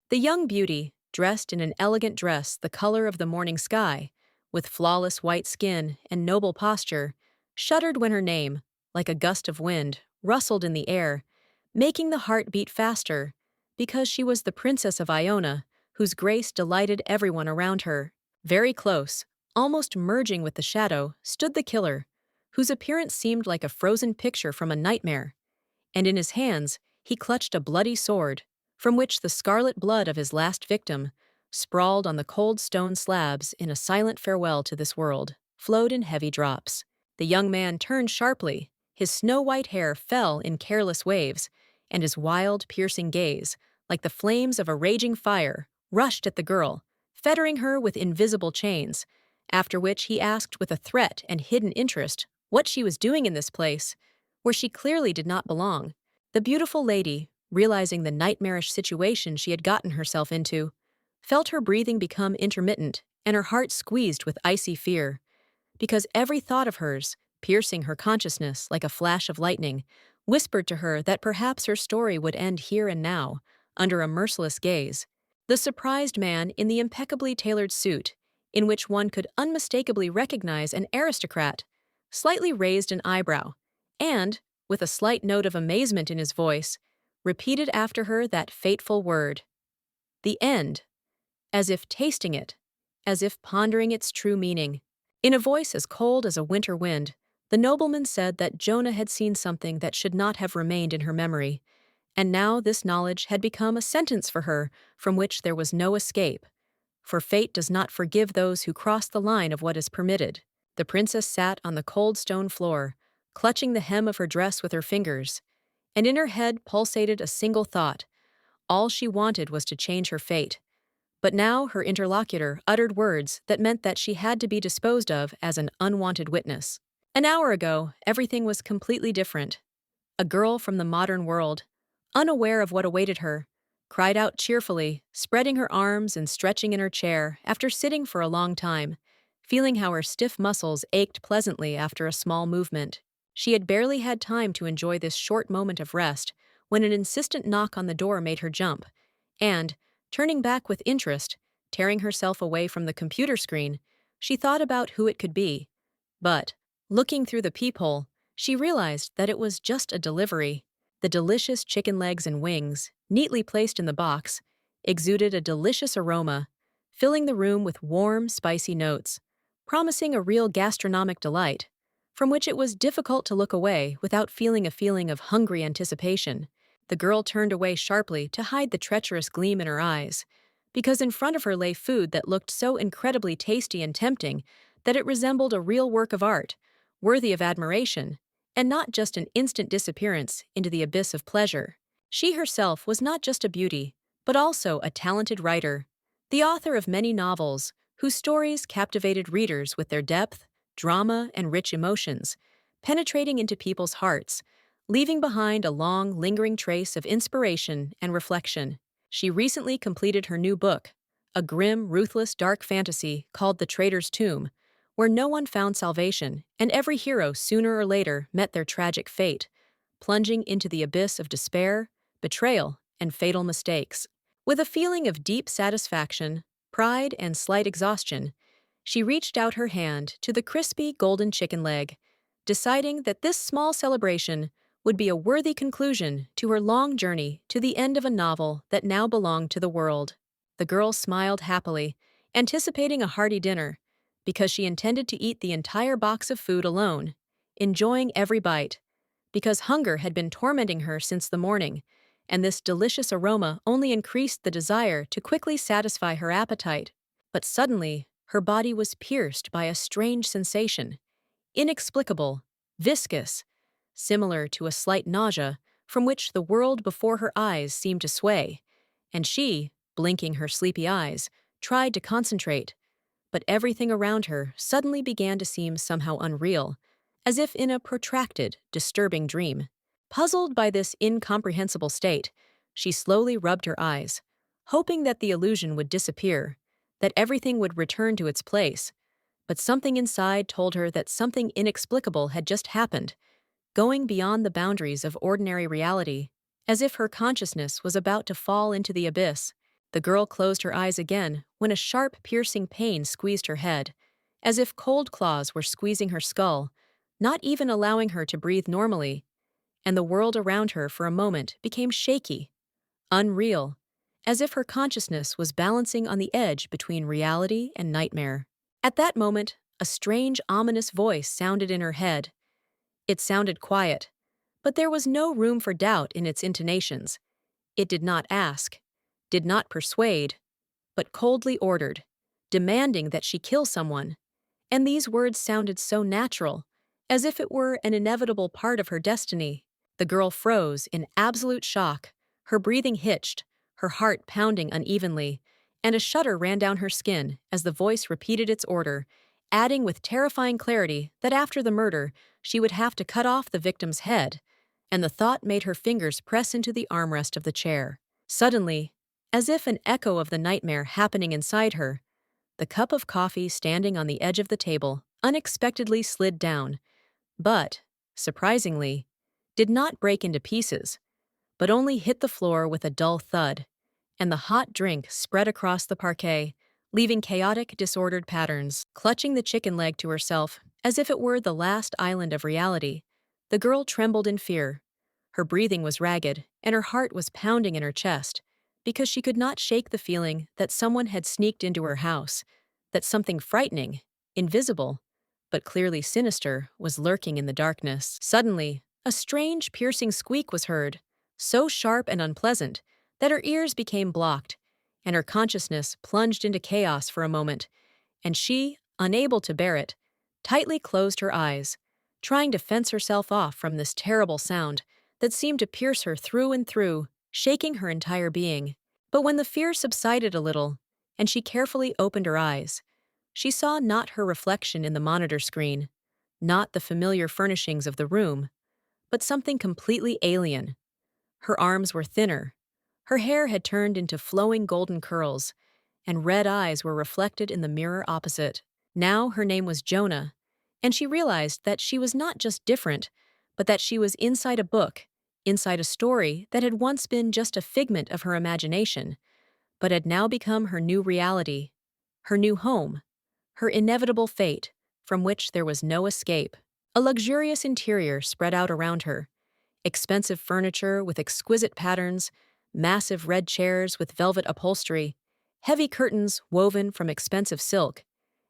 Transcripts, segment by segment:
The young beauty, dressed in an elegant dress the color of the morning sky, with flawless white skin and noble posture, shuddered when her name, like a gust of wind, rustled in the air, making the heart beat faster, because she was the princess of Iona, whose grace delighted everyone around her. Very close, almost merging with the shadow, stood the killer, whose appearance seemed like a frozen picture from a nightmare, and in his hands he clutched a bloody sword, from which the scarlet blood of his last victim, sprawled on the cold stone slabs in a silent farewell to this world, flowed in heavy drops. The young man turned sharply, his snow-white hair fell in careless waves, and his wild, piercing gaze, like the flames of a raging fire, rushed at the girl, fettering her with invisible chains, after which he asked with a threat and hidden interest what she was doing in this place, where she clearly did not belong. The beautiful lady, realizing the nightmarish situation she had gotten herself into, felt her breathing become intermittent and her heart squeezed with icy fear, because every thought of hers, piercing her consciousness like a flash of lightning, whispered to her that perhaps her story would end here and now, under a merciless gaze. The surprised man in the impeccably tailored suit, in which one could unmistakably recognize an aristocrat, slightly raised an eyebrow, and, with a slight note of amazement in his voice, repeated after her that fateful word. The end, as if tasting it, as if pondering its true meaning. In a voice as cold as a winter wind, the nobleman said that Jonah had seen something that should not have remained in her memory, and now this knowledge had become a sentence for her from which there was no escape. For fate does not forgive those who cross the line of what is permitted. The princess sat on the cold stone floor, clutching the hem of her dress with her fingers, and in her head pulsated a single thought. All she wanted was to change her fate. But now her interlocutor uttered words that meant that she had to be disposed of as an unwanted witness. An hour ago, everything was completely different. A girl from the modern world, unaware of what awaited her, cried out cheerfully, spreading her arms and stretching in her chair after sitting for a long time, feeling how her stiff muscles ached pleasantly after a small movement. She had barely had time to enjoy this short moment of rest when an insistent knock on the door made her jump, and, turning back with interest, tearing herself away from the computer screen, she thought about who it could be. But, looking through the peephole, she realized that it was just a delivery. The delicious chicken legs and wings, neatly placed in the box, exuded a delicious aroma, filling the room with warm, spicy notes, promising a real gastronomic delight, from which it was difficult to look away without feeling a feeling of hungry anticipation. The girl turned away sharply to hide the treacherous gleam in her eyes, because in front of her lay food that looked so incredibly tasty and tempting that it resembled a real work of art, worthy of admiration, and not just an instant disappearance into the abyss of pleasure. She herself was not just a beauty, but also a talented writer, the author of many novels, whose stories captivated readers with their depth, drama, and rich emotions, penetrating into people's hearts, leaving behind a long, lingering trace of inspiration and reflection. She recently completed her new book, a grim, ruthless dark fantasy called The Traitor's Tomb, where no one found salvation and every hero sooner or later met their tragic fate, plunging into the abyss of despair, betrayal, and fatal mistakes. With a feeling of deep satisfaction, pride, and slight exhaustion, she reached out her hand to the crispy golden chicken leg, deciding that this small celebration would be a worthy conclusion to her long journey to the end of a novel that now belonged to the world. The girl smiled happily, anticipating a hearty dinner, because she intended to eat the entire box of food alone, enjoying every bite, because hunger had been tormenting her since the morning, and this delicious aroma only increased the desire to quickly satisfy her appetite. But suddenly, her body was pierced by a strange sensation, inexplicable, viscous, similar to a slight nausea from which the world before her eyes seemed to sway, and she, blinking her sleepy eyes, tried to concentrate, but everything around her suddenly began to seem somehow unreal, as if in a protracted, disturbing dream. Puzzled by this incomprehensible state, she slowly rubbed her eyes, hoping that the illusion would disappear, that everything would return to its place, but something inside told her that something inexplicable had just happened, going beyond the boundaries of ordinary reality, as if her consciousness was about to fall into the abyss. The girl closed her eyes again when a sharp, piercing pain squeezed her head, as if cold claws were squeezing her skull, not even allowing her to breathe normally, and the world around her for a moment became shaky, unreal, as if her consciousness was balancing on the edge between reality and nightmare. At that moment, a strange, ominous voice sounded in her head. It sounded quiet, but there was no room for doubt in its intonations. It did not ask, did not persuade, but coldly ordered, demanding that she kill someone. And these words sounded so natural, as if it were an inevitable part of her destiny. The girl froze in absolute shock, her breathing hitched, her heart pounding unevenly, and a shudder ran down her skin as the voice repeated its order, adding with terrifying clarity that after the murder, she would have to cut off the victim's head, and the thought made her fingers press into the armrest of the chair. Suddenly, as if an echo of the nightmare happening inside her, the cup of coffee standing on the edge of the table unexpectedly slid down, but, surprisingly, did not break into pieces, but only hit the floor with a dull thud, and the hot drink spread across the parquet, leaving chaotic, disordered patterns. Clutching the chicken leg to herself, as if it were the last island of reality, the girl trembled in fear. Her breathing was ragged, and her heart was pounding in her chest, because she could not shake the feeling that someone had sneaked into her house, that something frightening, invisible, but clearly sinister, was lurking in the darkness. Suddenly, a strange, piercing squeak was heard, so sharp and unpleasant that her ears became blocked, and her consciousness plunged into chaos for a moment, and she, unable to bear it, tightly closed her eyes, trying to fence herself off from this terrible sound that seemed to pierce her through and through, shaking her entire being. But when the fear subsided a little, and she carefully opened her eyes, she saw not her reflection in the monitor screen, not the familiar furnishings of the room, but something completely alien. Her arms were thinner, her hair had turned into flowing golden curls, and red eyes were reflected in the mirror opposite. Now her name was Jonah, and she realized that she was not just different, but that she was inside a book, inside a story that had once been just a figment of her imagination, but had now become her new reality, her new home, her inevitable fate, from which there was no escape. A luxurious interior spread out around her, expensive furniture with exquisite patterns, massive red chairs with velvet upholstery, heavy curtains woven from expensive silk,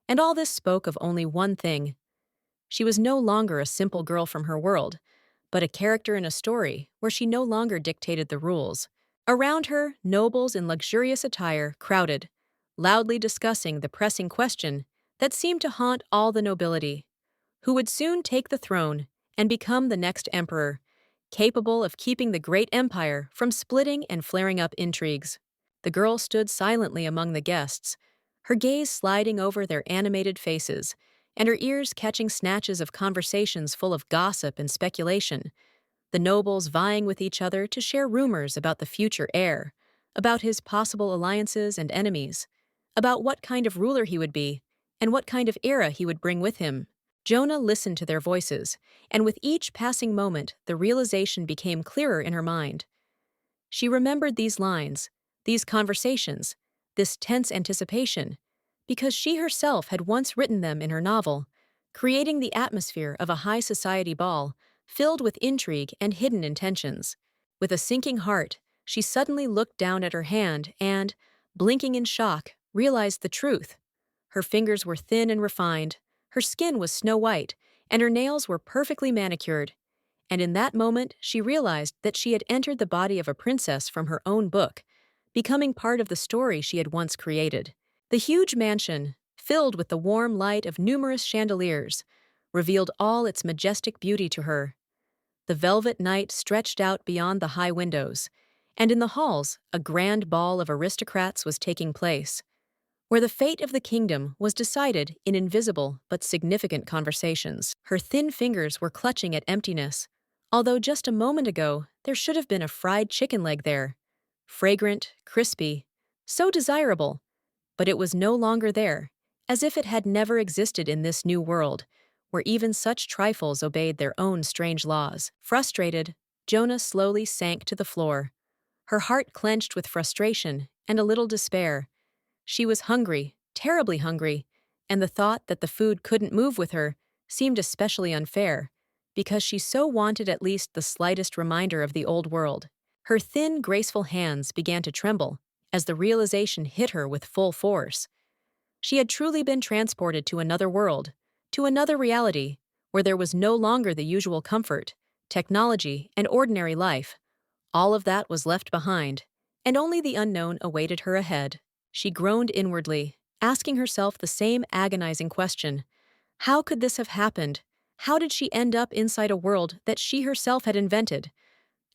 and all this spoke of only one thing. She was no longer a simple girl from her world, but a character in a story where she no longer dictated the rules. Around her, nobles in luxurious attire crowded, loudly discussing the pressing question that seemed to haunt all the nobility: who would soon take the throne and become the next emperor, capable of keeping the great empire from splitting and flaring up intrigues. The girl stood silently among the guests, her gaze sliding over their animated faces, and her ears catching snatches of conversations full of gossip and speculation, the nobles vying with each other to share rumors about the future heir, about his possible alliances and enemies, about what kind of ruler he would be, and what kind of era he would bring with him. Jonah listened to their voices, and with each passing moment the realization became clearer in her mind. She remembered these lines, these conversations, this tense anticipation, because she herself had once written them in her novel, creating the atmosphere of a high society ball filled with intrigue and hidden intentions. With a sinking heart, she suddenly looked down at her hand and, blinking in shock, realized the truth. Her fingers were thin and refined, her skin was snow white, and her nails were perfectly manicured. And in that moment, she realized that she had entered the body of a princess from her own book, becoming part of the story she had once created. The huge mansion, filled with the warm light of numerous chandeliers, revealed all its majestic beauty to her. The velvet night stretched out beyond the high windows, and in the halls, a grand ball of aristocrats was taking place, where the fate of the kingdom was decided in invisible but significant conversations. Her thin fingers were clutching at emptiness, although just a moment ago there should have been a fried chicken leg there. Fragrant, crispy, so desirable, but it was no longer there, as if it had never existed in this new world, where even such trifles obeyed their own strange laws. Frustrated, Jonah slowly sank to the floor, her heart clenched with frustration and a little despair. She was hungry, terribly hungry, and the thought that the food couldn't move with her seemed especially unfair, because she so wanted at least the slightest reminder of the old world. Her thin, graceful hands began to tremble as the realization hit her with full force. She had truly been transported to another world, to another reality, where there was no longer the usual comfort, technology, and ordinary life. All of that was left behind, and only the unknown awaited her ahead. She groaned inwardly, asking herself the same agonizing question. How could this have happened? How did she end up inside a world that she herself had invented?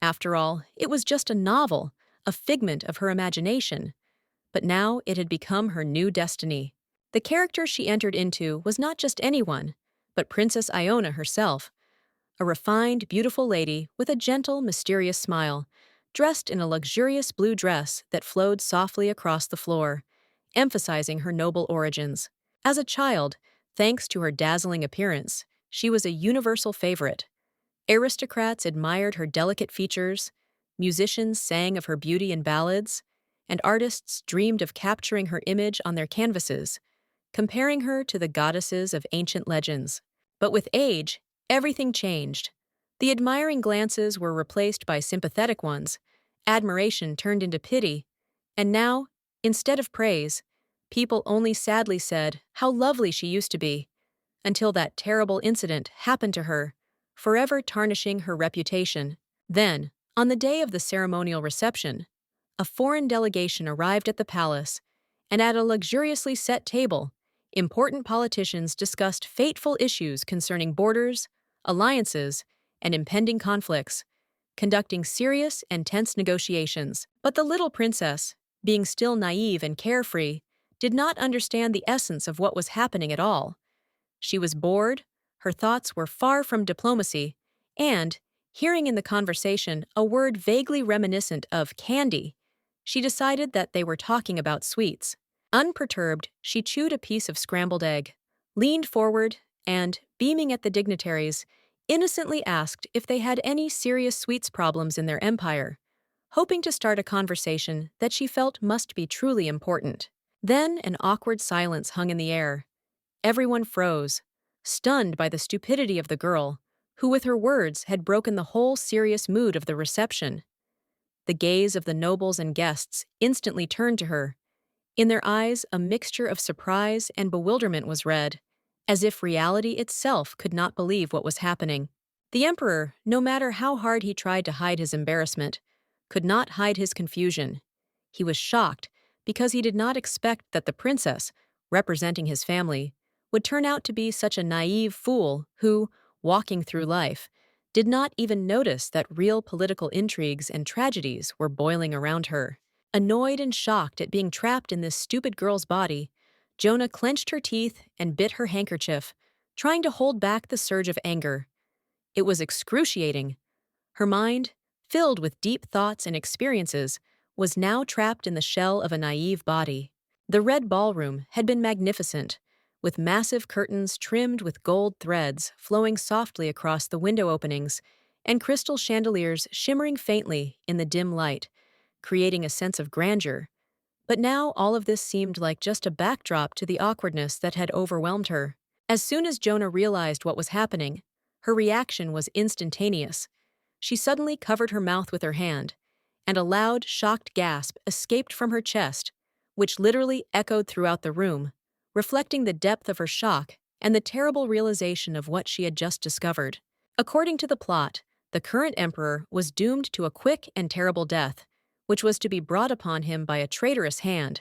After all, it was just a novel, a figment of her imagination. But now it had become her new destiny. The character she entered into was not just anyone, but Princess Iona herself, a refined, beautiful lady with a gentle, mysterious smile, dressed in a luxurious blue dress that flowed softly across the floor, emphasizing her noble origins. As a child, thanks to her dazzling appearance, she was a universal favorite. Aristocrats admired her delicate features, musicians sang of her beauty in ballads, and artists dreamed of capturing her image on their canvases, comparing her to the goddesses of ancient legends. But with age, everything changed. The admiring glances were replaced by sympathetic ones, admiration turned into pity, and now, instead of praise, people only sadly said how lovely she used to be, until that terrible incident happened to her, forever tarnishing her reputation. Then, on the day of the ceremonial reception, a foreign delegation arrived at the palace, and at a luxuriously set table, important politicians discussed fateful issues concerning borders, alliances, and impending conflicts, conducting serious and tense negotiations. But the little princess, being still naive and carefree, did not understand the essence of what was happening at all. She was bored, her thoughts were far from diplomacy, and, hearing in the conversation a word vaguely reminiscent of candy, she decided that they were talking about sweets. Unperturbed, she chewed a piece of scrambled egg, leaned forward, and, beaming at the dignitaries, innocently asked if they had any serious sweets problems in their empire, hoping to start a conversation that she felt must be truly important. Then an awkward silence hung in the air. Everyone froze, stunned by the stupidity of the girl, who with her words had broken the whole serious mood of the reception. The gaze of the nobles and guests instantly turned to her. In their eyes, a mixture of surprise and bewilderment was read, as if reality itself could not believe what was happening. The emperor, no matter how hard he tried to hide his embarrassment, could not hide his confusion. He was shocked because he did not expect that the princess, representing his family, would turn out to be such a naive fool who, walking through life, did not even notice that real political intrigues and tragedies were boiling around her. Annoyed and shocked at being trapped in this stupid girl's body, Jonah clenched her teeth and bit her handkerchief, trying to hold back the surge of anger. It was excruciating. Her mind, filled with deep thoughts and experiences, was now trapped in the shell of a naive body. The red ballroom had been magnificent, with massive curtains trimmed with gold threads flowing softly across the window openings and crystal chandeliers shimmering faintly in the dim light, creating a sense of grandeur. But now all of this seemed like just a backdrop to the awkwardness that had overwhelmed her. As soon as Jonah realized what was happening, her reaction was instantaneous. She suddenly covered her mouth with her hand, and a loud, shocked gasp escaped from her chest, which literally echoed throughout the room, reflecting the depth of her shock and the terrible realization of what she had just discovered. According to the plot, the current emperor was doomed to a quick and terrible death, which was to be brought upon him by a traitorous hand,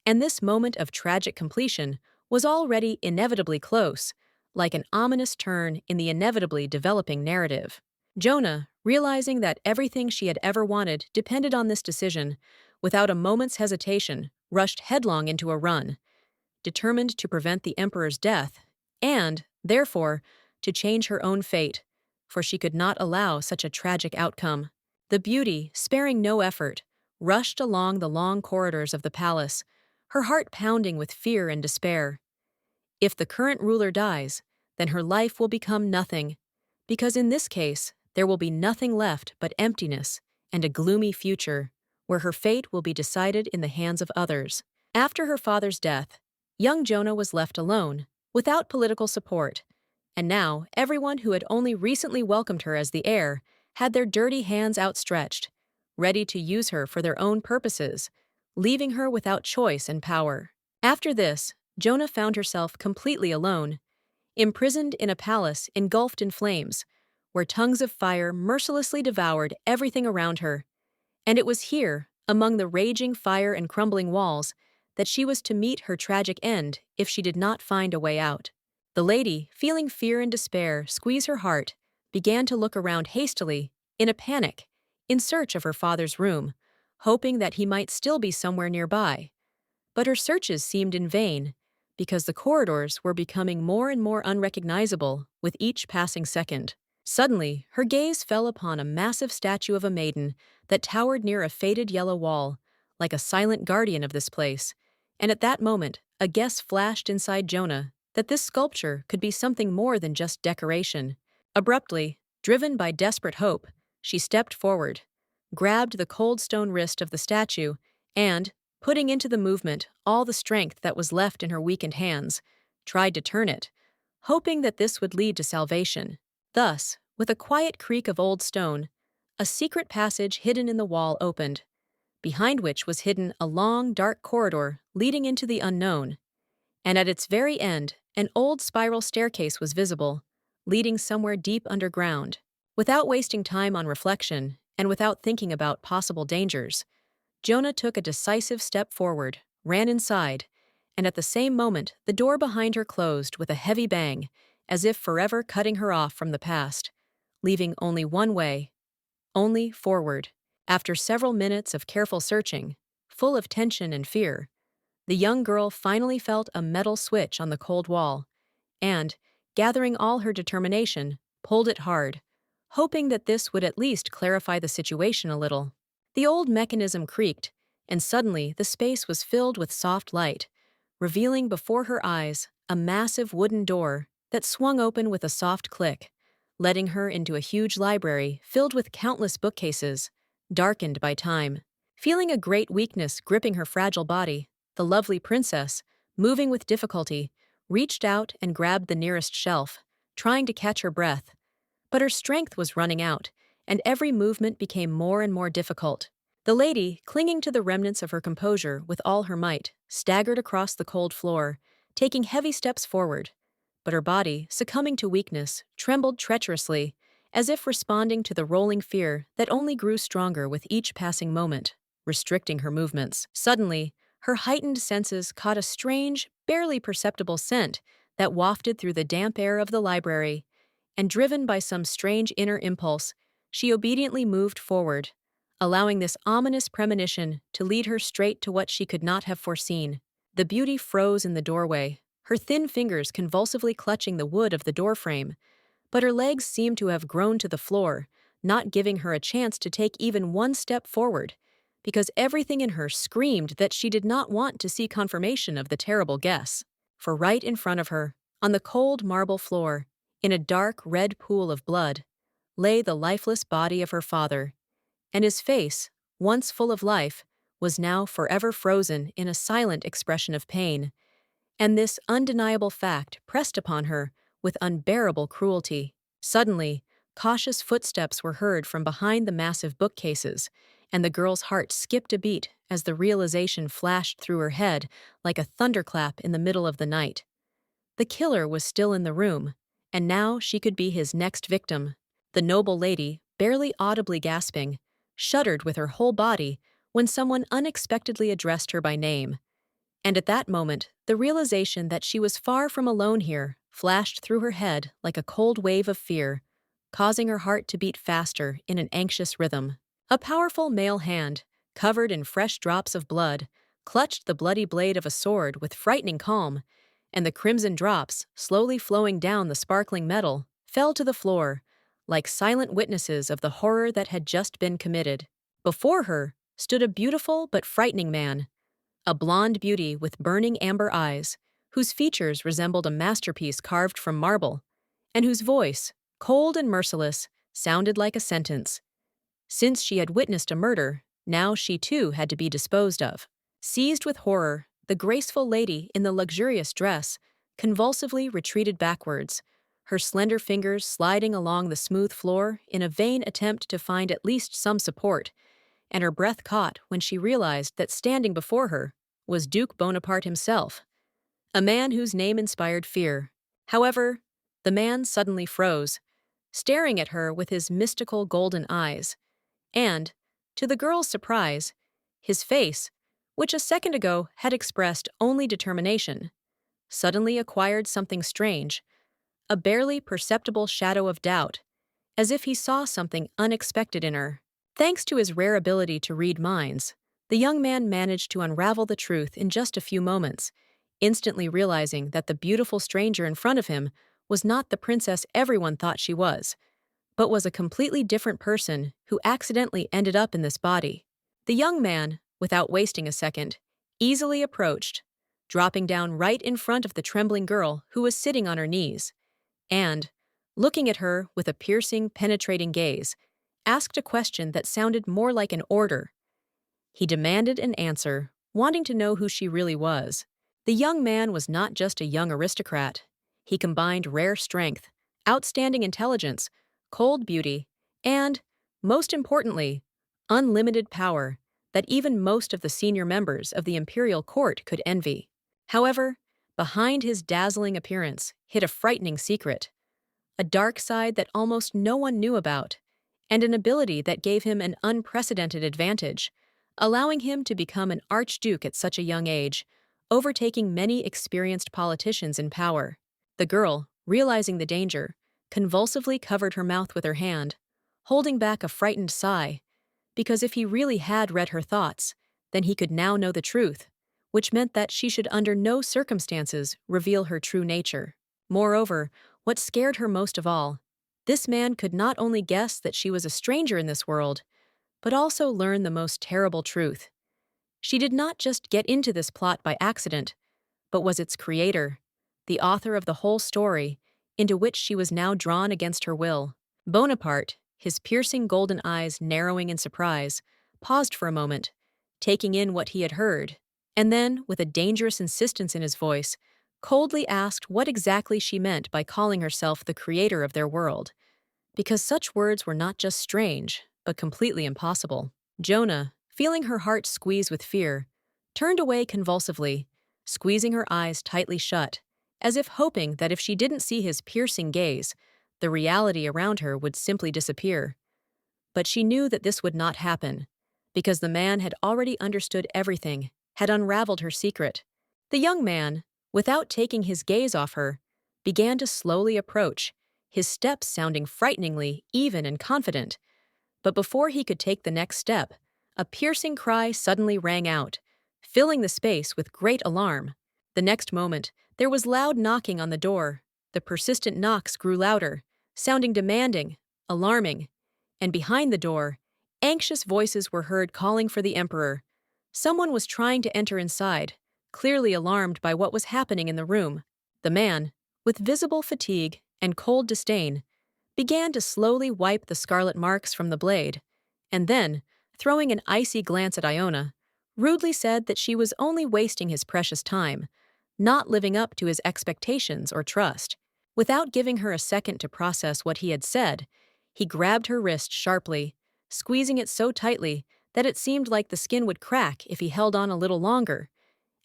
and this moment of tragic completion was already inevitably close, like an ominous turn in the inevitably developing narrative. Jonah, realizing that everything she had ever wanted depended on this decision, without a moment's hesitation, rushed headlong into a run, determined to prevent the emperor's death, and, therefore, to change her own fate, for she could not allow such a tragic outcome. The beauty, sparing no effort, rushed along the long corridors of the palace, her heart pounding with fear and despair. If the current ruler dies, then her life will become nothing, because in this case, there will be nothing left but emptiness and a gloomy future, where her fate will be decided in the hands of others. After her father's death, young Jonah was left alone, without political support, and now everyone who had only recently welcomed her as the heir had their dirty hands outstretched, ready to use her for their own purposes, leaving her without choice and power. After this, Jonah found herself completely alone, imprisoned in a palace engulfed in flames, where tongues of fire mercilessly devoured everything around her. And it was here, among the raging fire and crumbling walls, that she was to meet her tragic end if she did not find a way out. The lady, feeling fear and despair squeeze her heart, began to look around hastily, in a panic, in search of her father's room, hoping that he might still be somewhere nearby. But her searches seemed in vain, because the corridors were becoming more and more unrecognizable with each passing second. Suddenly, her gaze fell upon a massive statue of a maiden that towered near a faded yellow wall, like a silent guardian of this place. And at that moment, a guess flashed inside Jonah that this sculpture could be something more than just decoration. Abruptly, driven by desperate hope, she stepped forward, grabbed the cold stone wrist of the statue, and, putting into the movement all the strength that was left in her weakened hands, tried to turn it, hoping that this would lead to salvation. Thus, with a quiet creak of old stone, a secret passage hidden in the wall opened, behind which was hidden a long, dark corridor leading into the unknown. And at its very end, an old spiral staircase was visible, leading somewhere deep underground. Without wasting time on reflection, and without thinking about possible dangers, Jonah took a decisive step forward, ran inside, and at the same moment the door behind her closed with a heavy bang, as if forever cutting her off from the past, leaving only one way, only forward. After several minutes of careful searching, full of tension and fear, the young girl finally felt a metal switch on the cold wall, and, gathering all her determination, pulled it hard, hoping that this would at least clarify the situation a little. The old mechanism creaked, and suddenly the space was filled with soft light, revealing before her eyes a massive wooden door that swung open with a soft click, letting her into a huge library filled with countless bookcases, darkened by time. Feeling a great weakness gripping her fragile body, the lovely princess, moving with difficulty, reached out and grabbed the nearest shelf, trying to catch her breath. But her strength was running out, and every movement became more and more difficult. The lady, clinging to the remnants of her composure with all her might, staggered across the cold floor, taking heavy steps forward. But her body, succumbing to weakness, trembled treacherously, as if responding to the rolling fear that only grew stronger with each passing moment, restricting her movements. Suddenly, her heightened senses caught a strange, barely perceptible scent that wafted through the damp air of the library, and driven by some strange inner impulse, she obediently moved forward, allowing this ominous premonition to lead her straight to what she could not have foreseen. The beauty froze in the doorway, her thin fingers convulsively clutching the wood of the doorframe, but her legs seemed to have grown to the floor, not giving her a chance to take even one step forward, because everything in her screamed that she did not want to see confirmation of the terrible guess. For right in front of her, on the cold marble floor, in a dark red pool of blood, lay the lifeless body of her father, and his face, once full of life, was now forever frozen in a silent expression of pain. And this undeniable fact pressed upon her with unbearable cruelty. Suddenly, cautious footsteps were heard from behind the massive bookcases, and the girl's heart skipped a beat as the realization flashed through her head like a thunderclap in the middle of the night. The killer was still in the room, and now she could be his next victim. The noble lady, barely audibly gasping, shuddered with her whole body when someone unexpectedly addressed her by name. And at that moment, the realization that she was far from alone here flashed through her head like a cold wave of fear, causing her heart to beat faster in an anxious rhythm. A powerful male hand, covered in fresh drops of blood, clutched the bloody blade of a sword with frightening calm, and the crimson drops, slowly flowing down the sparkling metal, fell to the floor, like silent witnesses of the horror that had just been committed. Before her stood a beautiful but frightening man, a blonde beauty with burning amber eyes, whose features resembled a masterpiece carved from marble, and whose voice, cold and merciless, sounded like a sentence. Since she had witnessed a murder, Now she too had to be disposed of. Seized with horror, the graceful lady in the luxurious dress convulsively retreated backwards, her slender fingers sliding along the smooth floor in a vain attempt to find at least some support, and her breath caught when she realized that standing before her was Duke Bonaparte himself, a man whose name inspired fear. However, the man suddenly froze, staring at her with his mystical golden eyes, and, to the girl's surprise, his face, which a second ago had expressed only determination, suddenly acquired something strange, a barely perceptible shadow of doubt, as if he saw something unexpected in her. Thanks to his rare ability to read minds, the young man managed to unravel the truth in just a few moments, instantly realizing that the beautiful stranger in front of him was not the princess everyone thought she was, but was a completely different person who accidentally ended up in this body. The young man, without wasting a second, easily approached, dropping down right in front of the trembling girl who was sitting on her knees, and, looking at her with a piercing, penetrating gaze, asked a question that sounded more like an order. He demanded an answer, wanting to know who she really was. The young man was not just a young aristocrat. He combined rare strength, outstanding intelligence, cold beauty, and, most importantly, unlimited power that even most of the senior members of the imperial court could envy. However, behind his dazzling appearance hid a frightening secret, a dark side that almost no one knew about, and an ability that gave him an unprecedented advantage, allowing him to become an archduke at such a young age, overtaking many experienced politicians in power. The girl, realizing the danger, convulsively covered her mouth with her hand, holding back a frightened sigh, because if he really had read her thoughts, then he could now know the truth, which meant that she should under no circumstances reveal her true nature. Moreover, what scared her most of all, this man could not only guess that she was a stranger in this world, but also learn the most terrible truth. She did not just get into this plot by accident, but was its creator, the author of the whole story, into which she was now drawn against her will. Bonaparte, his piercing golden eyes narrowing in surprise, paused for a moment, taking in what he had heard, and then, with a dangerous insistence in his voice, coldly asked what exactly she meant by calling herself the creator of their world, because such words were not just strange, but completely impossible. Jonah, feeling her heart squeeze with fear, turned away convulsively, squeezing her eyes tightly shut, as if hoping that if she didn't see his piercing gaze, the reality around her would simply disappear. But she knew that this would not happen, because the man had already understood everything, had unraveled her secret. The young man, without taking his gaze off her, began to slowly approach, his steps sounding frighteningly even and confident. But before he could take the next step, a piercing cry suddenly rang out, filling the space with great alarm. The next moment, there was loud knocking on the door. The persistent knocks grew louder, sounding demanding, alarming, and behind the door, anxious voices were heard calling for the emperor. Someone was trying to enter inside, clearly alarmed by what was happening in the room. The man, with visible fatigue and cold disdain, began to slowly wipe the scarlet marks from the blade, and then, throwing an icy glance at Iona, rudely said that she was only wasting his precious time, not living up to his expectations or trust. Without giving her a second to process what he had said, he grabbed her wrist sharply, squeezing it so tightly that it seemed like the skin would crack if he held on a little longer.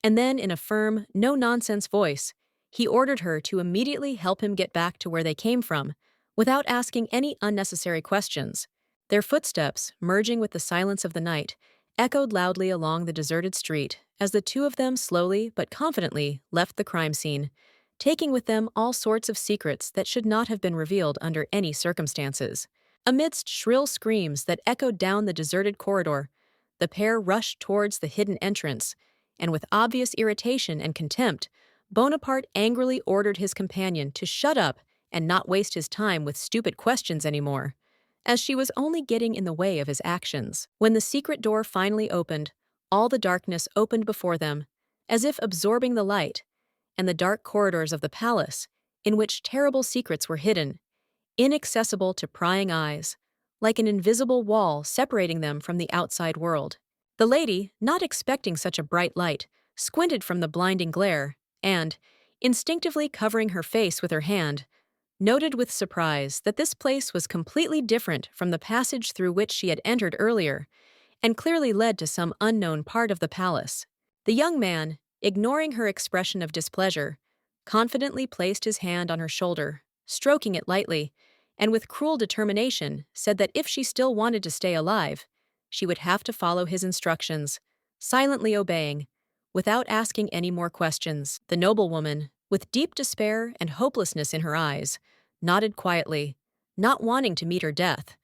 And then, in a firm, no-nonsense voice, he ordered her to immediately help him get back to where they came from, without asking any unnecessary questions. Their footsteps, merging with the silence of the night, echoed loudly along the deserted street as the two of them slowly but confidently left the crime scene, taking with them all sorts of secrets that should not have been revealed under any circumstances. Amidst shrill screams that echoed down the deserted corridor, the pair rushed towards the hidden entrance, and with obvious irritation and contempt, Bonaparte angrily ordered his companion to shut up and not waste his time with stupid questions anymore, as she was only getting in the way of his actions. When the secret door finally opened, all the darkness opened before them, as if absorbing the light, and the dark corridors of the palace, in which terrible secrets were hidden, inaccessible to prying eyes, like an invisible wall separating them from the outside world. The lady, not expecting such a bright light, squinted from the blinding glare and, instinctively covering her face with her hand, noted with surprise that this place was completely different from the passage through which she had entered earlier and clearly led to some unknown part of the palace. The young man, ignoring her expression of displeasure, confidently placed his hand on her shoulder, stroking it lightly, and with cruel determination said that if she still wanted to stay alive, she would have to follow his instructions, silently obeying, without asking any more questions. The noblewoman, with deep despair and hopelessness in her eyes, nodded quietly, not wanting to meet her death.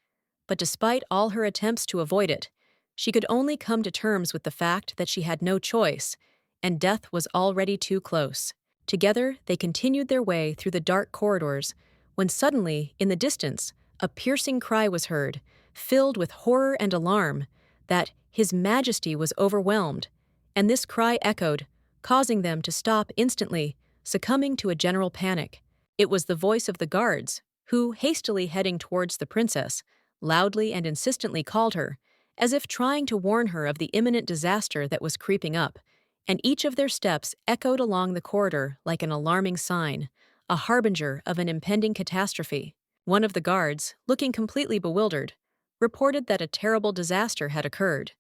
But despite all her attempts to avoid it, she could only come to terms with the fact that she had no choice, and death was already too close. Together, they continued their way through the dark corridors, when suddenly, in the distance, a piercing cry was heard, filled with horror and alarm, that His Majesty was overwhelmed, and this cry echoed, causing them to stop instantly, succumbing to a general panic. It was the voice of the guards, who, hastily heading towards the princess, loudly and insistently called her, as if trying to warn her of the imminent disaster that was creeping up, and each of their steps echoed along the corridor like an alarming sign, a harbinger of an impending catastrophe. One of the guards, looking completely bewildered, reported that a terrible disaster had occurred,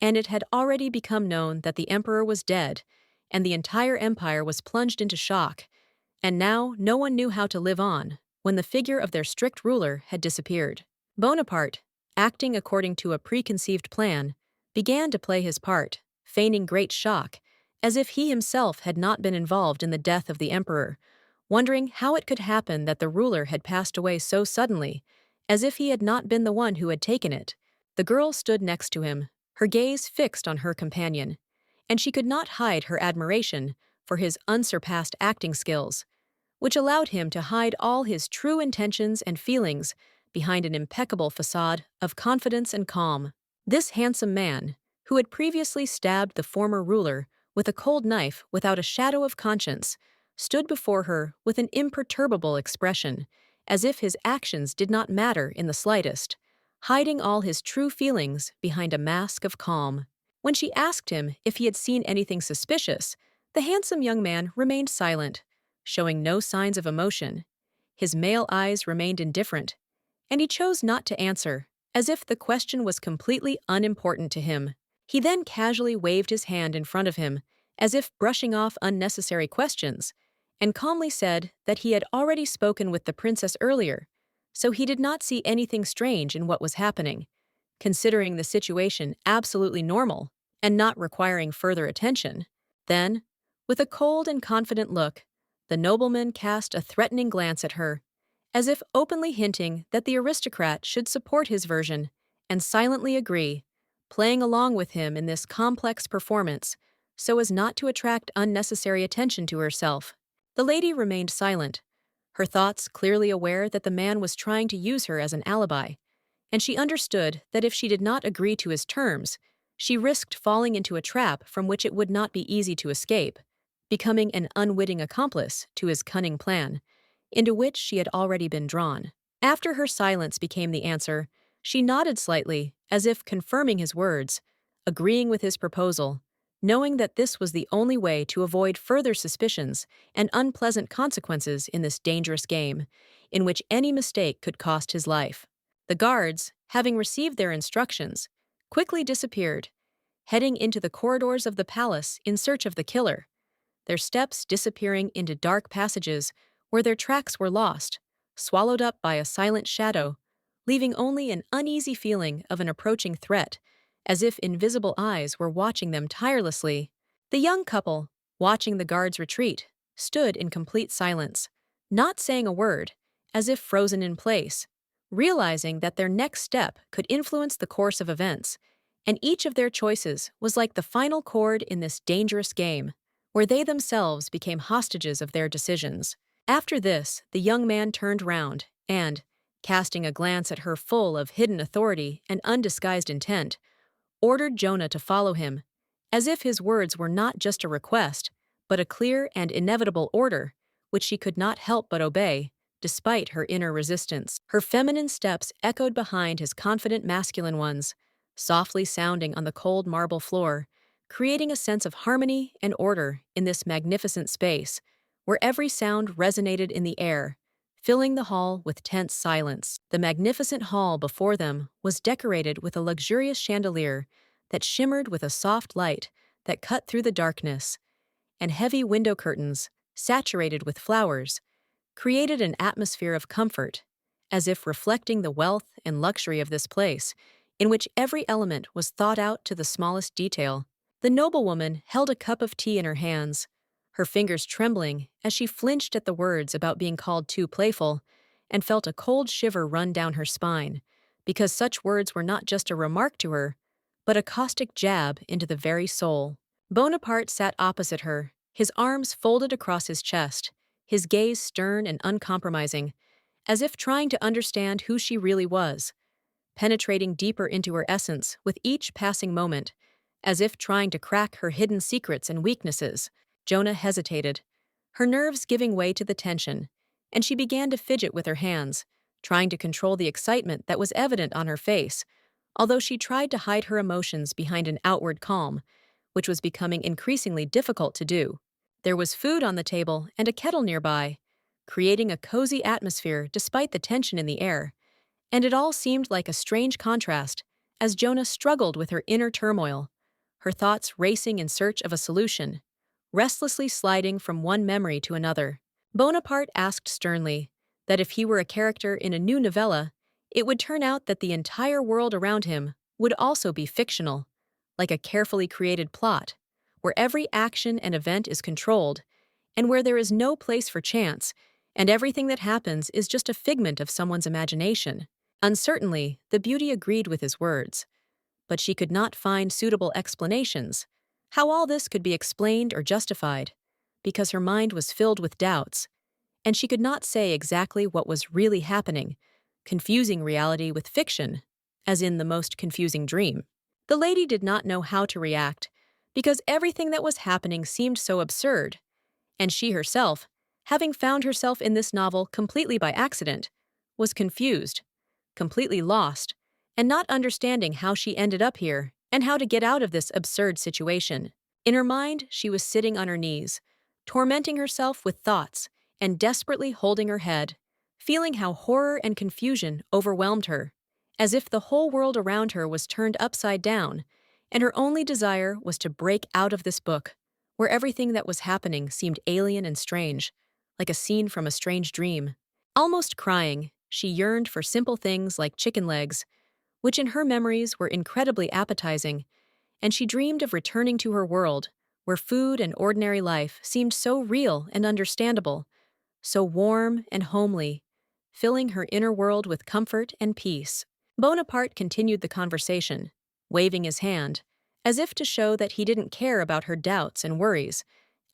and it had already become known that the emperor was dead, and the entire empire was plunged into shock, and now no one knew how to live on, when the figure of their strict ruler had disappeared. Bonaparte, acting according to a preconceived plan, began to play his part, feigning great shock, as if he himself had not been involved in the death of the emperor, wondering how it could happen that the ruler had passed away so suddenly, as if he had not been the one who had taken it. The girl stood next to him, her gaze fixed on her companion, and she could not hide her admiration for his unsurpassed acting skills, which allowed him to hide all his true intentions and feelings behind an impeccable facade of confidence and calm. This handsome man, who had previously stabbed the former ruler with a cold knife without a shadow of conscience, stood before her with an imperturbable expression, as if his actions did not matter in the slightest, hiding all his true feelings behind a mask of calm. When she asked him if he had seen anything suspicious, the handsome young man remained silent, showing no signs of emotion. His male eyes remained indifferent, and he chose not to answer, as if the question was completely unimportant to him. He then casually waved his hand in front of him, as if brushing off unnecessary questions, and calmly said that he had already spoken with the princess earlier, so he did not see anything strange in what was happening, considering the situation absolutely normal and not requiring further attention. Then, with a cold and confident look, the nobleman cast a threatening glance at her, as if openly hinting that the aristocrat should support his version and silently agree, playing along with him in this complex performance so as not to attract unnecessary attention to herself. The lady remained silent, her thoughts clearly aware that the man was trying to use her as an alibi, and she understood that if she did not agree to his terms, she risked falling into a trap from which it would not be easy to escape, becoming an unwitting accomplice to his cunning plan, into which she had already been drawn. After her silence became the answer, she nodded slightly, as if confirming his words, agreeing with his proposal, knowing that this was the only way to avoid further suspicions and unpleasant consequences in this dangerous game, in which any mistake could cost his life. The guards, having received their instructions, quickly disappeared, heading into the corridors of the palace in search of the killer, their steps disappearing into dark passages where their tracks were lost, swallowed up by a silent shadow, leaving only an uneasy feeling of an approaching threat, as if invisible eyes were watching them tirelessly. The young couple, watching the guards retreat, stood in complete silence, not saying a word, as if frozen in place, realizing that their next step could influence the course of events, and each of their choices was like the final chord in this dangerous game, where they themselves became hostages of their decisions. After this, the young man turned round and, casting a glance at her full of hidden authority and undisguised intent, ordered Jonah to follow him, as if his words were not just a request, but a clear and inevitable order, which she could not help but obey, despite her inner resistance. Her feminine steps echoed behind his confident masculine ones, softly sounding on the cold marble floor, creating a sense of harmony and order in this magnificent space, where every sound resonated in the air, filling the hall with tense silence. The magnificent hall before them was decorated with a luxurious chandelier that shimmered with a soft light that cut through the darkness, and heavy window curtains, saturated with flowers, created an atmosphere of comfort, as if reflecting the wealth and luxury of this place, in which every element was thought out to the smallest detail. The noblewoman held a cup of tea in her hands, her fingers trembling as she flinched at the words about being called too playful, and felt a cold shiver run down her spine, because such words were not just a remark to her, but a caustic jab into the very soul. Bonaparte sat opposite her, his arms folded across his chest, his gaze stern and uncompromising, as if trying to understand who she really was, penetrating deeper into her essence with each passing moment, as if trying to crack her hidden secrets and weaknesses. Jonah hesitated, her nerves giving way to the tension, and she began to fidget with her hands, trying to control the excitement that was evident on her face, although she tried to hide her emotions behind an outward calm, which was becoming increasingly difficult to do. There was food on the table and a kettle nearby, creating a cozy atmosphere despite the tension in the air, and it all seemed like a strange contrast as Jonah struggled with her inner turmoil, her thoughts racing in search of a solution, restlessly sliding from one memory to another. Bonaparte asked sternly that if he were a character in a new novella, it would turn out that the entire world around him would also be fictional, like a carefully created plot, where every action and event is controlled, and where there is no place for chance, and everything that happens is just a figment of someone's imagination. Uncertainly, the beauty agreed with his words, but she could not find suitable explanations, how all this could be explained or justified, because her mind was filled with doubts, and she could not say exactly what was really happening, confusing reality with fiction, as in the most confusing dream. The lady did not know how to react, because everything that was happening seemed so absurd, and she herself, having found herself in this novel completely by accident, was confused, completely lost, and not understanding how she ended up here and how to get out of this absurd situation. In her mind, she was sitting on her knees, tormenting herself with thoughts and desperately holding her head, feeling how horror and confusion overwhelmed her, as if the whole world around her was turned upside down, and her only desire was to break out of this book, where everything that was happening seemed alien and strange, like a scene from a strange dream. Almost crying, she yearned for simple things like chicken legs, which in her memories were incredibly appetizing, and she dreamed of returning to her world, where food and ordinary life seemed so real and understandable, so warm and homely, filling her inner world with comfort and peace. Bonaparte continued the conversation, waving his hand, as if to show that he didn't care about her doubts and worries,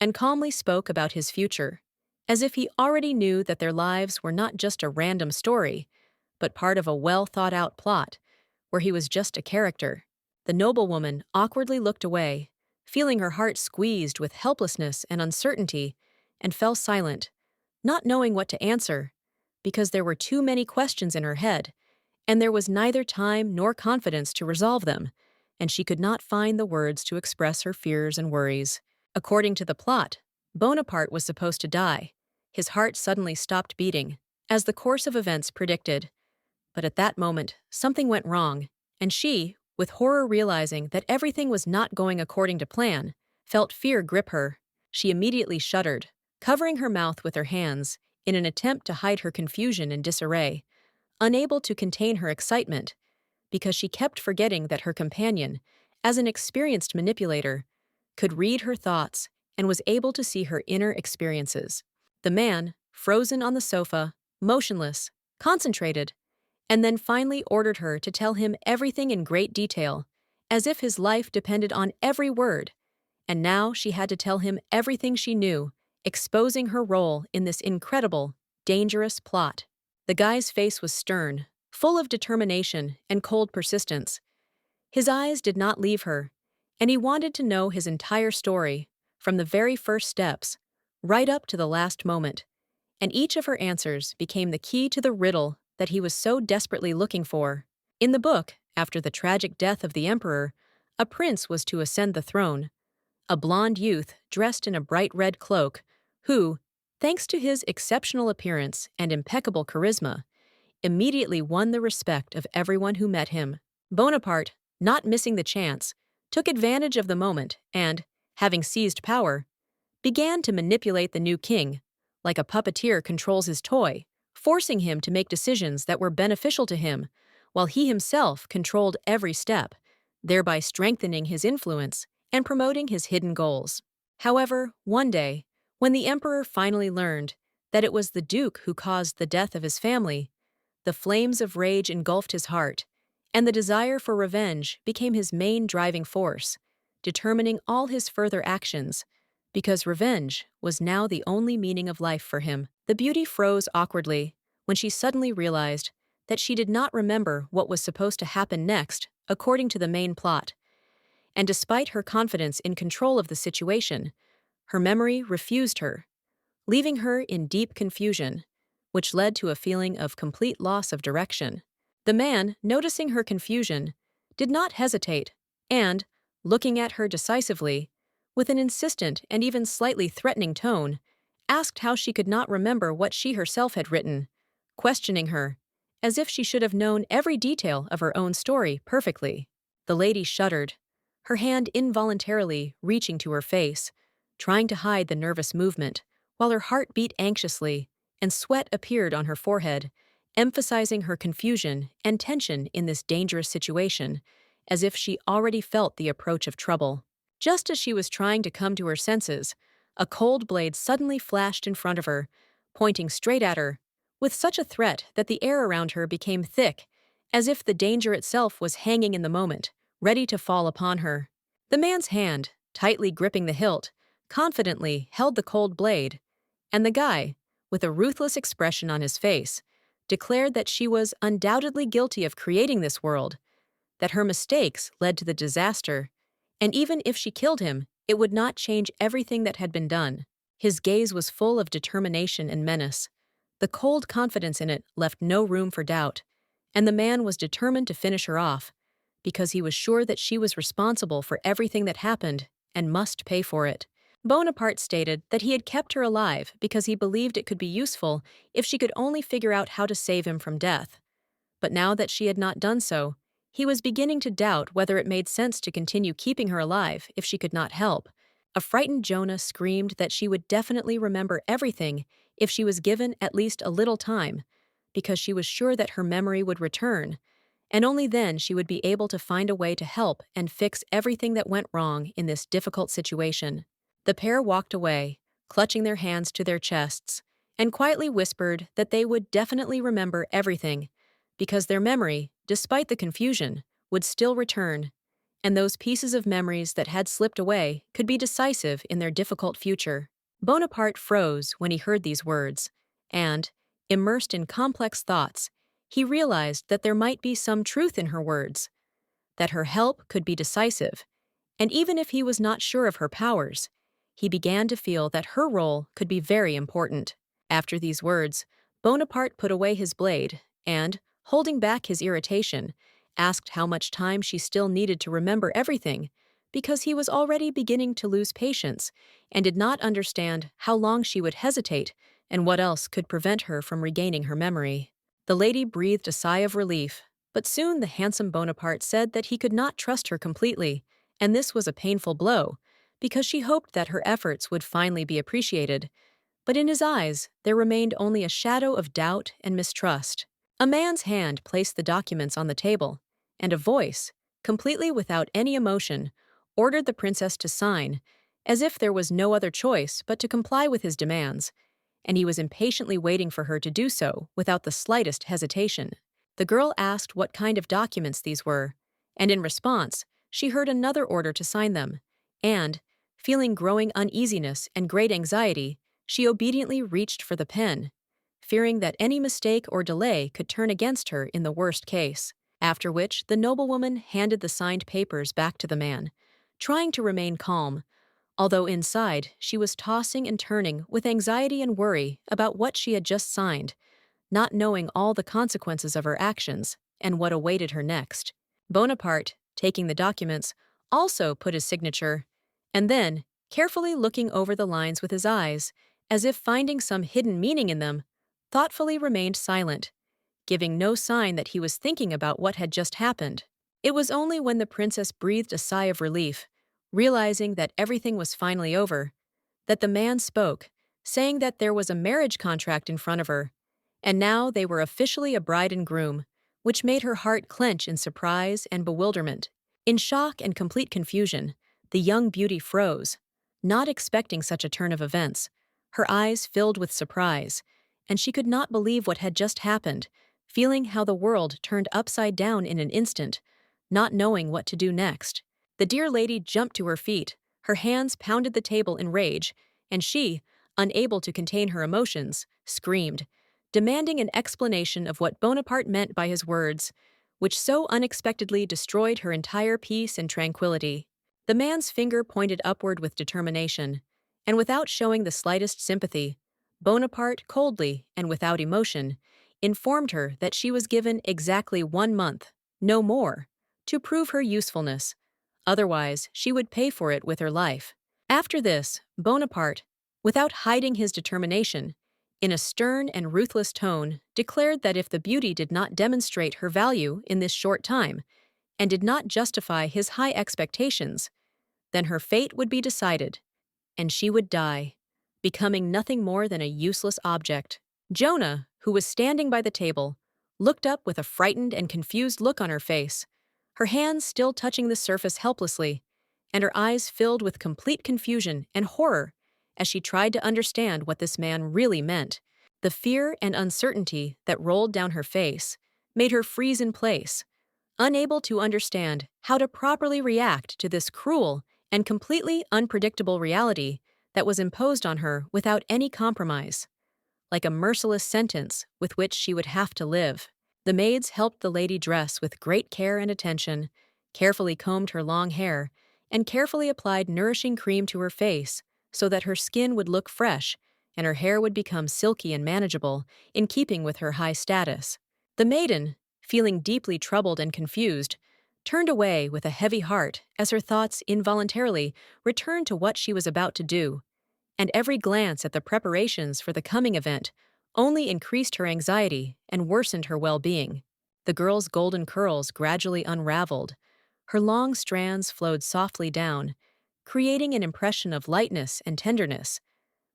and calmly spoke about his future, as if he already knew that their lives were not just a random story, but part of a well-thought-out plot, where he was just a character. The noblewoman awkwardly looked away, feeling her heart squeezed with helplessness and uncertainty, and fell silent, not knowing what to answer, because there were too many questions in her head, and there was neither time nor confidence to resolve them, and she could not find the words to express her fears and worries. According to the plot, Bonaparte was supposed to die. His heart suddenly stopped beating, as the course of events predicted. But at that moment, something went wrong, and she, with horror realizing that everything was not going according to plan, felt fear grip her. She immediately shuddered, covering her mouth with her hands in an attempt to hide her confusion and disarray, unable to contain her excitement, because she kept forgetting that her companion, as an experienced manipulator, could read her thoughts and was able to see her inner experiences. The man, frozen on the sofa, motionless, concentrated, and then finally ordered her to tell him everything in great detail, as if his life depended on every word, and now she had to tell him everything she knew, exposing her role in this incredible, dangerous plot. The guy's face was stern, full of determination and cold persistence. His eyes did not leave her, and he wanted to know his entire story, from the very first steps, right up to the last moment, and each of her answers became the key to the riddle that he was so desperately looking for. In the book, after the tragic death of the emperor, a prince was to ascend the throne, a blond youth dressed in a bright red cloak, who, thanks to his exceptional appearance and impeccable charisma, immediately won the respect of everyone who met him. Bonaparte, not missing the chance, took advantage of the moment and, having seized power, began to manipulate the new king, like a puppeteer controls his toy, forcing him to make decisions that were beneficial to him, while he himself controlled every step, thereby strengthening his influence and promoting his hidden goals. However, one day, when the emperor finally learned that it was the duke who caused the death of his family, the flames of rage engulfed his heart, and the desire for revenge became his main driving force, determining all his further actions, because revenge was now the only meaning of life for him. The beauty froze awkwardly when she suddenly realized that she did not remember what was supposed to happen next according to the main plot, and despite her confidence in control of the situation, her memory refused her, leaving her in deep confusion, which led to a feeling of complete loss of direction. The man, noticing her confusion, did not hesitate and, looking at her decisively, with an insistent and even slightly threatening tone, asked how she could not remember what she herself had written, questioning her, as if she should have known every detail of her own story perfectly. The lady shuddered, her hand involuntarily reaching to her face, trying to hide the nervous movement, while her heart beat anxiously and sweat appeared on her forehead, emphasizing her confusion and tension in this dangerous situation, as if she already felt the approach of trouble. Just as she was trying to come to her senses, a cold blade suddenly flashed in front of her, pointing straight at her, with such a threat that the air around her became thick, as if the danger itself was hanging in the moment, ready to fall upon her. The man's hand, tightly gripping the hilt, confidently held the cold blade, and the guy, with a ruthless expression on his face, declared that she was undoubtedly guilty of creating this world, that her mistakes led to the disaster, and even if she killed him, it would not change everything that had been done. His gaze was full of determination and menace. The cold confidence in it left no room for doubt, and the man was determined to finish her off, because he was sure that she was responsible for everything that happened and must pay for it. Bonaparte stated that he had kept her alive because he believed it could be useful if she could only figure out how to save him from death. But now that she had not done so, he was beginning to doubt whether it made sense to continue keeping her alive if she could not help. A frightened Jonah screamed that she would definitely remember everything if she was given at least a little time, because she was sure that her memory would return, and only then she would be able to find a way to help and fix everything that went wrong in this difficult situation. The pair walked away, clutching their hands to their chests, and quietly whispered that they would definitely remember everything, because their memory, despite the confusion, would still return, and those pieces of memories that had slipped away could be decisive in their difficult future. Bonaparte froze when he heard these words, and, immersed in complex thoughts, he realized that there might be some truth in her words, that her help could be decisive, and even if he was not sure of her powers, he began to feel that her role could be very important. After these words, Bonaparte put away his blade and, holding back his irritation, asked how much time she still needed to remember everything, because he was already beginning to lose patience and did not understand how long she would hesitate and what else could prevent her from regaining her memory. The lady breathed a sigh of relief, but soon the handsome Bonaparte said that he could not trust her completely, and this was a painful blow, because she hoped that her efforts would finally be appreciated. But in his eyes, there remained only a shadow of doubt and mistrust. A man's hand placed the documents on the table, and a voice, completely without any emotion, ordered the princess to sign, as if there was no other choice but to comply with his demands, and he was impatiently waiting for her to do so without the slightest hesitation. The girl asked what kind of documents these were, and in response, she heard another order to sign them, and, feeling growing uneasiness and great anxiety, she obediently reached for the pen, fearing that any mistake or delay could turn against her in the worst case, after which the noblewoman handed the signed papers back to the man, trying to remain calm, although inside she was tossing and turning with anxiety and worry about what she had just signed, not knowing all the consequences of her actions and what awaited her next. Bonaparte, taking the documents, also put his signature, and then, carefully looking over the lines with his eyes, as if finding some hidden meaning in them, thoughtfully remained silent, giving no sign that he was thinking about what had just happened. It was only when the princess breathed a sigh of relief, realizing that everything was finally over, that the man spoke, saying that there was a marriage contract in front of her, and now they were officially a bride and groom, which made her heart clench in surprise and bewilderment. In shock and complete confusion, the young beauty froze, not expecting such a turn of events. Her eyes filled with surprise, and she could not believe what had just happened, feeling how the world turned upside down in an instant, not knowing what to do next. The dear lady jumped to her feet, her hands pounded the table in rage, and she, unable to contain her emotions, screamed, demanding an explanation of what Bonaparte meant by his words, which so unexpectedly destroyed her entire peace and tranquility. The man's finger pointed upward with determination, and without showing the slightest sympathy, Bonaparte, coldly and without emotion, informed her that she was given exactly 1 month, no more, to prove her usefulness. Otherwise, she would pay for it with her life. After this, Bonaparte, without hiding his determination, in a stern and ruthless tone, declared that if the beauty did not demonstrate her value in this short time, and did not justify his high expectations, then her fate would be decided, and she would die, becoming nothing more than a useless object. Jonah, who was standing by the table, looked up with a frightened and confused look on her face, her hands still touching the surface helplessly, and her eyes filled with complete confusion and horror as she tried to understand what this man really meant. The fear and uncertainty that rolled down her face made her freeze in place, unable to understand how to properly react to this cruel and completely unpredictable reality that was imposed on her without any compromise, like a merciless sentence with which she would have to live. The maids helped the lady dress with great care and attention, carefully combed her long hair, and carefully applied nourishing cream to her face so that her skin would look fresh and her hair would become silky and manageable, in keeping with her high status. The maiden, feeling deeply troubled and confused, turned away with a heavy heart as her thoughts involuntarily returned to what she was about to do, and every glance at the preparations for the coming event only increased her anxiety and worsened her well-being. The girl's golden curls gradually unraveled. Her long strands flowed softly down, creating an impression of lightness and tenderness.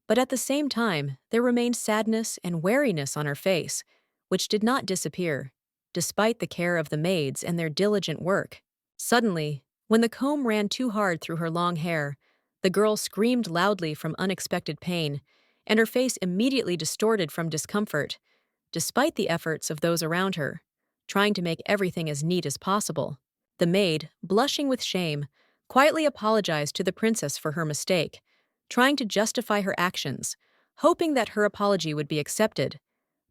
But at the same time, there remained sadness and wariness on her face, which did not disappear, despite the care of the maids and their diligent work. Suddenly, when the comb ran too hard through her long hair, the girl screamed loudly from unexpected pain, and her face immediately distorted from discomfort, despite the efforts of those around her, trying to make everything as neat as possible. The maid, blushing with shame, quietly apologized to the princess for her mistake, trying to justify her actions, hoping that her apology would be accepted.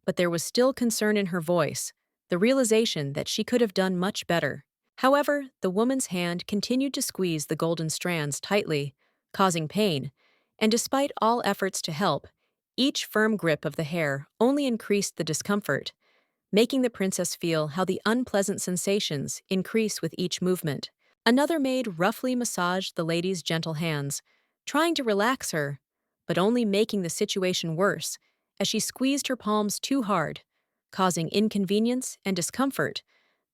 But there was still concern in her voice, the realization that she could have done much better. However, the woman's hand continued to squeeze the golden strands tightly, causing pain, and despite all efforts to help, each firm grip of the hair only increased the discomfort, making the princess feel how the unpleasant sensations increase with each movement. Another maid roughly massaged the lady's gentle hands, trying to relax her, but only making the situation worse as she squeezed her palms too hard, causing inconvenience and discomfort,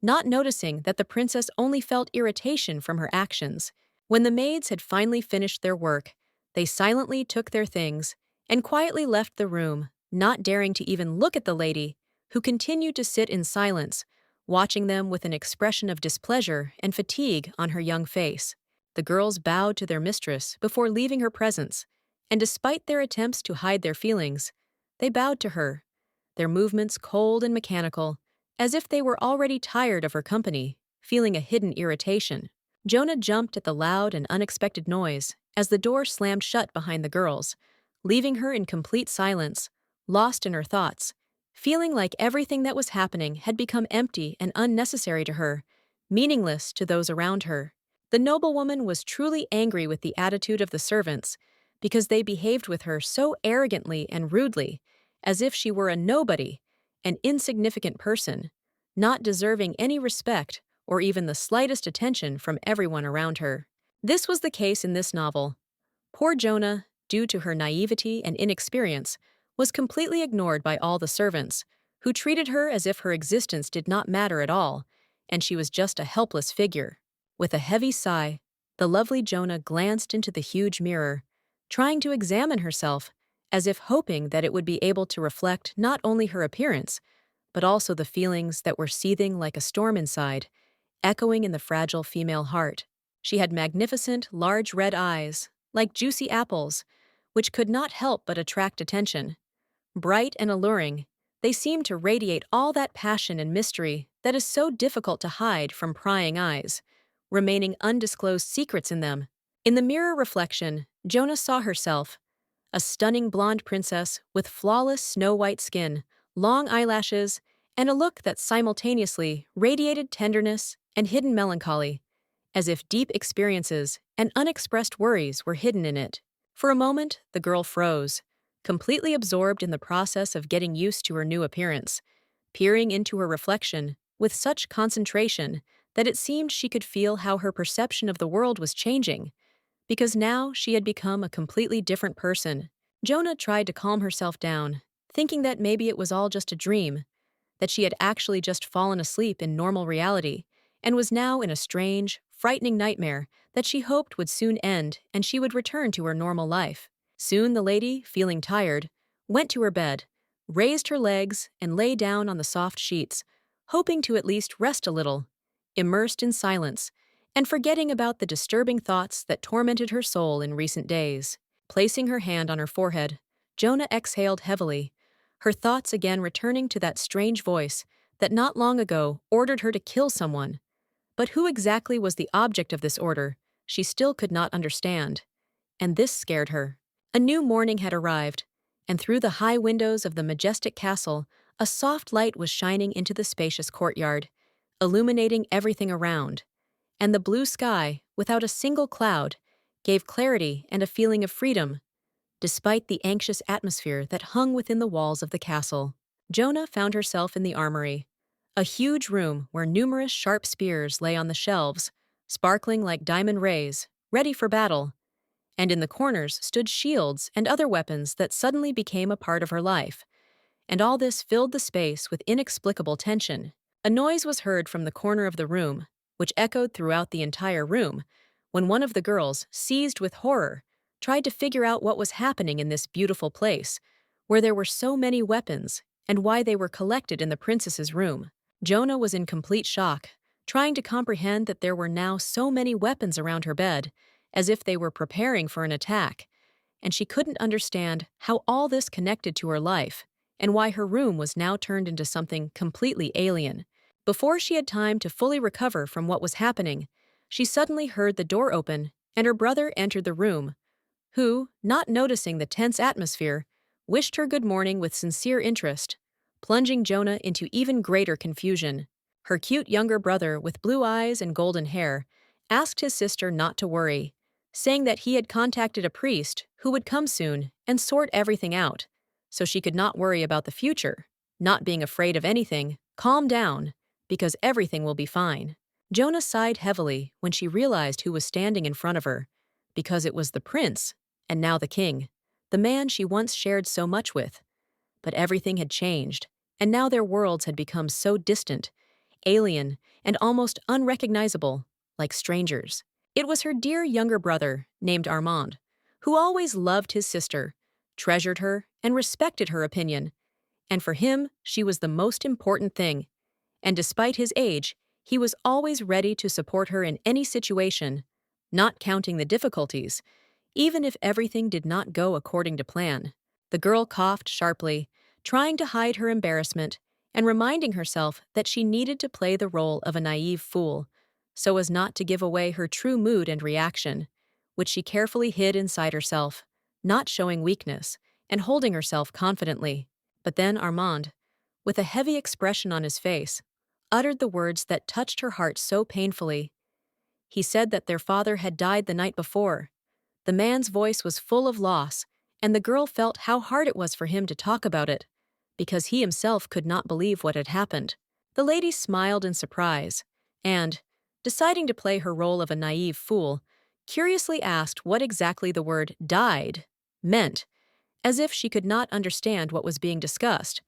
not noticing that the princess only felt irritation from her actions. When the maids had finally finished their work, they silently took their things and quietly left the room, not daring to even look at the lady, who continued to sit in silence, watching them with an expression of displeasure and fatigue on her young face. The girls bowed to their mistress before leaving her presence, and despite their attempts to hide their feelings, they bowed to her, their movements cold and mechanical, as if they were already tired of her company, feeling a hidden irritation. Jonah jumped at the loud and unexpected noise as the door slammed shut behind the girls, leaving her in complete silence, lost in her thoughts, feeling like everything that was happening had become empty and unnecessary to her, meaningless to those around her. The noblewoman was truly angry with the attitude of the servants because they behaved with her so arrogantly and rudely, as if she were a nobody, an insignificant person, not deserving any respect or even the slightest attention from everyone around her. This was the case in this novel. Poor Jonah, due to her naivety and inexperience, was completely ignored by all the servants, who treated her as if her existence did not matter at all, and she was just a helpless figure. With a heavy sigh, the lovely Jonah glanced into the huge mirror, trying to examine herself, as if hoping that it would be able to reflect not only her appearance, but also the feelings that were seething like a storm inside, echoing in the fragile female heart. She had magnificent, large red eyes, like juicy apples, which could not help but attract attention. Bright and alluring, they seemed to radiate all that passion and mystery that is so difficult to hide from prying eyes, remaining undisclosed secrets in them. In the mirror reflection, Jonah saw herself, a stunning blonde princess with flawless snow-white skin, long eyelashes, and a look that simultaneously radiated tenderness and hidden melancholy, as if deep experiences and unexpressed worries were hidden in it. For a moment, the girl froze, completely absorbed in the process of getting used to her new appearance, peering into her reflection with such concentration that it seemed she could feel how her perception of the world was changing, because now she had become a completely different person. Jonah tried to calm herself down, thinking that maybe it was all just a dream, that she had actually just fallen asleep in normal reality, and was now in a strange, frightening nightmare that she hoped would soon end and she would return to her normal life. Soon the lady, feeling tired, went to her bed, raised her legs, and lay down on the soft sheets, hoping to at least rest a little, immersed in silence, and forgetting about the disturbing thoughts that tormented her soul in recent days. Placing her hand on her forehead, Jonah exhaled heavily, her thoughts again returning to that strange voice that not long ago ordered her to kill someone. But who exactly was the object of this order, she still could not understand. And this scared her. A new morning had arrived, and through the high windows of the majestic castle, a soft light was shining into the spacious courtyard, illuminating everything around. And the blue sky, without a single cloud, gave clarity and a feeling of freedom, despite the anxious atmosphere that hung within the walls of the castle. Jonah found herself in the armory, a huge room where numerous sharp spears lay on the shelves, sparkling like diamond rays, ready for battle, and in the corners stood shields and other weapons that suddenly became a part of her life, and all this filled the space with inexplicable tension. A noise was heard from the corner of the room, which echoed throughout the entire room, when one of the girls, seized with horror, tried to figure out what was happening in this beautiful place, where there were so many weapons, and why they were collected in the princess's room. Jonah was in complete shock, trying to comprehend that there were now so many weapons around her bed, as if they were preparing for an attack, and she couldn't understand how all this connected to her life, and why her room was now turned into something completely alien. Before she had time to fully recover from what was happening, she suddenly heard the door open, and her brother entered the room, who, not noticing the tense atmosphere, wished her good morning with sincere interest, plunging Jonah into even greater confusion. Her cute younger brother, with blue eyes and golden hair, asked his sister not to worry, saying that he had contacted a priest who would come soon and sort everything out, so she could not worry about the future, not being afraid of anything, calm down, because everything will be fine. Jonah sighed heavily when she realized who was standing in front of her, because it was the prince, and now the king, the man she once shared so much with. But everything had changed, and now their worlds had become so distant, alien, and almost unrecognizable, like strangers. It was her dear younger brother, named Armand, who always loved his sister, treasured her, and respected her opinion, and for him she was the most important thing. And despite his age, he was always ready to support her in any situation, not counting the difficulties, even if everything did not go according to plan. The girl coughed sharply, trying to hide her embarrassment and reminding herself that she needed to play the role of a naive fool, so as not to give away her true mood and reaction, which she carefully hid inside herself, not showing weakness, and holding herself confidently. But then Armand, with a heavy expression on his face, uttered the words that touched her heart so painfully. He said that their father had died the night before. The man's voice was full of loss, and the girl felt how hard it was for him to talk about it, because he himself could not believe what had happened. The lady smiled in surprise, and, deciding to play her role of a naive fool, curiously asked what exactly the word died meant, as if she could not understand what was being discussed,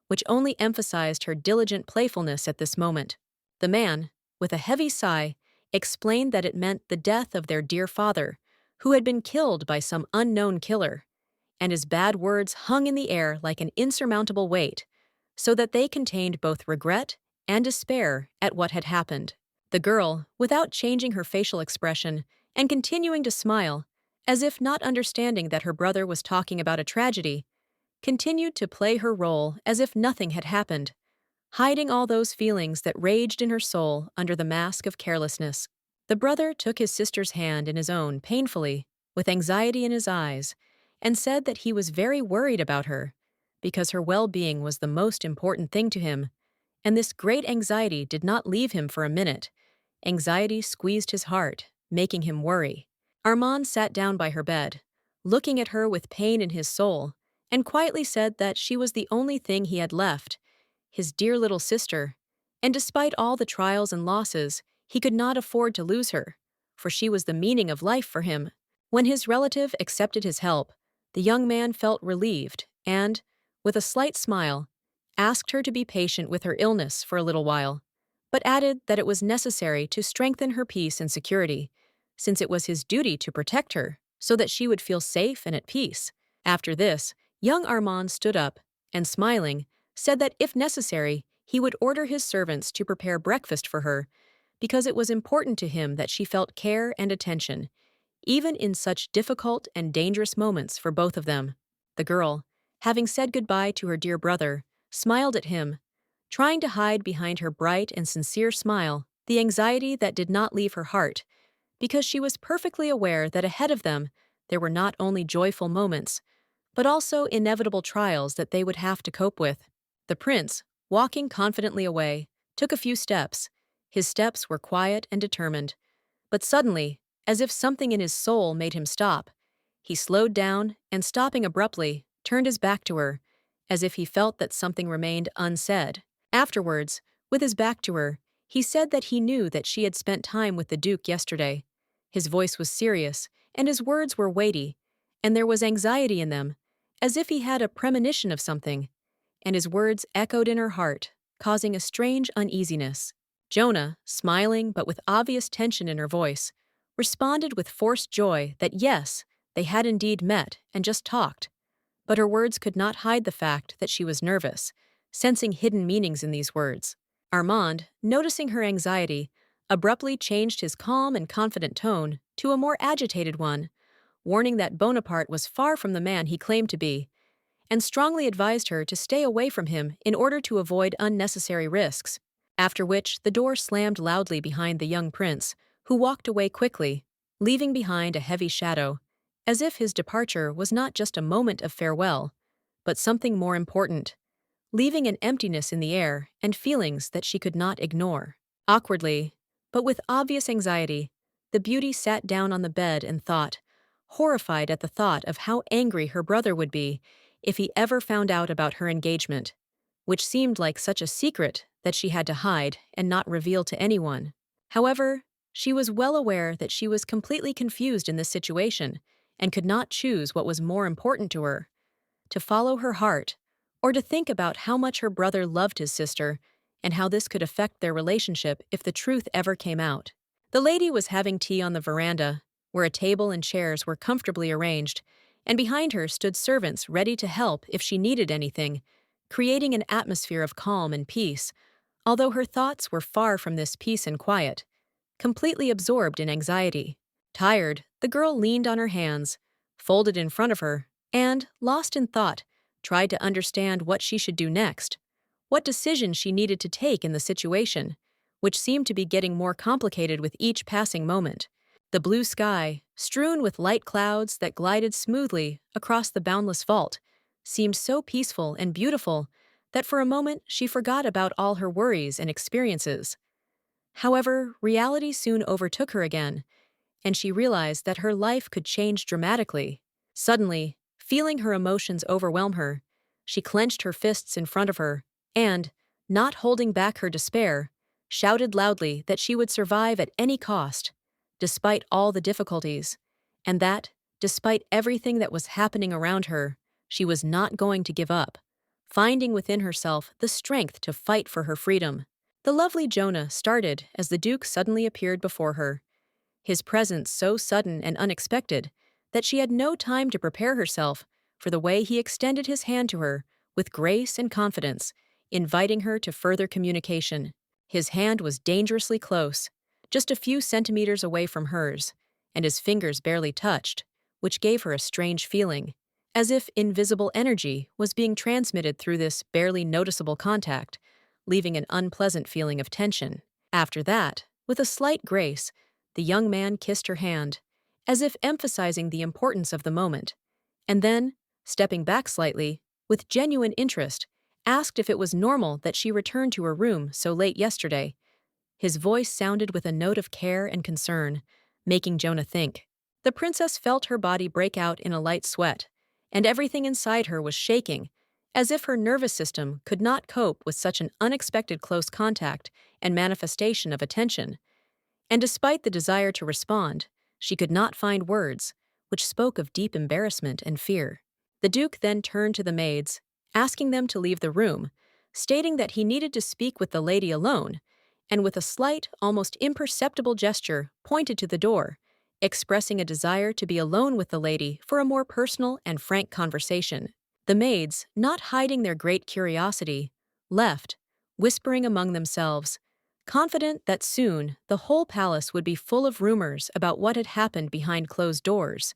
which only emphasized her diligent playfulness at this moment. The man, with a heavy sigh, explained that it meant the death of their dear father, who had been killed by some unknown killer, and his bad words hung in the air like an insurmountable weight, so that they contained both regret and despair at what had happened. The girl, without changing her facial expression and continuing to smile, as if not understanding that her brother was talking about a tragedy, continued to play her role as if nothing had happened, hiding all those feelings that raged in her soul under the mask of carelessness. The brother took his sister's hand in his own painfully, with anxiety in his eyes, and said that he was very worried about her, because her well-being was the most important thing to him, and this great anxiety did not leave him for a minute. Anxiety squeezed his heart, making him worry. Armand sat down by her bed, looking at her with pain in his soul, and quietly said that she was the only thing he had left, his dear little sister, and despite all the trials and losses, he could not afford to lose her, for she was the meaning of life for him. When his relative accepted his help, the young man felt relieved and, with a slight smile, asked her to be patient with her illness for a little while, but added that it was necessary to strengthen her peace and security, since it was his duty to protect her so that she would feel safe and at peace. After this, young Armand stood up and, smiling, said that if necessary, he would order his servants to prepare breakfast for her, because it was important to him that she felt care and attention, even in such difficult and dangerous moments for both of them. The girl, having said goodbye to her dear brother, smiled at him, trying to hide behind her bright and sincere smile the anxiety that did not leave her heart, because she was perfectly aware that ahead of them there were not only joyful moments, but also inevitable trials that they would have to cope with. The prince, walking confidently away, took a few steps. His steps were quiet and determined, but suddenly, as if something in his soul made him stop, he slowed down and, stopping abruptly, turned his back to her, as if he felt that something remained unsaid. Afterwards, with his back to her, he said that he knew that she had spent time with the Duke yesterday. His voice was serious, and his words were weighty, and there was anxiety in them, as if he had a premonition of something, and his words echoed in her heart, causing a strange uneasiness. Jonah, smiling but with obvious tension in her voice, responded with forced joy that yes, they had indeed met and just talked, but her words could not hide the fact that she was nervous, sensing hidden meanings in these words. Armand, noticing her anxiety, abruptly changed his calm and confident tone to a more agitated one, warning that Bonaparte was far from the man he claimed to be, and strongly advised her to stay away from him in order to avoid unnecessary risks, after which the door slammed loudly behind the young prince, who walked away quickly, leaving behind a heavy shadow, as if his departure was not just a moment of farewell, but something more important, leaving an emptiness in the air and feelings that she could not ignore. Awkwardly, but with obvious anxiety, the beauty sat down on the bed and thought, horrified at the thought of how angry her brother would be if he ever found out about her engagement, which seemed like such a secret that she had to hide and not reveal to anyone. However, she was well aware that she was completely confused in this situation and could not choose what was more important to her, to follow her heart, or to think about how much her brother loved his sister and how this could affect their relationship if the truth ever came out. The lady was having tea on the veranda, where a table and chairs were comfortably arranged, and behind her stood servants ready to help if she needed anything, creating an atmosphere of calm and peace, although her thoughts were far from this peace and quiet, completely absorbed in anxiety. Tired, the girl leaned on her hands, folded in front of her, and, lost in thought, tried to understand what she should do next, what decision she needed to take in the situation, which seemed to be getting more complicated with each passing moment. The blue sky, strewn with light clouds that glided smoothly across the boundless vault, seemed so peaceful and beautiful that for a moment she forgot about all her worries and experiences. However, reality soon overtook her again, and she realized that her life could change dramatically. Suddenly, feeling her emotions overwhelm her, she clenched her fists in front of her and, not holding back her despair, shouted loudly that she would survive at any cost, despite all the difficulties, and that, despite everything that was happening around her, she was not going to give up, finding within herself the strength to fight for her freedom. The lovely Jonah started as the Duke suddenly appeared before her, his presence so sudden and unexpected that she had no time to prepare herself for the way he extended his hand to her with grace and confidence, inviting her to further communication. His hand was dangerously close, just a few centimeters away from hers, and his fingers barely touched, which gave her a strange feeling, as if invisible energy was being transmitted through this barely noticeable contact, leaving an unpleasant feeling of tension. After that, with a slight grace, the young man kissed her hand, as if emphasizing the importance of the moment, and then, stepping back slightly, with genuine interest, asked if it was normal that she returned to her room so late yesterday. His voice sounded with a note of care and concern, making Jonah think. The princess felt her body break out in a light sweat, and everything inside her was shaking, as if her nervous system could not cope with such an unexpected close contact and manifestation of attention. And despite the desire to respond, she could not find words, which spoke of deep embarrassment and fear. The Duke then turned to the maids, asking them to leave the room, stating that he needed to speak with the lady alone, and with a slight, almost imperceptible gesture, pointed to the door, expressing a desire to be alone with the lady for a more personal and frank conversation. The maids, not hiding their great curiosity, left, whispering among themselves, confident that soon the whole palace would be full of rumors about what had happened behind closed doors,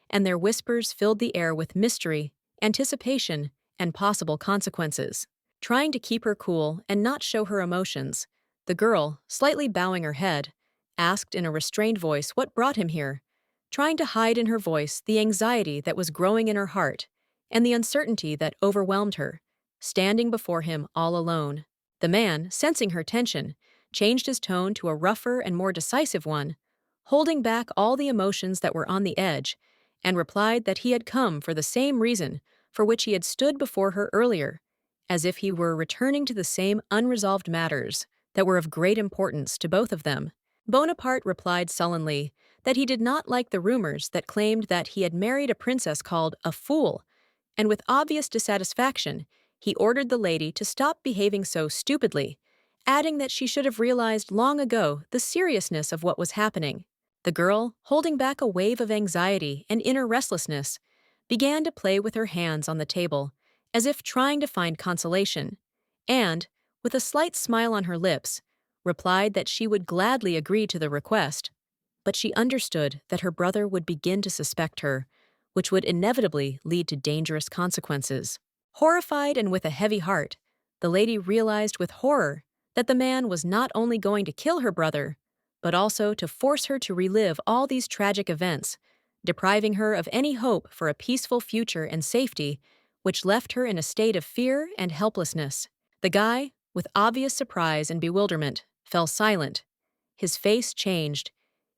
and their whispers filled the air with mystery, anticipation, and possible consequences. Trying to keep her cool and not show her emotions, the girl, slightly bowing her head, asked in a restrained voice what brought him here, trying to hide in her voice the anxiety that was growing in her heart and the uncertainty that overwhelmed her, standing before him all alone. The man, sensing her tension, changed his tone to a rougher and more decisive one, holding back all the emotions that were on the edge, and replied that he had come for the same reason for which he had stood before her earlier, as if he were returning to the same unresolved matters that were of great importance to both of them. Bonaparte replied sullenly that he did not like the rumors that claimed that he had married a princess called a fool, and with obvious dissatisfaction, he ordered the lady to stop behaving so stupidly, adding that she should have realized long ago the seriousness of what was happening. The girl, holding back a wave of anxiety and inner restlessness, began to play with her hands on the table, as if trying to find consolation, and, with a slight smile on her lips, replied that she would gladly agree to the request. But she understood that her brother would begin to suspect her, which would inevitably lead to dangerous consequences. Horrified and with a heavy heart, the lady realized with horror that the man was not only going to kill her brother, but also to force her to relive all these tragic events, depriving her of any hope for a peaceful future and safety, which left her in a state of fear and helplessness. The guy, with obvious surprise and bewilderment, fell silent. His face changed.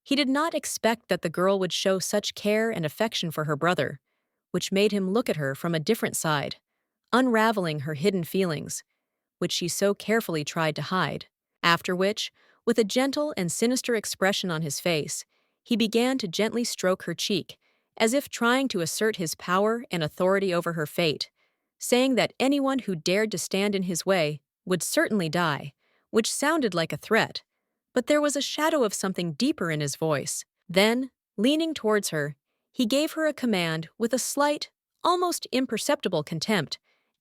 He did not expect that the girl would show such care and affection for her brother, which made him look at her from a different side, unraveling her hidden feelings, which she so carefully tried to hide. After which, with a gentle and sinister expression on his face, he began to gently stroke her cheek, as if trying to assert his power and authority over her fate, saying that anyone who dared to stand in his way would certainly die, which sounded like a threat, but there was a shadow of something deeper in his voice. Then, leaning towards her, he gave her a command with a slight, almost imperceptible contempt,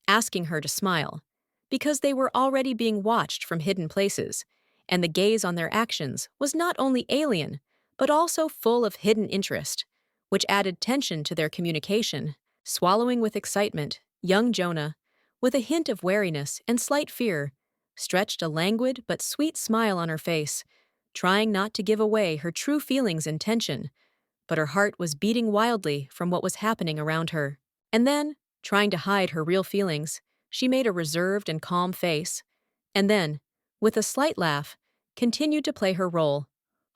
asking her to smile, because they were already being watched from hidden places, and the gaze on their actions was not only alien, but also full of hidden interest, which added tension to their communication. Swallowing with excitement, young Jonah, with a hint of wariness and slight fear, stretched a languid but sweet smile on her face, trying not to give away her true feelings and tension, but her heart was beating wildly from what was happening around her. And then, trying to hide her real feelings, she made a reserved and calm face, and then, with a slight laugh, continued to play her role,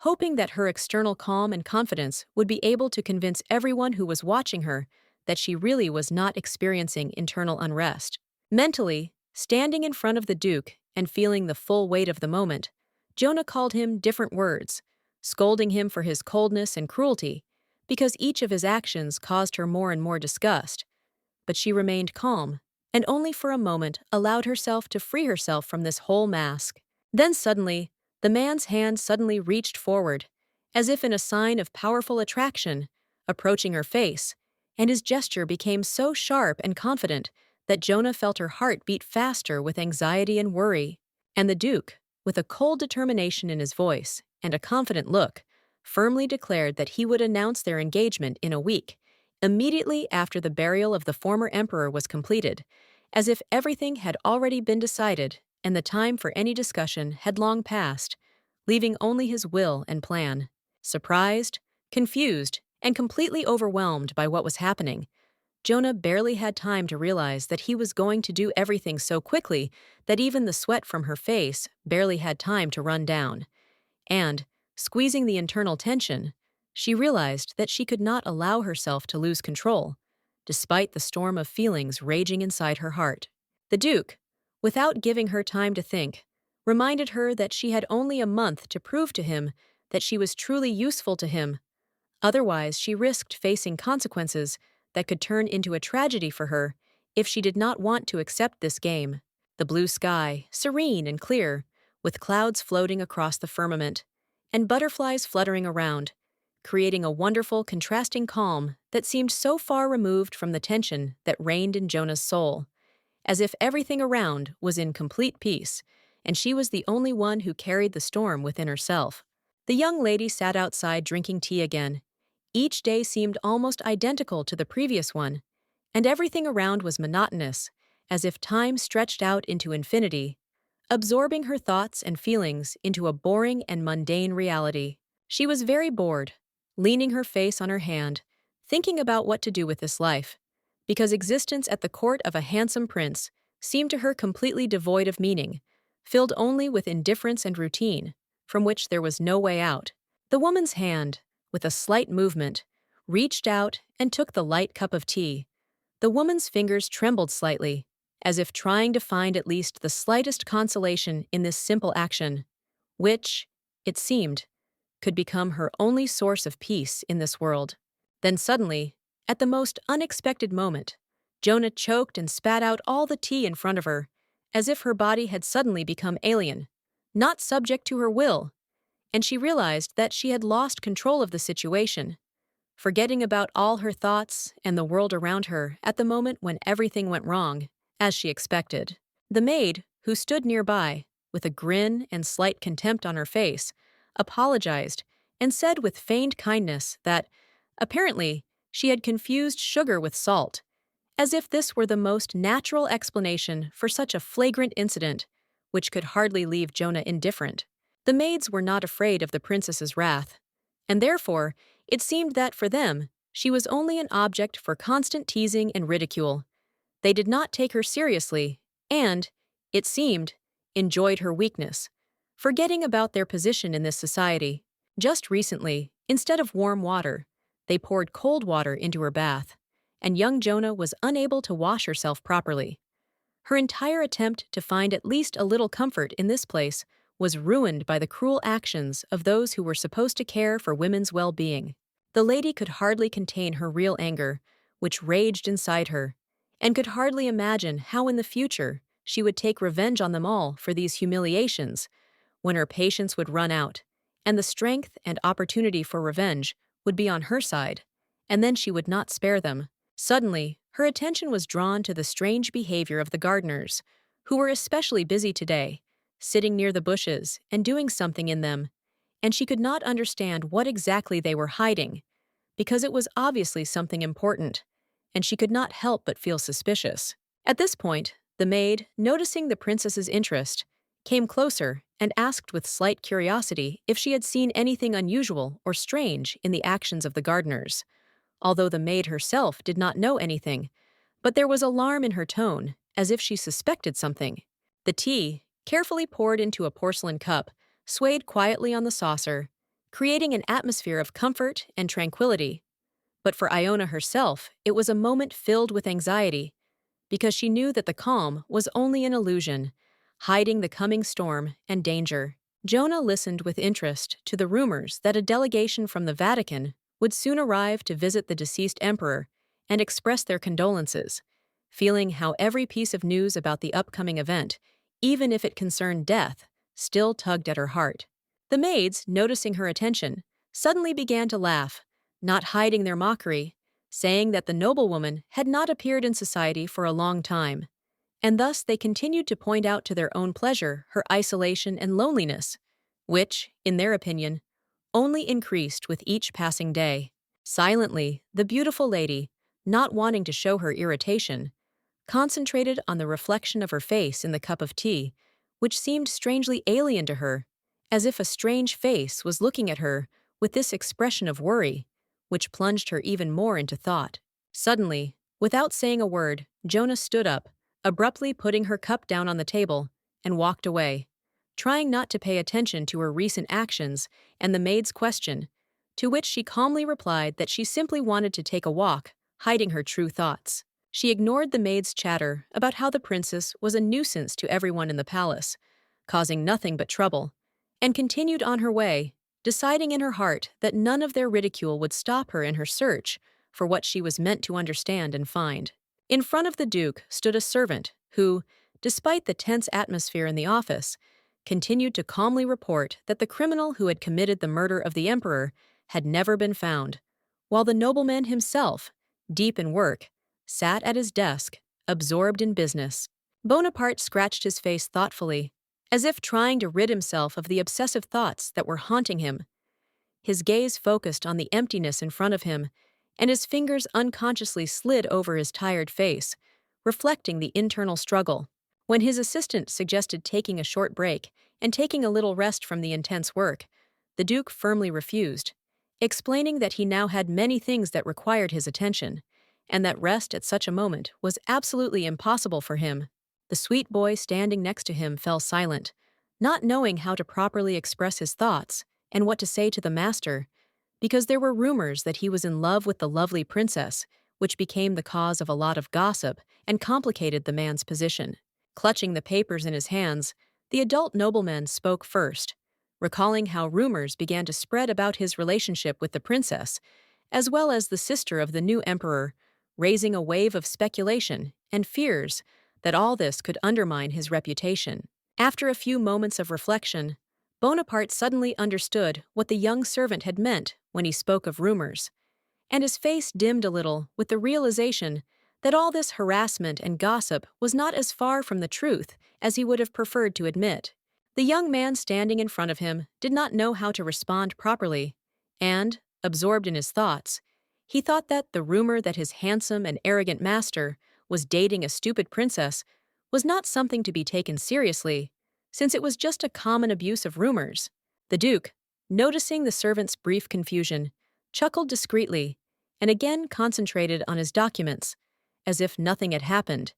hoping that her external calm and confidence would be able to convince everyone who was watching her that she really was not experiencing internal unrest. Mentally, standing in front of the Duke and feeling the full weight of the moment, Jonah called him different words, scolding him for his coldness and cruelty, because each of his actions caused her more and more disgust. But she remained calm, and only for a moment allowed herself to free herself from this whole mask. Then suddenly, the man's hand suddenly reached forward, as if in a sign of powerful attraction, approaching her face, and his gesture became so sharp and confident that Jonah felt her heart beat faster with anxiety and worry. And the Duke, with a cold determination in his voice and a confident look, firmly declared that he would announce their engagement in a week, immediately after the burial of the former emperor was completed, as if everything had already been decided and the time for any discussion had long passed, leaving only his will and plan. Surprised, confused, and completely overwhelmed by what was happening, Jonah barely had time to realize that he was going to do everything so quickly that even the sweat from her face barely had time to run down. And, squeezing the internal tension, she realized that she could not allow herself to lose control, despite the storm of feelings raging inside her heart. The Duke, without giving her time to think, reminded her that she had only a month to prove to him that she was truly useful to him. Otherwise, she risked facing consequences that could turn into a tragedy for her if she did not want to accept this game. The blue sky, serene and clear, with clouds floating across the firmament, and butterflies fluttering around, creating a wonderful contrasting calm that seemed so far removed from the tension that reigned in Jonah's soul, as if everything around was in complete peace, and she was the only one who carried the storm within herself. The young lady sat outside drinking tea again. Each day seemed almost identical to the previous one, and everything around was monotonous, as if time stretched out into infinity, absorbing her thoughts and feelings into a boring and mundane reality. She was very bored, leaning her face on her hand, thinking about what to do with this life, because existence at the court of a handsome prince seemed to her completely devoid of meaning, filled only with indifference and routine, from which there was no way out. The woman's hand, with a slight movement, reached out and took the light cup of tea. The woman's fingers trembled slightly, as if trying to find at least the slightest consolation in this simple action, which, it seemed, could become her only source of peace in this world. Then suddenly, at the most unexpected moment, Jonah choked and spat out all the tea in front of her, as if her body had suddenly become alien, not subject to her will, and she realized that she had lost control of the situation, forgetting about all her thoughts and the world around her at the moment when everything went wrong, as she expected. The maid, who stood nearby, with a grin and slight contempt on her face, apologized and said with feigned kindness that, apparently, she had confused sugar with salt, as if this were the most natural explanation for such a flagrant incident, which could hardly leave Jonah indifferent. The maids were not afraid of the princess's wrath, and therefore it seemed that for them she was only an object for constant teasing and ridicule. They did not take her seriously and, it seemed, enjoyed her weakness, forgetting about their position in this society. Just recently, instead of warm water, they poured cold water into her bath, and young Jonah was unable to wash herself properly. Her entire attempt to find at least a little comfort in this place was ruined by the cruel actions of those who were supposed to care for women's well-being. The lady could hardly contain her real anger, which raged inside her, and could hardly imagine how in the future she would take revenge on them all for these humiliations, when her patience would run out, and the strength and opportunity for revenge would be on her side, and then she would not spare them. Suddenly, her attention was drawn to the strange behavior of the gardeners, who were especially busy today, sitting near the bushes and doing something in them, and she could not understand what exactly they were hiding, because it was obviously something important, and she could not help but feel suspicious. At this point, the maid, noticing the princess's interest, came closer and asked with slight curiosity if she had seen anything unusual or strange in the actions of the gardeners, although the maid herself did not know anything, but there was alarm in her tone, as if she suspected something. The tea, carefully poured into a porcelain cup, swayed quietly on the saucer, creating an atmosphere of comfort and tranquility. But for Iona herself, it was a moment filled with anxiety, because she knew that the calm was only an illusion, hiding the coming storm and danger. Jonah listened with interest to the rumors that a delegation from the Vatican would soon arrive to visit the deceased emperor and express their condolences, feeling how every piece of news about the upcoming event, even if it concerned death, still tugged at her heart. The maids, noticing her attention, suddenly began to laugh, not hiding their mockery, saying that the noblewoman had not appeared in society for a long time, and thus they continued to point out to their own pleasure her isolation and loneliness, which, in their opinion, only increased with each passing day. Silently, the beautiful lady, not wanting to show her irritation, concentrated on the reflection of her face in the cup of tea, which seemed strangely alien to her, as if a strange face was looking at her with this expression of worry, which plunged her even more into thought. Suddenly, without saying a word, Jonah stood up, abruptly putting her cup down on the table, and walked away, trying not to pay attention to her recent actions and the maid's question, to which she calmly replied that she simply wanted to take a walk, hiding her true thoughts. She ignored the maid's chatter about how the princess was a nuisance to everyone in the palace, causing nothing but trouble, and continued on her way, deciding in her heart that none of their ridicule would stop her in her search for what she was meant to understand and find. In front of the Duke stood a servant who, despite the tense atmosphere in the office, continued to calmly report that the criminal who had committed the murder of the emperor had never been found, while the nobleman himself, deep in work, sat at his desk, absorbed in business. Bonaparte scratched his face thoughtfully, as if trying to rid himself of the obsessive thoughts that were haunting him. His gaze focused on the emptiness in front of him, and his fingers unconsciously slid over his tired face, reflecting the internal struggle. When his assistant suggested taking a short break and taking a little rest from the intense work, the Duke firmly refused, explaining that he now had many things that required his attention, and that rest at such a moment was absolutely impossible for him. The sweet boy standing next to him fell silent, not knowing how to properly express his thoughts and what to say to the master, because there were rumors that he was in love with the lovely princess, which became the cause of a lot of gossip and complicated the man's position. Clutching the papers in his hands, the adult nobleman spoke first, recalling how rumors began to spread about his relationship with the princess, as well as the sister of the new emperor, raising a wave of speculation and fears that all this could undermine his reputation. After a few moments of reflection, Bonaparte suddenly understood what the young servant had meant when he spoke of rumors, and his face dimmed a little with the realization that all this harassment and gossip was not as far from the truth as he would have preferred to admit. The young man standing in front of him did not know how to respond properly, and, absorbed in his thoughts, he thought that the rumor that his handsome and arrogant master was dating a stupid princess was not something to be taken seriously, since it was just a common abuse of rumors. The Duke, noticing the servant's brief confusion, chuckled discreetly and again concentrated on his documents, as if nothing had happened,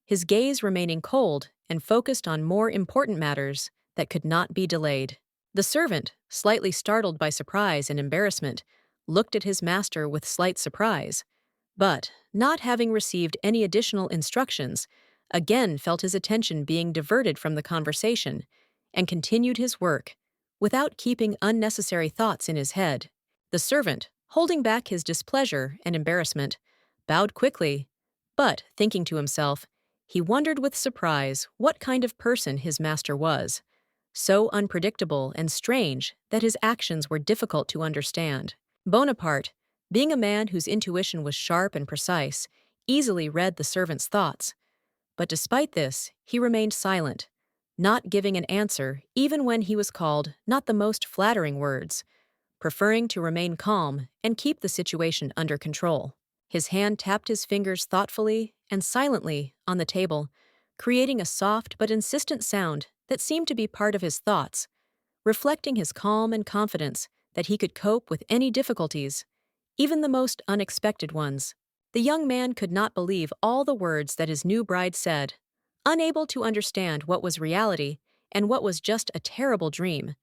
his gaze remaining cold and focused on more important matters that could not be delayed. The servant, slightly startled by surprise and embarrassment, looked at his master with slight surprise, but, not having received any additional instructions, again felt his attention being diverted from the conversation and continued his work, without keeping unnecessary thoughts in his head. The servant, holding back his displeasure and embarrassment, bowed quickly, but, thinking to himself, he wondered with surprise what kind of person his master was, so unpredictable and strange that his actions were difficult to understand. Bonaparte, being a man whose intuition was sharp and precise, easily read the servant's thoughts. But despite this, he remained silent, not giving an answer even when he was called not the most flattering words, preferring to remain calm and keep the situation under control. His hand tapped his fingers thoughtfully and silently on the table, creating a soft but insistent sound that seemed to be part of his thoughts, reflecting his calm and confidence that he could cope with any difficulties, even the most unexpected ones. The young man could not believe all the words that his new bride said, unable to understand what was reality and what was just a terrible dream.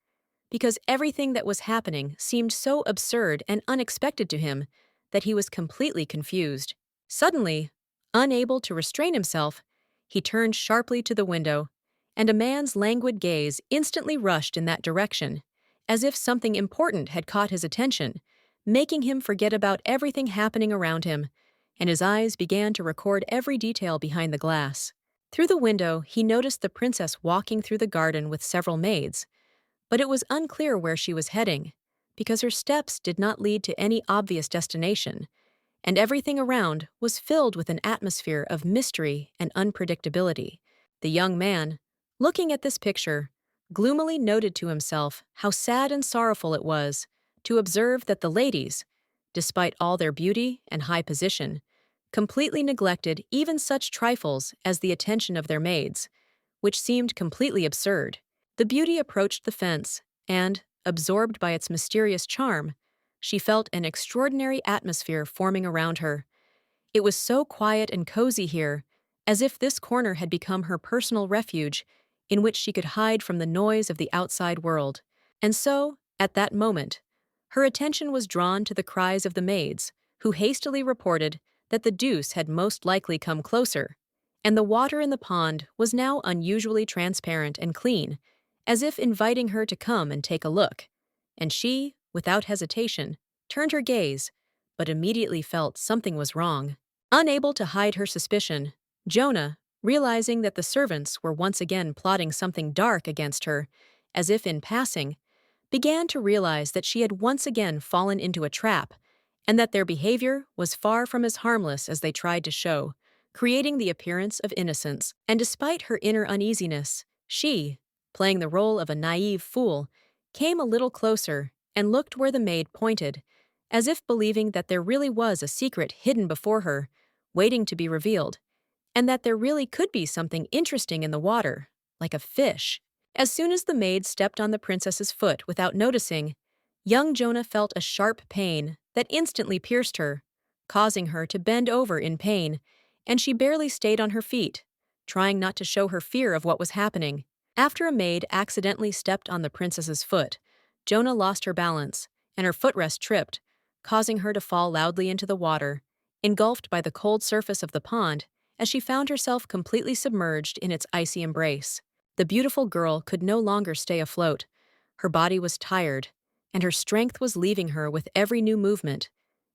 because everything that was happening seemed so absurd and unexpected to him that he was completely confused. Suddenly, unable to restrain himself, he turned sharply to the window, and a man's languid gaze instantly rushed in that direction, as if something important had caught his attention, making him forget about everything happening around him, and his eyes began to record every detail behind the glass. Through the window, he noticed the princess walking through the garden with several maids, but it was unclear where she was heading, because her steps did not lead to any obvious destination, and everything around was filled with an atmosphere of mystery and unpredictability. The young man, looking at this picture, gloomily noted to himself how sad and sorrowful it was to observe that the ladies, despite all their beauty and high position, completely neglected even such trifles as the attention of their maids, which seemed completely absurd. The beauty approached the fence, and, absorbed by its mysterious charm, she felt an extraordinary atmosphere forming around her. It was so quiet and cozy here, as if this corner had become her personal refuge, in which she could hide from the noise of the outside world. And so, at that moment, her attention was drawn to the cries of the maids, who hastily reported that the deuce had most likely come closer, and the water in the pond was now unusually transparent and clean, as if inviting her to come and take a look. And she, without hesitation, turned her gaze, but immediately felt something was wrong. Unable to hide her suspicion, Jonah, realizing that the servants were once again plotting something dark against her, as if in passing, began to realize that she had once again fallen into a trap, and that their behavior was far from as harmless as they tried to show, creating the appearance of innocence. And despite her inner uneasiness, she, playing the role of a naive fool, came a little closer and looked where the maid pointed, as if believing that there really was a secret hidden before her, waiting to be revealed, and that there really could be something interesting in the water, like a fish. As soon as the maid stepped on the princess's foot without noticing, young Jonah felt a sharp pain that instantly pierced her, causing her to bend over in pain, and she barely stayed on her feet, trying not to show her fear of what was happening. After a maid accidentally stepped on the princess's foot, Jonah lost her balance, and her footrest tripped, causing her to fall loudly into the water, engulfed by the cold surface of the pond as she found herself completely submerged in its icy embrace. The beautiful girl could no longer stay afloat. Her body was tired, and her strength was leaving her with every new movement,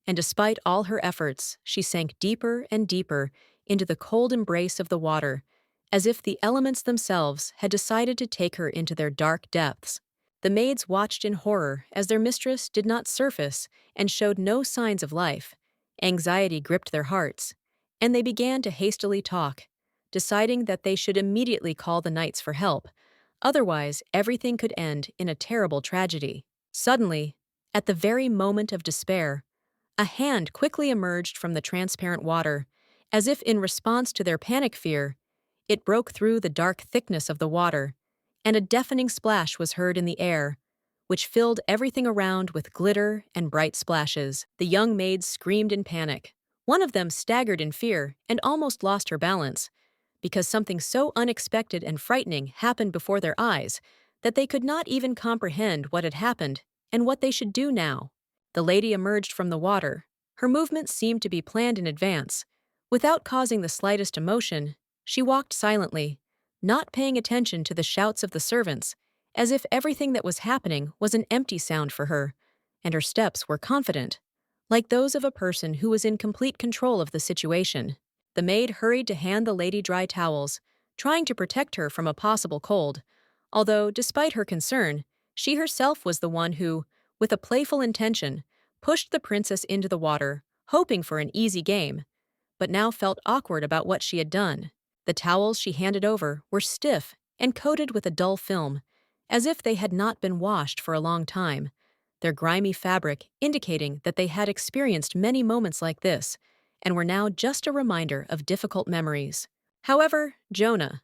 and despite all her efforts, she sank deeper and deeper into the cold embrace of the water, as if the elements themselves had decided to take her into their dark depths. The maids watched in horror as their mistress did not surface and showed no signs of life. Anxiety gripped their hearts, and they began to hastily talk, deciding that they should immediately call the knights for help, otherwise everything could end in a terrible tragedy. Suddenly, at the very moment of despair, a hand quickly emerged from the transparent water, as if in response to their panic fear. It broke through the dark thickness of the water, and a deafening splash was heard in the air, which filled everything around with glitter and bright splashes. The young maids screamed in panic. One of them staggered in fear and almost lost her balance, because something so unexpected and frightening happened before their eyes that they could not even comprehend what had happened and what they should do now. The lady emerged from the water. Her movements seemed to be planned in advance. Without causing the slightest emotion, she walked silently, not paying attention to the shouts of the servants, as if everything that was happening was an empty sound for her, and her steps were confident, like those of a person who was in complete control of the situation. The maid hurried to hand the lady dry towels, trying to protect her from a possible cold, although, despite her concern, she herself was the one who, with a playful intention, pushed the princess into the water, hoping for an easy game, but now felt awkward about what she had done. The towels she handed over were stiff and coated with a dull film, as if they had not been washed for a long time, their grimy fabric indicating that they had experienced many moments like this and were now just a reminder of difficult memories. However, Jonah,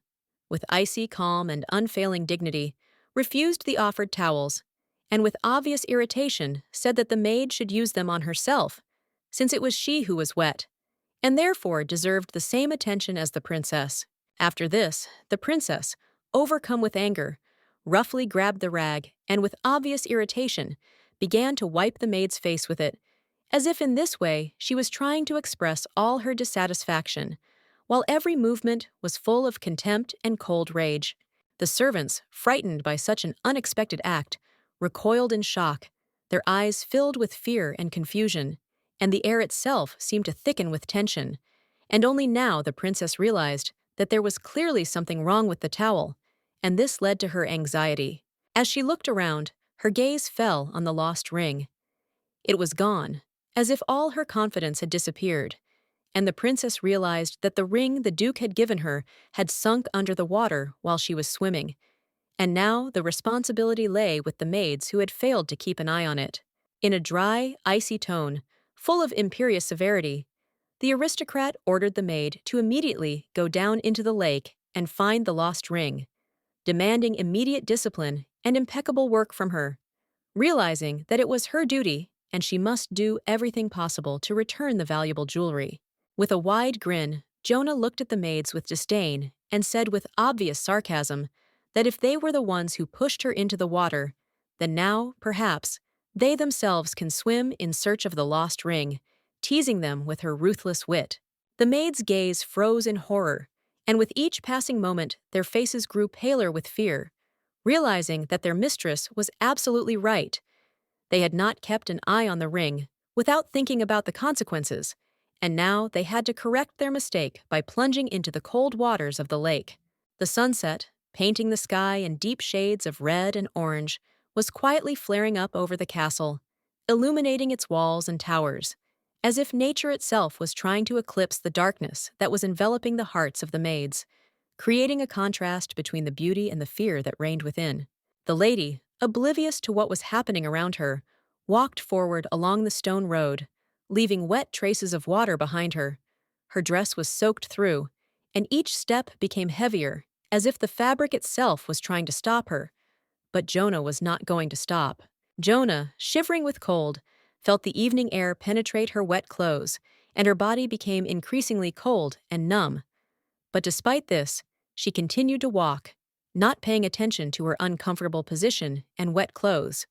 with icy calm and unfailing dignity, refused the offered towels, and with obvious irritation said that the maid should use them on herself, since it was she who was wet, and therefore deserved the same attention as the princess. After this, the princess, overcome with anger, roughly grabbed the rag and, with obvious irritation, began to wipe the maid's face with it, as if in this way she was trying to express all her dissatisfaction, while every movement was full of contempt and cold rage. The servants, frightened by such an unexpected act, recoiled in shock, their eyes filled with fear and confusion, and the air itself seemed to thicken with tension. And only now the princess realized that there was clearly something wrong with the towel, and this led to her anxiety. As she looked around, her gaze fell on the lost ring. It was gone, as if all her confidence had disappeared, and the princess realized that the ring the Duke had given her had sunk under the water while she was swimming, and now the responsibility lay with the maids who had failed to keep an eye on it. In a dry, icy tone, full of imperious severity, the aristocrat ordered the maid to immediately go down into the lake and find the lost ring, demanding immediate discipline and impeccable work from her. Realizing that it was her duty and she must do everything possible to return the valuable jewelry. With a wide grin, Jonah looked at the maids with disdain and said with obvious sarcasm that if they were the ones who pushed her into the water, then now, perhaps, they themselves can swim in search of the lost ring, teasing them with her ruthless wit. The maids' gaze froze in horror, and with each passing moment their faces grew paler with fear, realizing that their mistress was absolutely right. They had not kept an eye on the ring, without thinking about the consequences, and now they had to correct their mistake by plunging into the cold waters of the lake. The sunset, painting the sky in deep shades of red and orange, was quietly flaring up over the castle, illuminating its walls and towers, as if nature itself was trying to eclipse the darkness that was enveloping the hearts of the maids, creating a contrast between the beauty and the fear that reigned within. The lady, oblivious to what was happening around her, walked forward along the stone road, leaving wet traces of water behind her. Her dress was soaked through, and each step became heavier, as if the fabric itself was trying to stop her. But Jonah was not going to stop. Jonah, shivering with cold, felt the evening air penetrate her wet clothes, and her body became increasingly cold and numb. But despite this, she continued to walk, not paying attention to her uncomfortable position and wet clothes,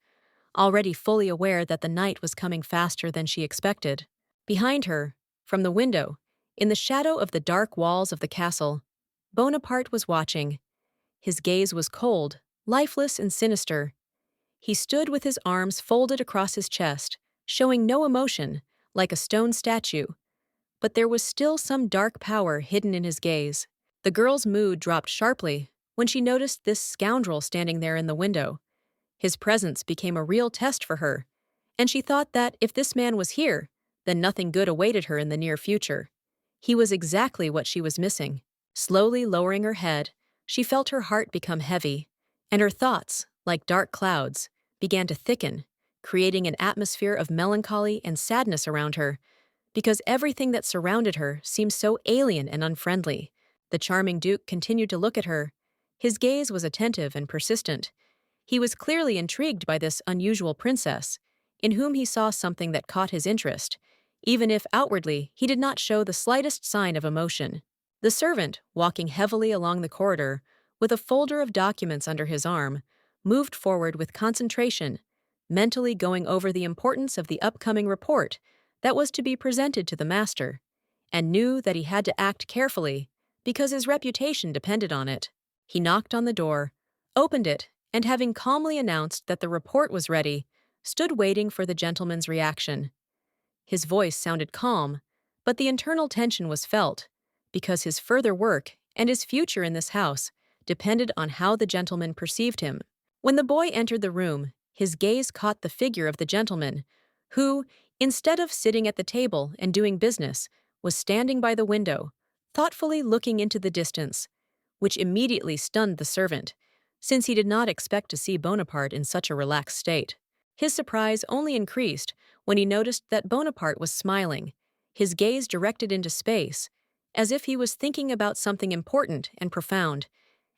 already fully aware that the night was coming faster than she expected. Behind her, from the window, in the shadow of the dark walls of the castle, Bonaparte was watching. His gaze was cold, lifeless, and sinister. He stood with his arms folded across his chest, showing no emotion, like a stone statue. But there was still some dark power hidden in his gaze. The girl's mood dropped sharply when she noticed this scoundrel standing there in the window. His presence became a real test for her, and she thought that if this man was here, then nothing good awaited her in the near future. He was exactly what she was missing. Slowly lowering her head, she felt her heart become heavy, and her thoughts, like dark clouds, began to thicken, creating an atmosphere of melancholy and sadness around her, because everything that surrounded her seemed so alien and unfriendly. The charming Duke continued to look at her. His gaze was attentive and persistent. He was clearly intrigued by this unusual princess, in whom he saw something that caught his interest, even if outwardly he did not show the slightest sign of emotion. The servant, walking heavily along the corridor, with a folder of documents under his arm, moved forward with concentration, mentally going over the importance of the upcoming report that was to be presented to the master, and knew that he had to act carefully because his reputation depended on it. He knocked on the door, opened it, and having calmly announced that the report was ready, stood waiting for the gentleman's reaction. His voice sounded calm, but the internal tension was felt, because his further work and his future in this house depended on how the gentleman perceived him. When the boy entered the room, his gaze caught the figure of the gentleman, who, instead of sitting at the table and doing business, was standing by the window, thoughtfully looking into the distance, which immediately stunned the servant, since he did not expect to see Bonaparte in such a relaxed state. His surprise only increased when he noticed that Bonaparte was smiling, his gaze directed into space, as if he was thinking about something important and profound,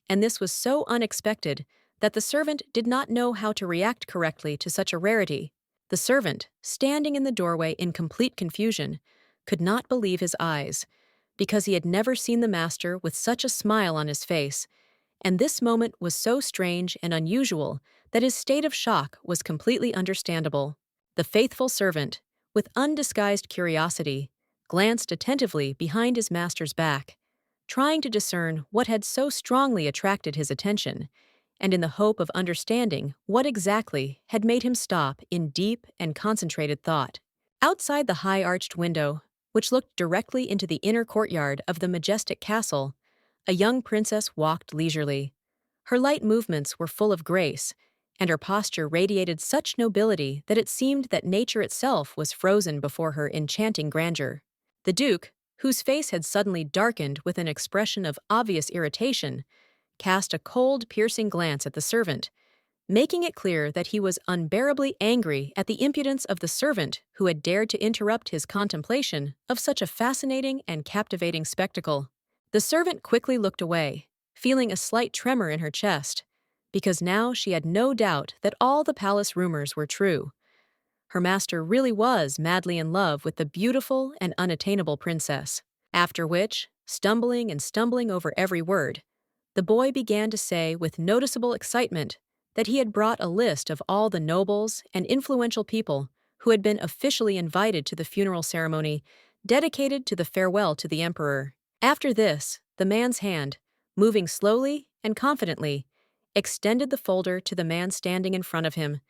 and this was so unexpected that the servant did not know how to react correctly to such a rarity. The servant, standing in the doorway in complete confusion, could not believe his eyes, because he had never seen the master with such a smile on his face, And this moment was so strange and unusual that his state of shock was completely understandable. The faithful servant, with undisguised curiosity, glanced attentively behind his master's back, trying to discern what had so strongly attracted his attention, and in the hope of understanding what exactly had made him stop in deep and concentrated thought. Outside the high arched window, which looked directly into the inner courtyard of the majestic castle, a young princess walked leisurely. Her light movements were full of grace, and her posture radiated such nobility that it seemed that nature itself was frozen before her enchanting grandeur. The duke, whose face had suddenly darkened with an expression of obvious irritation, cast a cold, piercing glance at the servant, making it clear that he was unbearably angry at the impudence of the servant who had dared to interrupt his contemplation of such a fascinating and captivating spectacle. The servant quickly looked away, feeling a slight tremor in her chest, because now she had no doubt that all the palace rumors were true. Her master really was madly in love with the beautiful and unattainable princess. After which, stumbling over every word, the boy began to say with noticeable excitement that he had brought a list of all the nobles and influential people who had been officially invited to the funeral ceremony dedicated to the farewell to the emperor. After this, the man's hand, moving slowly and confidently, extended the folder to the man standing in front of him,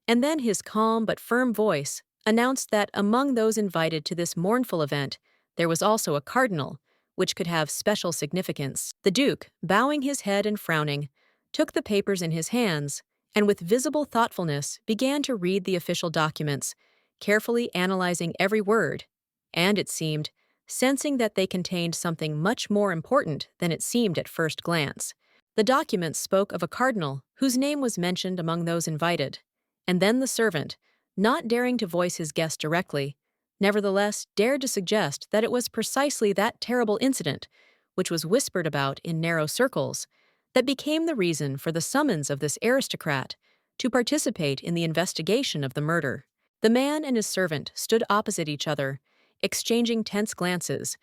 and then his calm but firm voice announced that among those invited to this mournful event, there was also a cardinal, which could have special significance. The duke, bowing his head and frowning, took the papers in his hands and with visible thoughtfulness began to read the official documents, carefully analyzing every word, and, it seemed, sensing that they contained something much more important than it seemed at first glance. The documents spoke of a cardinal whose name was mentioned among those invited, and then the servant, not daring to voice his guess directly, nevertheless dared to suggest that it was precisely that terrible incident, which was whispered about in narrow circles, that became the reason for the summons of this aristocrat to participate in the investigation of the murder. The man and his servant stood opposite each other, exchanging tense glances,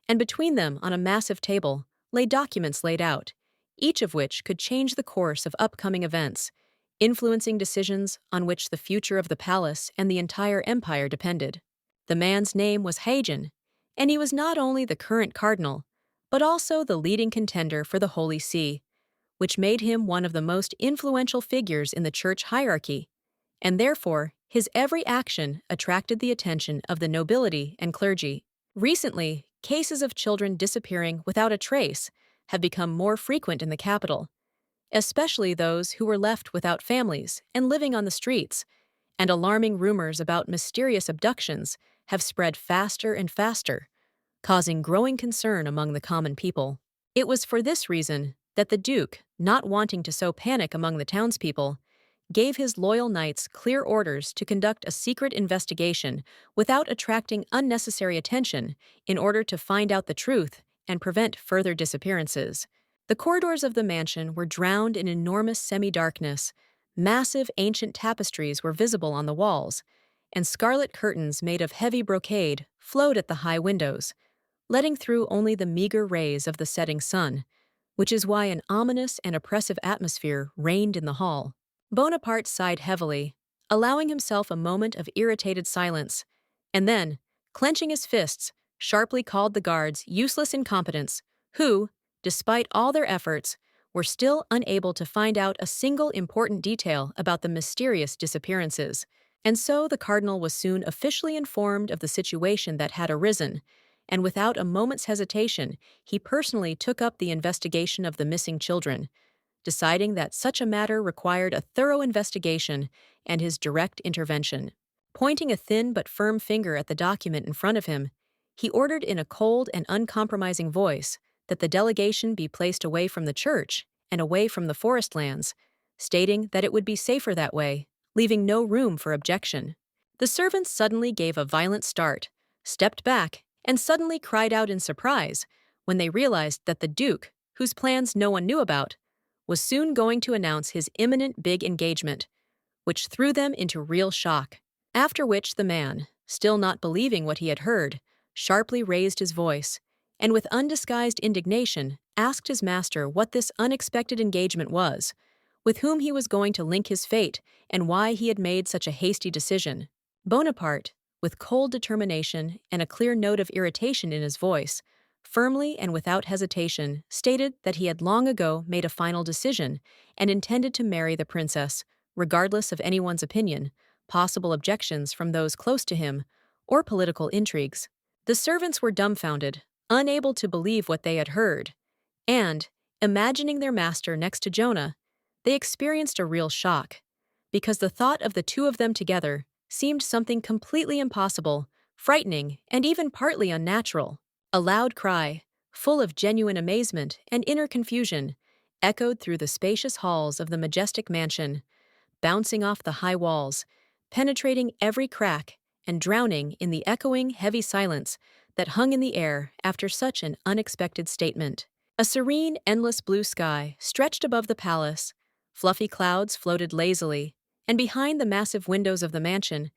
and between them on a massive table lay documents laid out, each of which could change the course of upcoming events, influencing decisions on which the future of the palace and the entire empire depended. The man's name was Hagen, and he was not only the current cardinal, but also the leading contender for the Holy See, which made him one of the most influential figures in the church hierarchy, and therefore his every action attracted the attention of the nobility and clergy. Recently, cases of children disappearing without a trace have become more frequent in the capital, especially those who were left without families and living on the streets, and alarming rumors about mysterious abductions have spread faster and faster, causing growing concern among the common people. It was for this reason that the Duke, not wanting to sow panic among the townspeople, gave his loyal knights clear orders to conduct a secret investigation without attracting unnecessary attention in order to find out the truth and prevent further disappearances. The corridors of the mansion were drowned in enormous semi-darkness. Massive ancient tapestries were visible on the walls, and scarlet curtains made of heavy brocade flowed at the high windows, letting through only the meager rays of the setting sun, which is why an ominous and oppressive atmosphere reigned in the hall. Bonaparte sighed heavily, allowing himself a moment of irritated silence, and then, clenching his fists, sharply called the guards useless incompetents, who, despite all their efforts, were still unable to find out a single important detail about the mysterious disappearances. And so the cardinal was soon officially informed of the situation that had arisen, and without a moment's hesitation, he personally took up the investigation of the missing children, deciding that such a matter required a thorough investigation and his direct intervention. Pointing a thin but firm finger at the document in front of him, he ordered in a cold and uncompromising voice that the delegation be placed away from the church and away from the forest lands, stating that it would be safer that way, leaving no room for objection. The servants suddenly gave a violent start, stepped back, and suddenly cried out in surprise when they realized that the Duke, whose plans no one knew about, was soon going to announce his imminent big engagement, which threw them into real shock. After which the man, still not believing what he had heard, sharply raised his voice, and with undisguised indignation asked his master what this unexpected engagement was, with whom he was going to link his fate, and why he had made such a hasty decision. Bonaparte, with cold determination and a clear note of irritation in his voice, firmly and without hesitation stated that he had long ago made a final decision and intended to marry the princess, regardless of anyone's opinion, possible objections from those close to him, or political intrigues. The servants were dumbfounded, unable to believe what they had heard, and, imagining their master next to Jonah, they experienced a real shock, because the thought of the two of them together seemed something completely impossible, frightening, and even partly unnatural. A loud cry, full of genuine amazement and inner confusion, echoed through the spacious halls of the majestic mansion, bouncing off the high walls, penetrating every crack, and drowning in the echoing, heavy silence that hung in the air after such an unexpected statement. A serene, endless blue sky stretched above the palace, fluffy clouds floated lazily, and behind the massive windows of the mansion,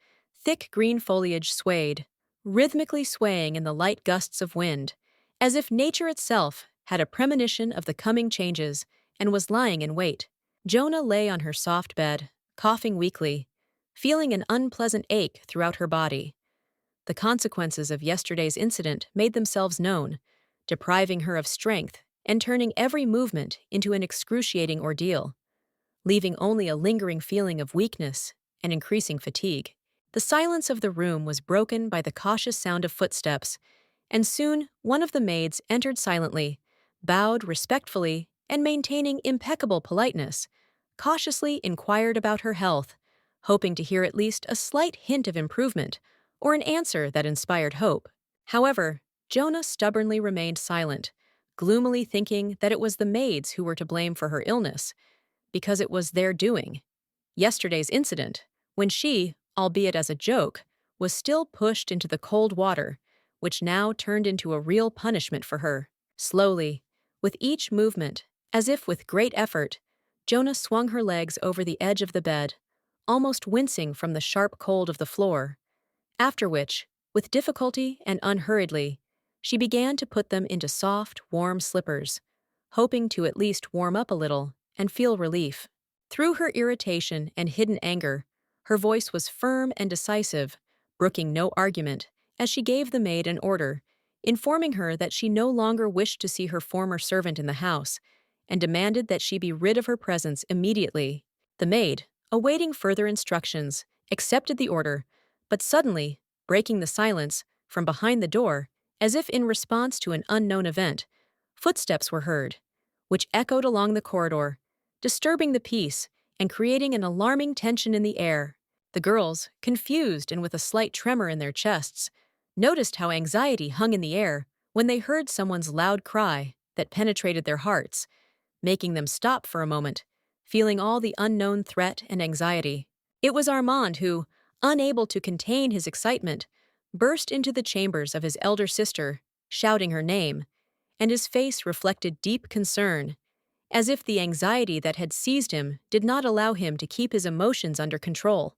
thick green foliage swayed, rhythmically swaying in the light gusts of wind, as if nature itself had a premonition of the coming changes and was lying in wait. Jonah lay on her soft bed, coughing weakly, feeling an unpleasant ache throughout her body. The consequences of yesterday's incident made themselves known, depriving her of strength and turning every movement into an excruciating ordeal, leaving only a lingering feeling of weakness and increasing fatigue. The silence of the room was broken by the cautious sound of footsteps, and soon one of the maids entered silently, bowed respectfully, and maintaining impeccable politeness, cautiously inquired about her health, hoping to hear at least a slight hint of improvement or an answer that inspired hope. However, Jonah stubbornly remained silent, gloomily thinking that it was the maids who were to blame for her illness, because it was their doing. Yesterday's incident, when she, albeit as a joke, was still pushed into the cold water, which now turned into a real punishment for her. Slowly, with each movement, as if with great effort, Jonah swung her legs over the edge of the bed, almost wincing from the sharp cold of the floor, after which, with difficulty and unhurriedly, she began to put them into soft, warm slippers, hoping to at least warm up a little and feel relief. Through her irritation and hidden anger, her voice was firm and decisive, brooking no argument, as she gave the maid an order, informing her that she no longer wished to see her former servant in the house, and demanded that she be rid of her presence immediately. The maid, awaiting further instructions, accepted the order, but suddenly, breaking the silence, from behind the door, as if in response to an unknown event, footsteps were heard, which echoed along the corridor, disturbing the peace and creating an alarming tension in the air. The girls, confused and with a slight tremor in their chests, noticed how anxiety hung in the air when they heard someone's loud cry that penetrated their hearts, making them stop for a moment, feeling all the unknown threat and anxiety. It was Armand who, unable to contain his excitement, burst into the chambers of his elder sister, shouting her name, and his face reflected deep concern, as if the anxiety that had seized him did not allow him to keep his emotions under control.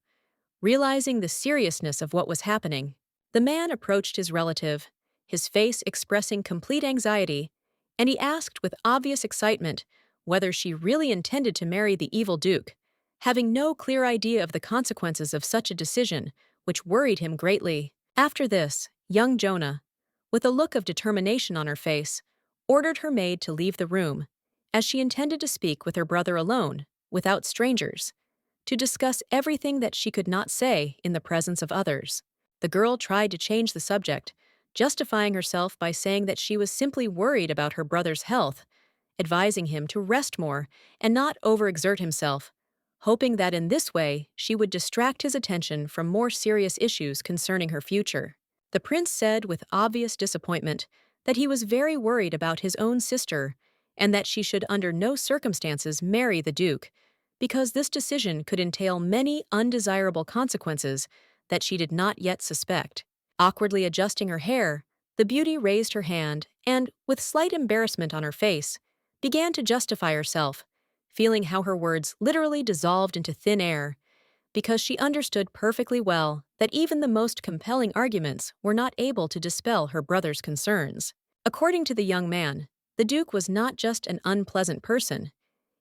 Realizing the seriousness of what was happening, the man approached his relative, his face expressing complete anxiety, and he asked with obvious excitement whether she really intended to marry the evil duke, having no clear idea of the consequences of such a decision, which worried him greatly. After this, young Jonah, with a look of determination on her face, ordered her maid to leave the room, as she intended to speak with her brother alone, without strangers, to discuss everything that she could not say in the presence of others. The girl tried to change the subject, justifying herself by saying that she was simply worried about her brother's health, advising him to rest more and not overexert himself, hoping that in this way she would distract his attention from more serious issues concerning her future. The prince said with obvious disappointment that he was very worried about his own sister and that she should under no circumstances marry the duke, because this decision could entail many undesirable consequences that she did not yet suspect. Awkwardly adjusting her hair, the beauty raised her hand and, with slight embarrassment on her face, began to justify herself, feeling how her words literally dissolved into thin air, because she understood perfectly well that even the most compelling arguments were not able to dispel her brother's concerns. According to the young man, the Duke was not just an unpleasant person.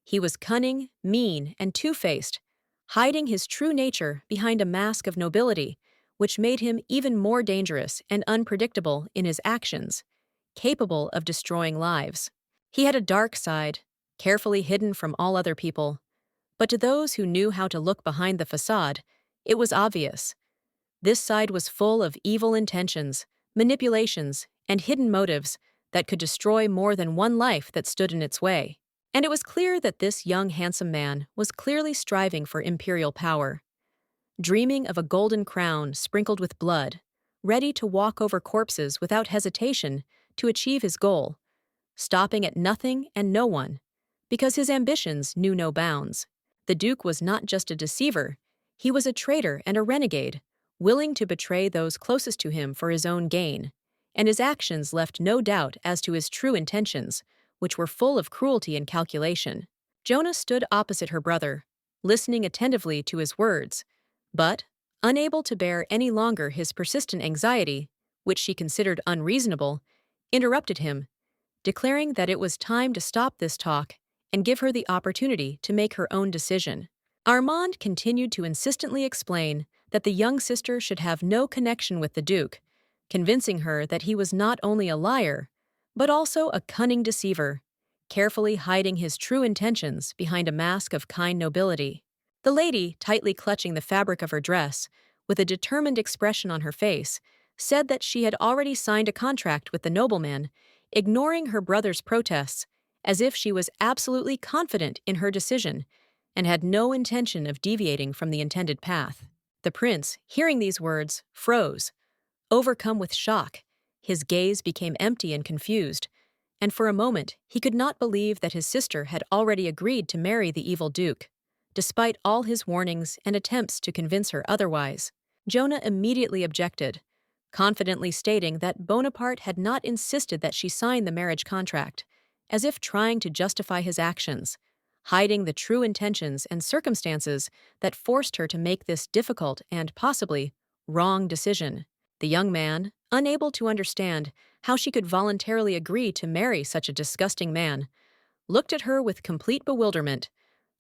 He was cunning, mean, and two-faced, hiding his true nature behind a mask of nobility, which made him even more dangerous and unpredictable in his actions, capable of destroying lives. He had a dark side, carefully hidden from all other people, but to those who knew how to look behind the facade, it was obvious. This side was full of evil intentions, manipulations, and hidden motives that could destroy more than one life that stood in its way. And it was clear that this young, handsome man was clearly striving for imperial power, dreaming of a golden crown sprinkled with blood, ready to walk over corpses without hesitation to achieve his goal, stopping at nothing and no one, because his ambitions knew no bounds. The Duke was not just a deceiver, he was a traitor and a renegade, willing to betray those closest to him for his own gain, and his actions left no doubt as to his true intentions, which were full of cruelty and calculation. Jonah stood opposite her brother, listening attentively to his words, but, unable to bear any longer his persistent anxiety, which she considered unreasonable, interrupted him, declaring that it was time to stop this talk and give her the opportunity to make her own decision. Armand continued to insistently explain that the young sister should have no connection with the Duke, convincing her that he was not only a liar, but also a cunning deceiver, carefully hiding his true intentions behind a mask of kind nobility. The lady, tightly clutching the fabric of her dress, with a determined expression on her face, said that she had already signed a contract with the nobleman, ignoring her brother's protests, as if she was absolutely confident in her decision and had no intention of deviating from the intended path. The prince, hearing these words, froze. Overcome with shock, his gaze became empty and confused, and for a moment he could not believe that his sister had already agreed to marry the evil Duke, despite all his warnings and attempts to convince her otherwise. Jonah immediately objected, confidently stating that Bonaparte had not insisted that she sign the marriage contract, as if trying to justify his actions, hiding the true intentions and circumstances that forced her to make this difficult and possibly wrong decision. The young man, unable to understand how she could voluntarily agree to marry such a disgusting man, looked at her with complete bewilderment,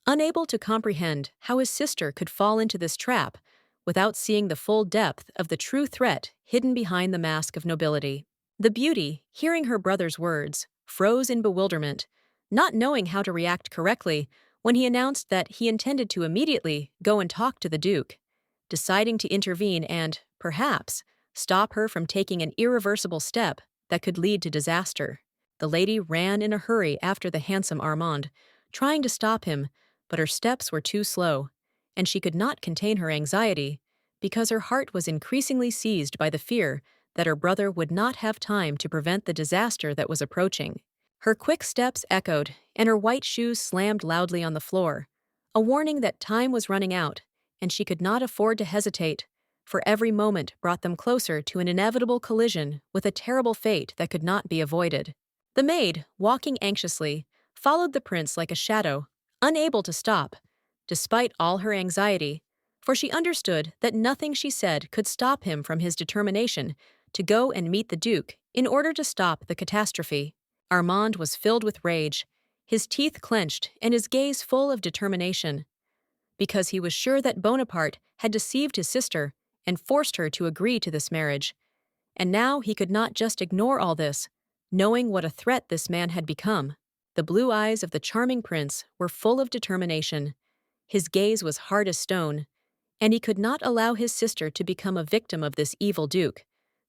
unable to comprehend how his sister could fall into this trap without seeing the full depth of the true threat hidden behind the mask of nobility. The beauty, hearing her brother's words, froze in bewilderment, not knowing how to react correctly when he announced that he intended to immediately go and talk to the Duke, deciding to intervene and, perhaps, stop her from taking an irreversible step that could lead to disaster. The lady ran in a hurry after the handsome Armand, trying to stop him, but her steps were too slow, and she could not contain her anxiety because her heart was increasingly seized by the fear that her brother would not have time to prevent the disaster that was approaching. Her quick steps echoed, and her white shoes slammed loudly on the floor, a warning that time was running out, and she could not afford to hesitate, for every moment brought them closer to an inevitable collision with a terrible fate that could not be avoided. The maid, walking anxiously, followed the prince like a shadow, unable to stop, despite all her anxiety, for she understood that nothing she said could stop him from his determination to go and meet the Duke in order to stop the catastrophe. Armand was filled with rage, his teeth clenched and his gaze full of determination, because he was sure that Bonaparte had deceived his sister and forced her to agree to this marriage. And now he could not just ignore all this, knowing what a threat this man had become. The blue eyes of the charming prince were full of determination. His gaze was hard as stone, and he could not allow his sister to become a victim of this evil Duke,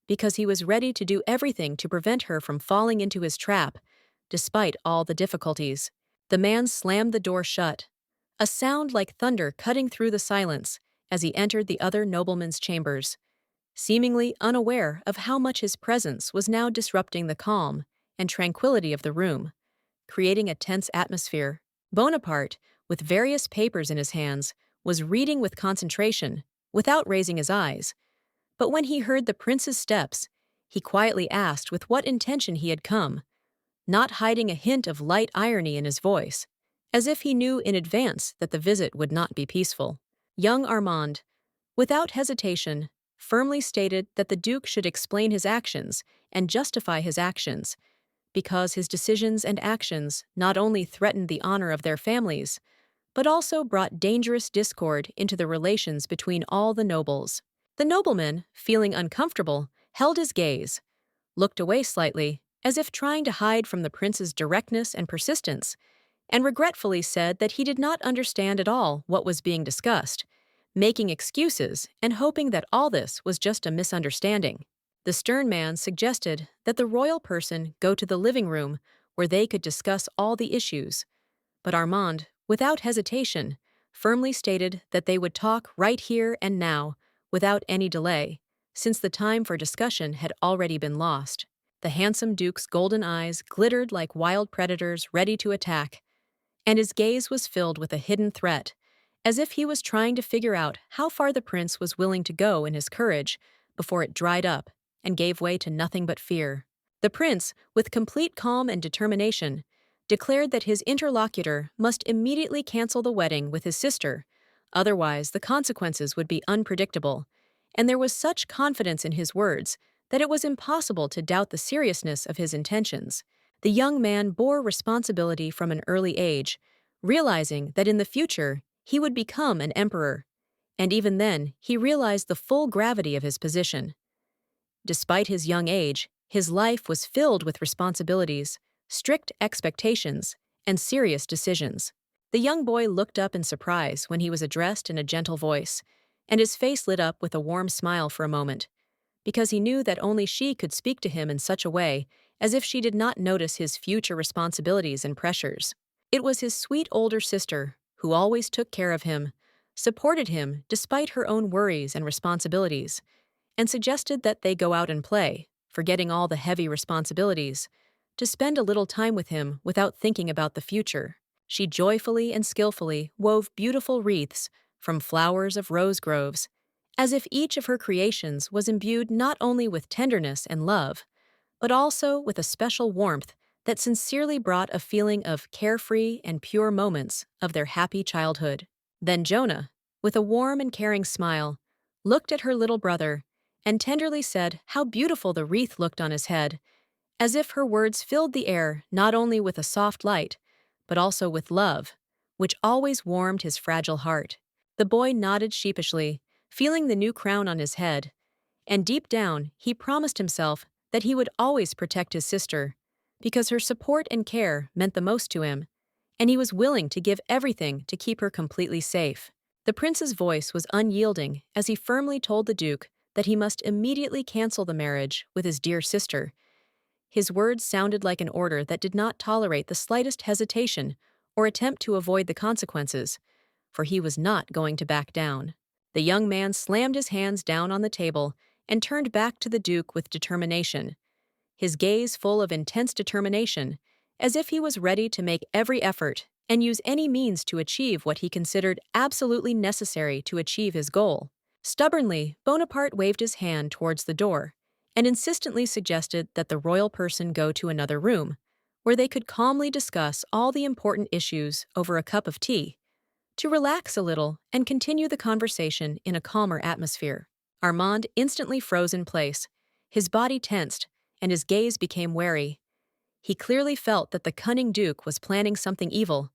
because he was ready to do everything to prevent her from falling into his trap, despite all the difficulties. The man slammed the door shut, a sound like thunder cutting through the silence as he entered the other nobleman's chambers, seemingly unaware of how much his presence was now disrupting the calm and tranquility of the room, creating a tense atmosphere. Bonaparte, with various papers in his hands, was reading with concentration, without raising his eyes. But when he heard the prince's steps, he quietly asked with what intention he had come, not hiding a hint of light irony in his voice, as if he knew in advance that the visit would not be peaceful. Young Armand, without hesitation, firmly stated that the Duke should explain his actions and justify his actions, because his decisions and actions not only threatened the honor of their families, but also brought dangerous discord into the relations between all the nobles. The nobleman, feeling uncomfortable, held his gaze, looked away slightly, as if trying to hide from the prince's directness and persistence, and regretfully said that he did not understand at all what was being discussed, making excuses and hoping that all this was just a misunderstanding. The stern man suggested that the royal person go to the living room where they could discuss all the issues, but Armand, without hesitation, firmly stated that they would talk right here and now, without any delay, since the time for discussion had already been lost. The handsome duke's golden eyes glittered like wild predators ready to attack, and his gaze was filled with a hidden threat, as if he was trying to figure out how far the prince was willing to go in his courage before it dried up and gave way to nothing but fear. The prince, with complete calm and determination, declared that his interlocutor must immediately cancel the wedding with his sister, otherwise the consequences would be unpredictable, and there was such confidence in his words that it was impossible to doubt the seriousness of his intentions. The young man bore responsibility from an early age, realizing that in the future he would become an emperor, and even then he realized the full gravity of his position. Despite his young age, his life was filled with responsibilities, strict expectations, and serious decisions. The young boy looked up in surprise when he was addressed in a gentle voice, and his face lit up with a warm smile for a moment, because he knew that only she could speak to him in such a way as if she did not notice his future responsibilities and pressures. It was his sweet older sister, who always took care of him, supported him despite her own worries and responsibilities, and suggested that they go out and play, forgetting all the heavy responsibilities, to spend a little time with him without thinking about the future. She joyfully and skillfully wove beautiful wreaths from flowers of rose groves, as if each of her creations was imbued not only with tenderness and love, but also with a special warmth that sincerely brought a feeling of carefree and pure moments of their happy childhood. Then Jonah, with a warm and caring smile, looked at her little brother and tenderly said how beautiful the wreath looked on his head, as if her words filled the air not only with a soft light, but also with love, which always warmed his fragile heart. The boy nodded sheepishly, feeling the new crown on his head, and deep down he promised himself that he would always protect his sister, because her support and care meant the most to him, and he was willing to give everything to keep her completely safe. The prince's voice was unyielding as he firmly told the duke that he must immediately cancel the marriage with his dear sister. His words sounded like an order that did not tolerate the slightest hesitation or attempt to avoid the consequences, for he was not going to back down. The young man slammed his hands down on the table and turned back to the duke with determination, his gaze full of intense determination, as if he was ready to make every effort and use any means to achieve what he considered absolutely necessary to achieve his goal. Stubbornly, Bonaparte waved his hand towards the door and insistently suggested that the royal person go to another room, where they could calmly discuss all the important issues over a cup of tea, to relax a little and continue the conversation in a calmer atmosphere. Armand instantly froze in place, his body tensed, and his gaze became wary. He clearly felt that the cunning duke was planning something evil,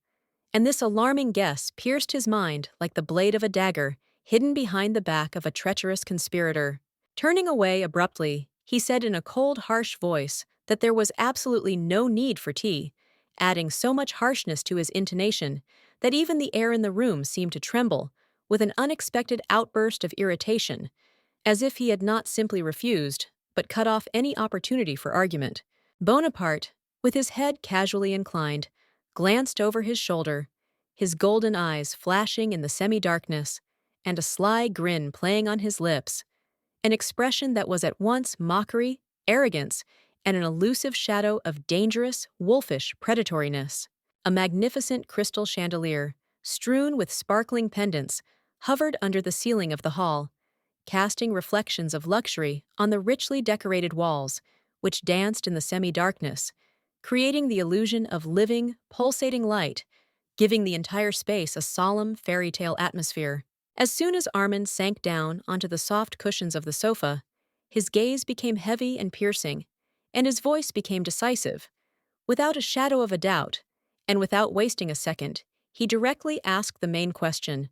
and this alarming guess pierced his mind like the blade of a dagger hidden behind the back of a treacherous conspirator. Turning away abruptly, he said in a cold, harsh voice that there was absolutely no need for tea, adding so much harshness to his intonation that even the air in the room seemed to tremble with an unexpected outburst of irritation, as if he had not simply refused, but cut off any opportunity for argument. Bonaparte, with his head casually inclined, glanced over his shoulder, his golden eyes flashing in the semi-darkness, and a sly grin playing on his lips, an expression that was at once mockery, arrogance, and an elusive shadow of dangerous, wolfish predatoriness. A magnificent crystal chandelier, strewn with sparkling pendants, hovered under the ceiling of the hall, casting reflections of luxury on the richly decorated walls, which danced in the semi-darkness, creating the illusion of living, pulsating light, giving the entire space a solemn fairy tale atmosphere. As soon as Armin sank down onto the soft cushions of the sofa, his gaze became heavy and piercing, and his voice became decisive. Without a shadow of a doubt, and without wasting a second, he directly asked the main question: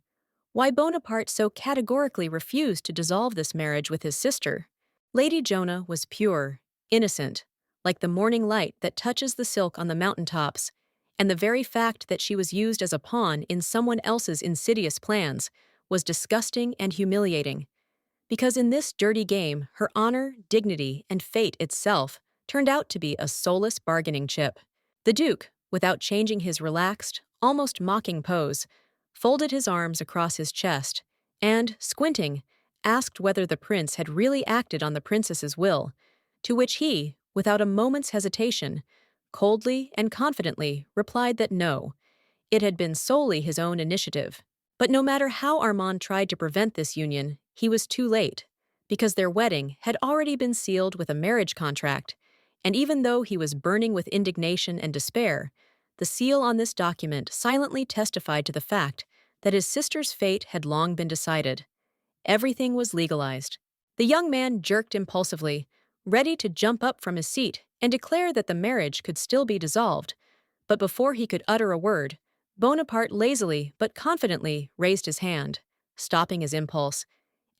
why Bonaparte so categorically refused to dissolve this marriage with his sister. Lady Jonah was pure, innocent, like the morning light that touches the silk on the mountaintops, and the very fact that she was used as a pawn in someone else's insidious plans was disgusting and humiliating, because in this dirty game her honor, dignity, and fate itself turned out to be a soulless bargaining chip. The Duke, without changing his relaxed, almost mocking pose, folded his arms across his chest and, squinting, asked whether the prince had really acted on the princess's will, to which he, without a moment's hesitation, coldly and confidently replied that no, it had been solely his own initiative. But no matter how Armand tried to prevent this union, he was too late, because their wedding had already been sealed with a marriage contract, and even though he was burning with indignation and despair, the seal on this document silently testified to the fact that his sister's fate had long been decided. Everything was legalized. The young man jerked impulsively, ready to jump up from his seat and declare that the marriage could still be dissolved, but before he could utter a word, Bonaparte lazily but confidently raised his hand, stopping his impulse,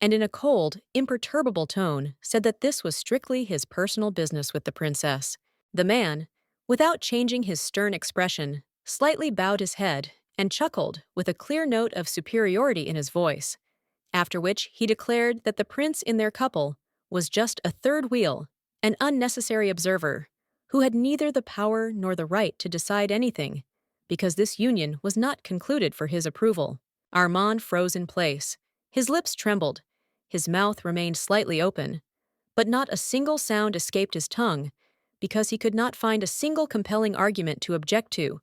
and in a cold, imperturbable tone said that this was strictly his personal business with the princess. The man, without changing his stern expression, slightly bowed his head and chuckled with a clear note of superiority in his voice, after which he declared that the prince in their couple was just a third wheel, an unnecessary observer, who had neither the power nor the right to decide anything, because this union was not concluded for his approval. Armand froze in place. His lips trembled. His mouth remained slightly open, but not a single sound escaped his tongue, because he could not find a single compelling argument to object to,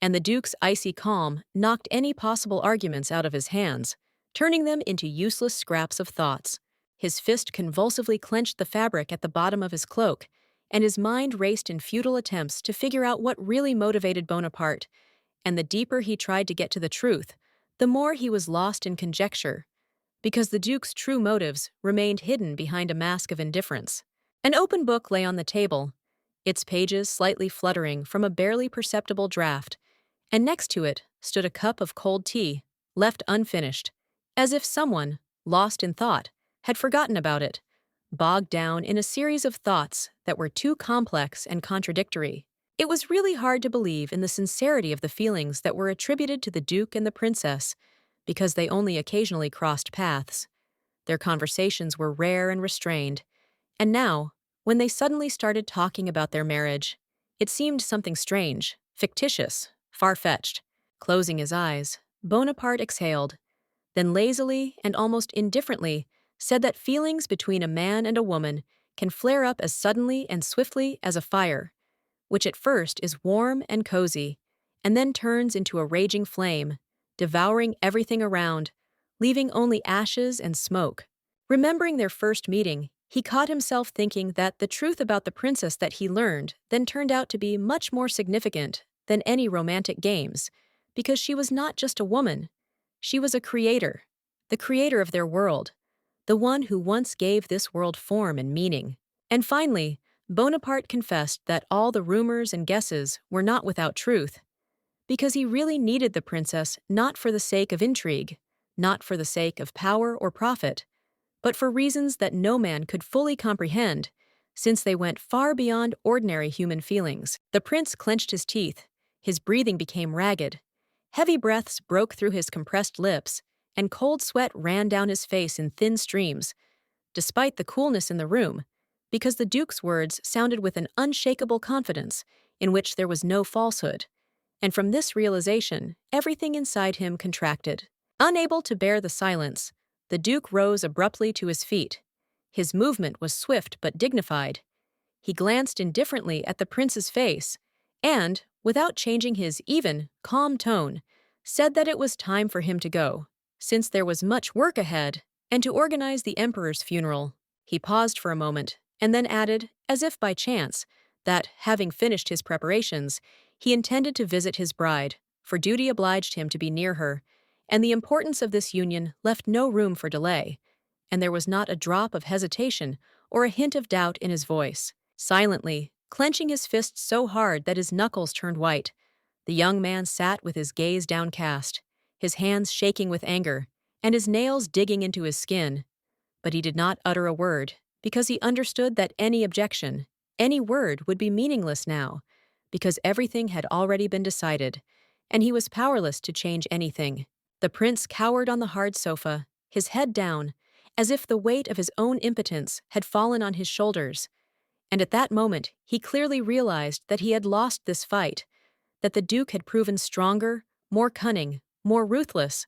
and the Duke's icy calm knocked any possible arguments out of his hands, turning them into useless scraps of thoughts. His fist convulsively clenched the fabric at the bottom of his cloak, and his mind raced in futile attempts to figure out what really motivated Bonaparte, and the deeper he tried to get to the truth, the more he was lost in conjecture, because the Duke's true motives remained hidden behind a mask of indifference. An open book lay on the table, its pages slightly fluttering from a barely perceptible draft, and next to it stood a cup of cold tea, left unfinished, as if someone, lost in thought, had forgotten about it, bogged down in a series of thoughts that were too complex and contradictory. It was really hard to believe in the sincerity of the feelings that were attributed to the Duke and the princess, because they only occasionally crossed paths. Their conversations were rare and restrained, and now, when they suddenly started talking about their marriage, it seemed something strange, fictitious, far-fetched. Closing his eyes, Bonaparte exhaled, then lazily and almost indifferently said that feelings between a man and a woman can flare up as suddenly and swiftly as a fire, which at first is warm and cozy, and then turns into a raging flame, devouring everything around, leaving only ashes and smoke. Remembering their first meeting, he caught himself thinking that the truth about the princess that he learned then turned out to be much more significant than any romantic games, because she was not just a woman. She was a creator, the creator of their world, the one who once gave this world form and meaning. And finally, Bonaparte confessed that all the rumors and guesses were not without truth, because he really needed the princess not for the sake of intrigue, not for the sake of power or profit, but for reasons that no man could fully comprehend, since they went far beyond ordinary human feelings. The prince clenched his teeth, his breathing became ragged, heavy breaths broke through his compressed lips, and cold sweat ran down his face in thin streams, despite the coolness in the room, because the Duke's words sounded with an unshakable confidence in which there was no falsehood. And from this realization, everything inside him contracted. Unable to bear the silence, the Duke rose abruptly to his feet. His movement was swift but dignified. He glanced indifferently at the prince's face and, without changing his even, calm tone, said that it was time for him to go, since there was much work ahead, and to organize the emperor's funeral. He paused for a moment, and then added, as if by chance, that, having finished his preparations, he intended to visit his bride, for duty obliged him to be near her, and the importance of this union left no room for delay, and there was not a drop of hesitation or a hint of doubt in his voice. Silently, clenching his fists so hard that his knuckles turned white, the young man sat with his gaze downcast, his hands shaking with anger, and his nails digging into his skin. But he did not utter a word, because he understood that any objection, any word would be meaningless now, because everything had already been decided, and he was powerless to change anything. The prince cowered on the hard sofa, his head down, as if the weight of his own impotence had fallen on his shoulders, and at that moment he clearly realized that he had lost this fight, that the Duke had proven stronger, more cunning, more ruthless,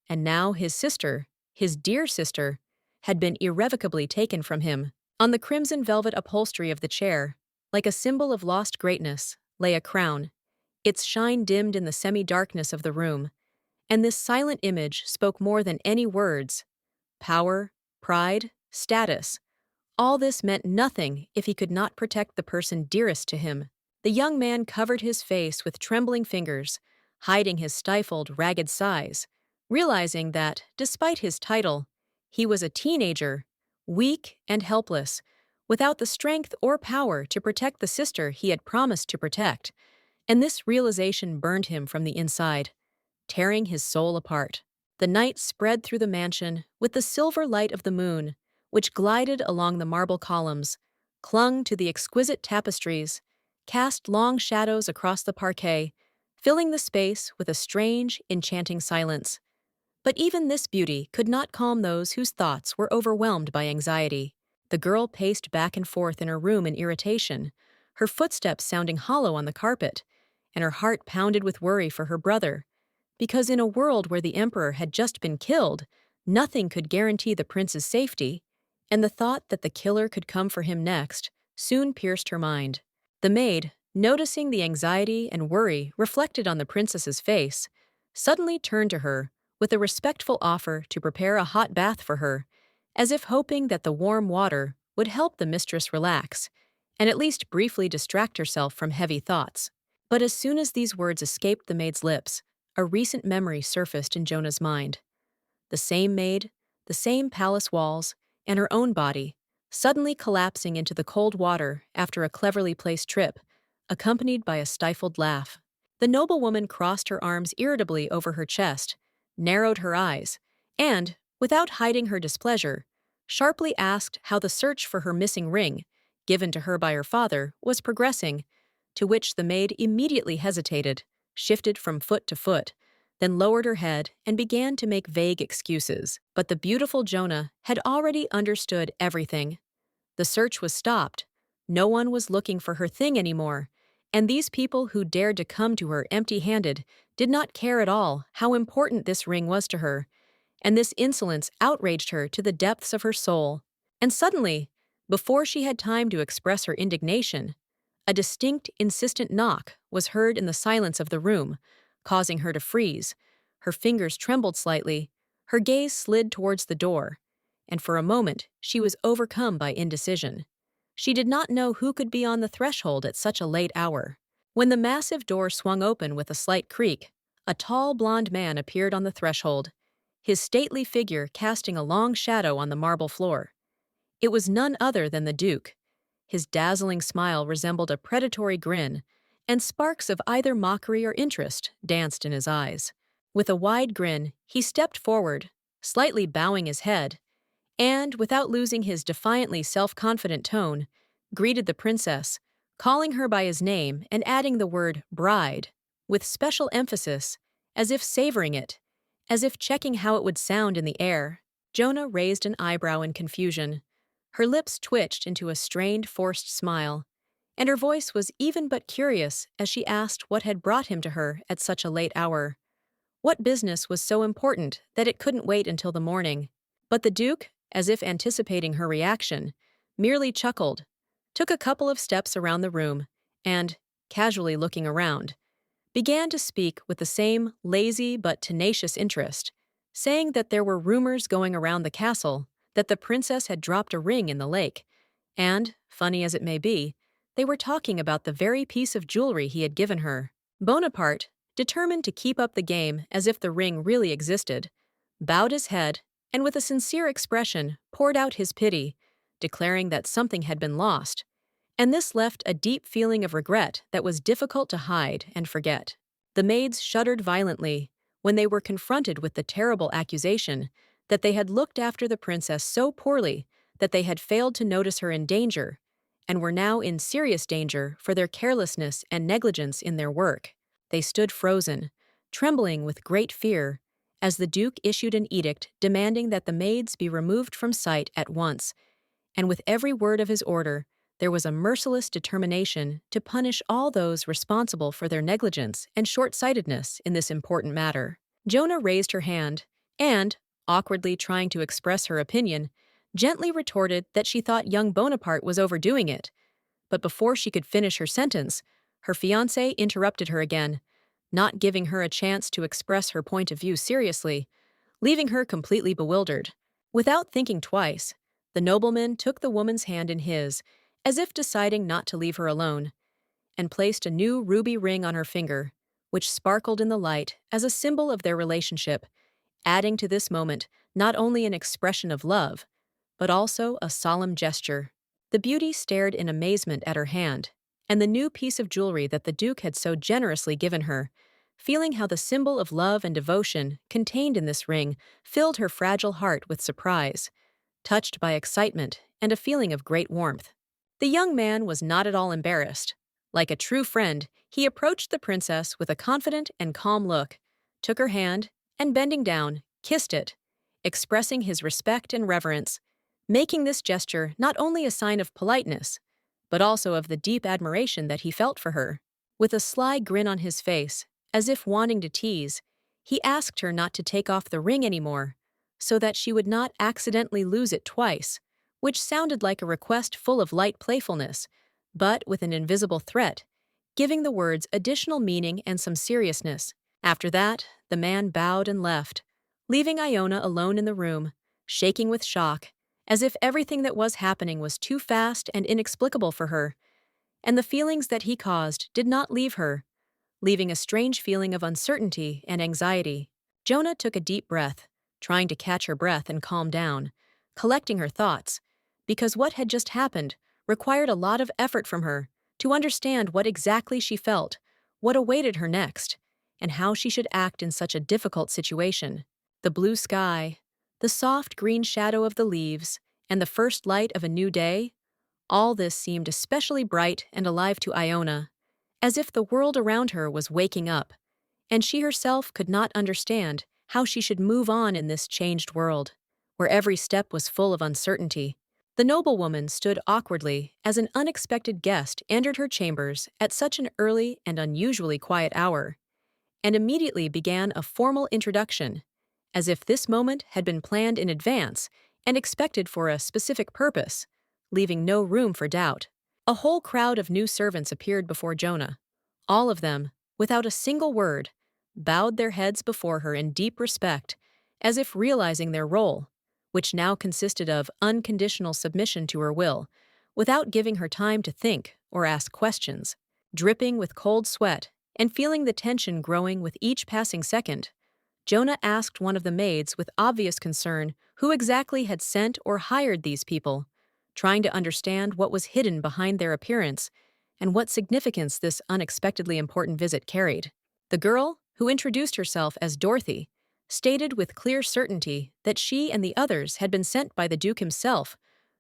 and now his sister, his dear sister, had been irrevocably taken from him. On the crimson velvet upholstery of the chair, like a symbol of lost greatness, lay a crown, its shine dimmed in the semi-darkness of the room, and this silent image spoke more than any words. Power, pride, status, all this meant nothing if he could not protect the person dearest to him. The young man covered his face with trembling fingers, hiding his stifled, ragged sighs, realizing that, despite his title, he was a teenager, weak and helpless, without the strength or power to protect the sister he had promised to protect, and this realization burned him from the inside, tearing his soul apart. The night spread through the mansion with the silver light of the moon, which glided along the marble columns, clung to the exquisite tapestries, cast long shadows across the parquet, filling the space with a strange, enchanting silence. But even this beauty could not calm those whose thoughts were overwhelmed by anxiety. The girl paced back and forth in her room in irritation, her footsteps sounding hollow on the carpet, and her heart pounded with worry for her brother, because in a world where the emperor had just been killed, nothing could guarantee the prince's safety, and the thought that the killer could come for him next soon pierced her mind. The maid, noticing the anxiety and worry reflected on the princess's face, suddenly turned to her with a respectful offer to prepare a hot bath for her, as if hoping that the warm water would help the mistress relax, and at least briefly distract herself from heavy thoughts. But as soon as these words escaped the maid's lips, a recent memory surfaced in Jonah's mind. The same maid, the same palace walls, and her own body, suddenly collapsing into the cold water after a cleverly placed trip, accompanied by a stifled laugh. The noblewoman crossed her arms irritably over her chest, narrowed her eyes, and, without hiding her displeasure, sharply asked how the search for her missing ring, given to her by her father, was progressing, to which the maid immediately hesitated, shifted from foot to foot, then lowered her head and began to make vague excuses. But the beautiful Jonah had already understood everything. The search was stopped. No one was looking for her thing anymore, and these people who dared to come to her empty-handed did not care at all how important this ring was to her, and this insolence outraged her to the depths of her soul. And suddenly, before she had time to express her indignation, a distinct, insistent knock was heard in the silence of the room, causing her to freeze. Her fingers trembled slightly, her gaze slid towards the door, and for a moment she was overcome by indecision. She did not know who could be on the threshold at such a late hour. When the massive door swung open with a slight creak, a tall blond man appeared on the threshold, his stately figure casting a long shadow on the marble floor. It was none other than the Duke. His dazzling smile resembled a predatory grin, and sparks of either mockery or interest danced in his eyes. With a wide grin, he stepped forward, slightly bowing his head, and, without losing his defiantly self-confident tone, greeted the princess, calling her by his name and adding the word bride, with special emphasis, as if savoring it, as if checking how it would sound in the air. Jonah raised an eyebrow in confusion. Her lips twitched into a strained, forced smile, and her voice was even but curious as she asked what had brought him to her at such a late hour. What business was so important that it couldn't wait until the morning? But the Duke, as if anticipating her reaction, merely chuckled, took a couple of steps around the room, and, casually looking around, began to speak with the same lazy but tenacious interest, saying that there were rumors going around the castle that the princess had dropped a ring in the lake, and, funny as it may be, they were talking about the very piece of jewelry he had given her. Bonaparte, determined to keep up the game as if the ring really existed, bowed his head, and with a sincere expression poured out his pity, declaring that something had been lost, and this left a deep feeling of regret that was difficult to hide and forget. The maids shuddered violently when they were confronted with the terrible accusation that they had looked after the princess so poorly that they had failed to notice her in danger, and were now in serious danger for their carelessness and negligence in their work. They stood frozen, trembling with great fear, as the Duke issued an edict demanding that the maids be removed from sight at once, and with every word of his order, there was a merciless determination to punish all those responsible for their negligence and short-sightedness in this important matter. Jonah raised her hand and, awkwardly trying to express her opinion, gently retorted that she thought young Bonaparte was overdoing it. But before she could finish her sentence, her fiancé interrupted her again, not giving her a chance to express her point of view seriously, leaving her completely bewildered. Without thinking twice, the nobleman took the woman's hand in his, as if deciding not to leave her alone, and placed a new ruby ring on her finger, which sparkled in the light as a symbol of their relationship, adding to this moment not only an expression of love, but also a solemn gesture. The beauty stared in amazement at her hand, and the new piece of jewelry that the Duke had so generously given her, feeling how the symbol of love and devotion contained in this ring filled her fragile heart with surprise, touched by excitement and a feeling of great warmth. The young man was not at all embarrassed. Like a true friend, he approached the princess with a confident and calm look, took her hand, and bending down, kissed it, expressing his respect and reverence, making this gesture not only a sign of politeness, but also of the deep admiration that he felt for her. With a sly grin on his face, as if wanting to tease, he asked her not to take off the ring anymore, so that she would not accidentally lose it twice, which sounded like a request full of light playfulness, but with an invisible threat, giving the words additional meaning and some seriousness. After that, the man bowed and left, leaving Iona alone in the room, shaking with shock, as if everything that was happening was too fast and inexplicable for her, and the feelings that he caused did not leave her, leaving a strange feeling of uncertainty and anxiety. Jonah took a deep breath, trying to catch her breath and calm down, collecting her thoughts, because what had just happened required a lot of effort from her to understand what exactly she felt, what awaited her next, and how she should act in such a difficult situation. The blue sky, the soft green shadow of the leaves, and the first light of a new day, all this seemed especially bright and alive to Iona, as if the world around her was waking up, and she herself could not understand how she should move on in this changed world, where every step was full of uncertainty. The noblewoman stood awkwardly as an unexpected guest entered her chambers at such an early and unusually quiet hour, and immediately began a formal introduction, as if this moment had been planned in advance and expected for a specific purpose, leaving no room for doubt. A whole crowd of new servants appeared before Jonah. All of them, without a single word, bowed their heads before her in deep respect, as if realizing their role, which now consisted of unconditional submission to her will, without giving her time to think or ask questions. Dripping with cold sweat and feeling the tension growing with each passing second, Jonah asked one of the maids with obvious concern who exactly had sent or hired these people, trying to understand what was hidden behind their appearance and what significance this unexpectedly important visit carried. The girl, who introduced herself as Dorothy, stated with clear certainty that she and the others had been sent by the Duke himself,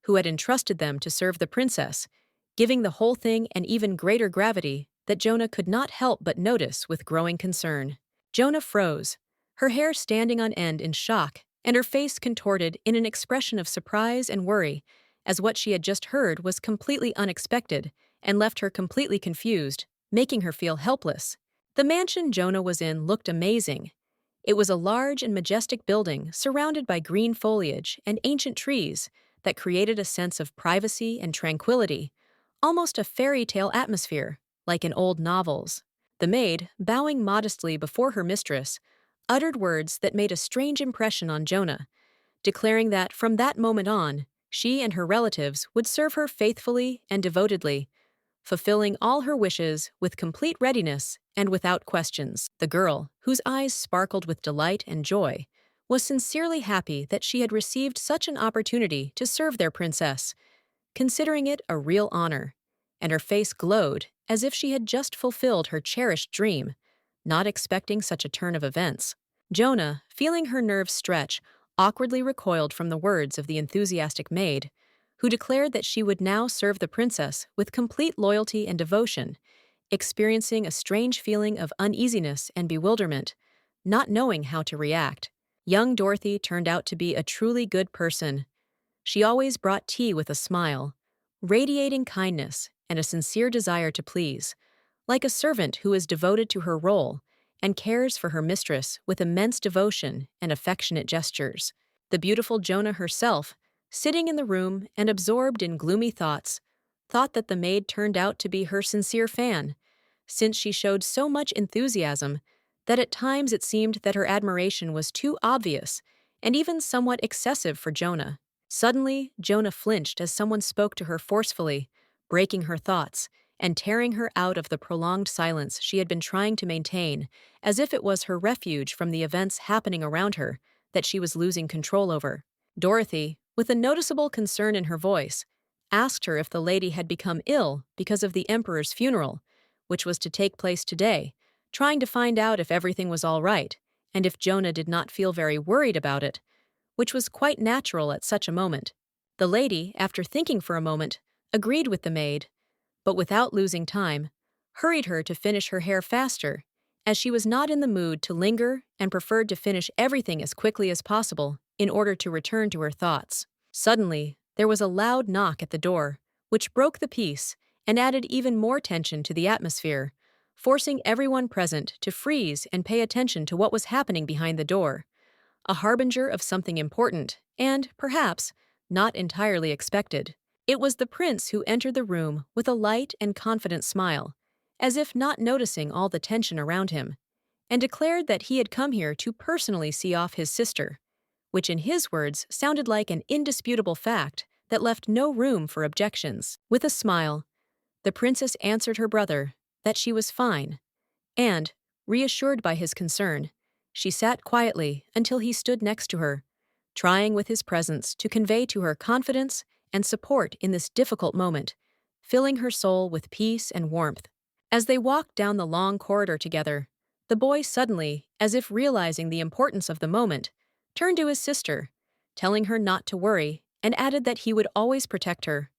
who had entrusted them to serve the princess, giving the whole thing an even greater gravity that Jonah could not help but notice with growing concern. Jonah froze, her hair standing on end in shock and her face contorted in an expression of surprise and worry, as what she had just heard was completely unexpected and left her completely confused, making her feel helpless. The mansion Jonah was in looked amazing. It was a large and majestic building surrounded by green foliage and ancient trees that created a sense of privacy and tranquility, almost a fairy tale atmosphere, like in old novels. The maid, bowing modestly before her mistress, uttered words that made a strange impression on Jonah, declaring that from that moment on, she and her relatives would serve her faithfully and devotedly, fulfilling all her wishes with complete readiness and without questions. The girl, whose eyes sparkled with delight and joy, was sincerely happy that she had received such an opportunity to serve their princess, considering it a real honor, and her face glowed as if she had just fulfilled her cherished dream, not expecting such a turn of events. Jonah, feeling her nerves stretch, awkwardly recoiled from the words of the enthusiastic maid, who declared that she would now serve the princess with complete loyalty and devotion, experiencing a strange feeling of uneasiness and bewilderment, not knowing how to react. Young Dorothy turned out to be a truly good person. She always brought tea with a smile, radiating kindness and a sincere desire to please, like a servant who is devoted to her role and cares for her mistress with immense devotion and affectionate gestures. The beautiful Jonah herself, sitting in the room and absorbed in gloomy thoughts, thought that the maid turned out to be her sincere fan, since she showed so much enthusiasm that at times it seemed that her admiration was too obvious and even somewhat excessive for Jonah. Suddenly, Jonah flinched as someone spoke to her forcefully, breaking her thoughts and tearing her out of the prolonged silence she had been trying to maintain, as if it was her refuge from the events happening around her that she was losing control over. Dorothy, with a noticeable concern in her voice, asked her if the lady had become ill because of the emperor's funeral, which was to take place today, trying to find out if everything was all right, and if Jonah did not feel very worried about it, which was quite natural at such a moment. The lady, after thinking for a moment, agreed with the maid, but without losing time, hurried her to finish her hair faster, as she was not in the mood to linger and preferred to finish everything as quickly as possible in order to return to her thoughts. Suddenly, there was a loud knock at the door, which broke the peace and added even more tension to the atmosphere, forcing everyone present to freeze and pay attention to what was happening behind the door, a harbinger of something important and, perhaps, not entirely expected. It was the prince who entered the room with a light and confident smile, as if not noticing all the tension around him, and declared that he had come here to personally see off his sister, which in his words sounded like an indisputable fact that left no room for objections. With a smile, the princess answered her brother that she was fine, and, reassured by his concern, she sat quietly until he stood next to her, trying with his presence to convey to her confidence and support in this difficult moment, filling her soul with peace and warmth. As they walked down the long corridor together, the boy suddenly, as if realizing the importance of the moment, turned to his sister, telling her not to worry, and added that he would always protect her,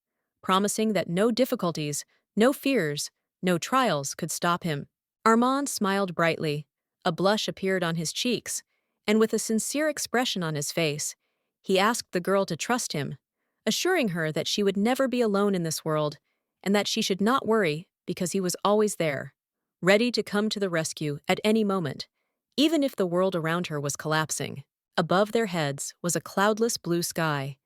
promising that no difficulties, no fears, no trials could stop him. Armand smiled brightly. A blush appeared on his cheeks, and with a sincere expression on his face, he asked the girl to trust him, assuring her that she would never be alone in this world and that she should not worry because he was always there, ready to come to the rescue at any moment, even if the world around her was collapsing. Above their heads was a cloudless blue sky,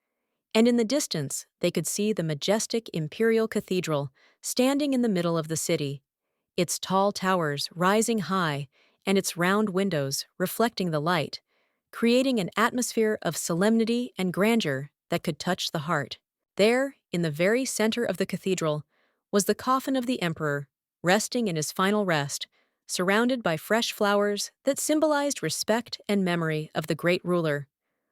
and in the distance they could see the majestic imperial cathedral standing in the middle of the city, its tall towers rising high and its round windows reflecting the light, creating an atmosphere of solemnity and grandeur that could touch the heart. There, in the very center of the cathedral, was the coffin of the emperor, resting in his final rest, surrounded by fresh flowers that symbolized respect and memory of the great ruler,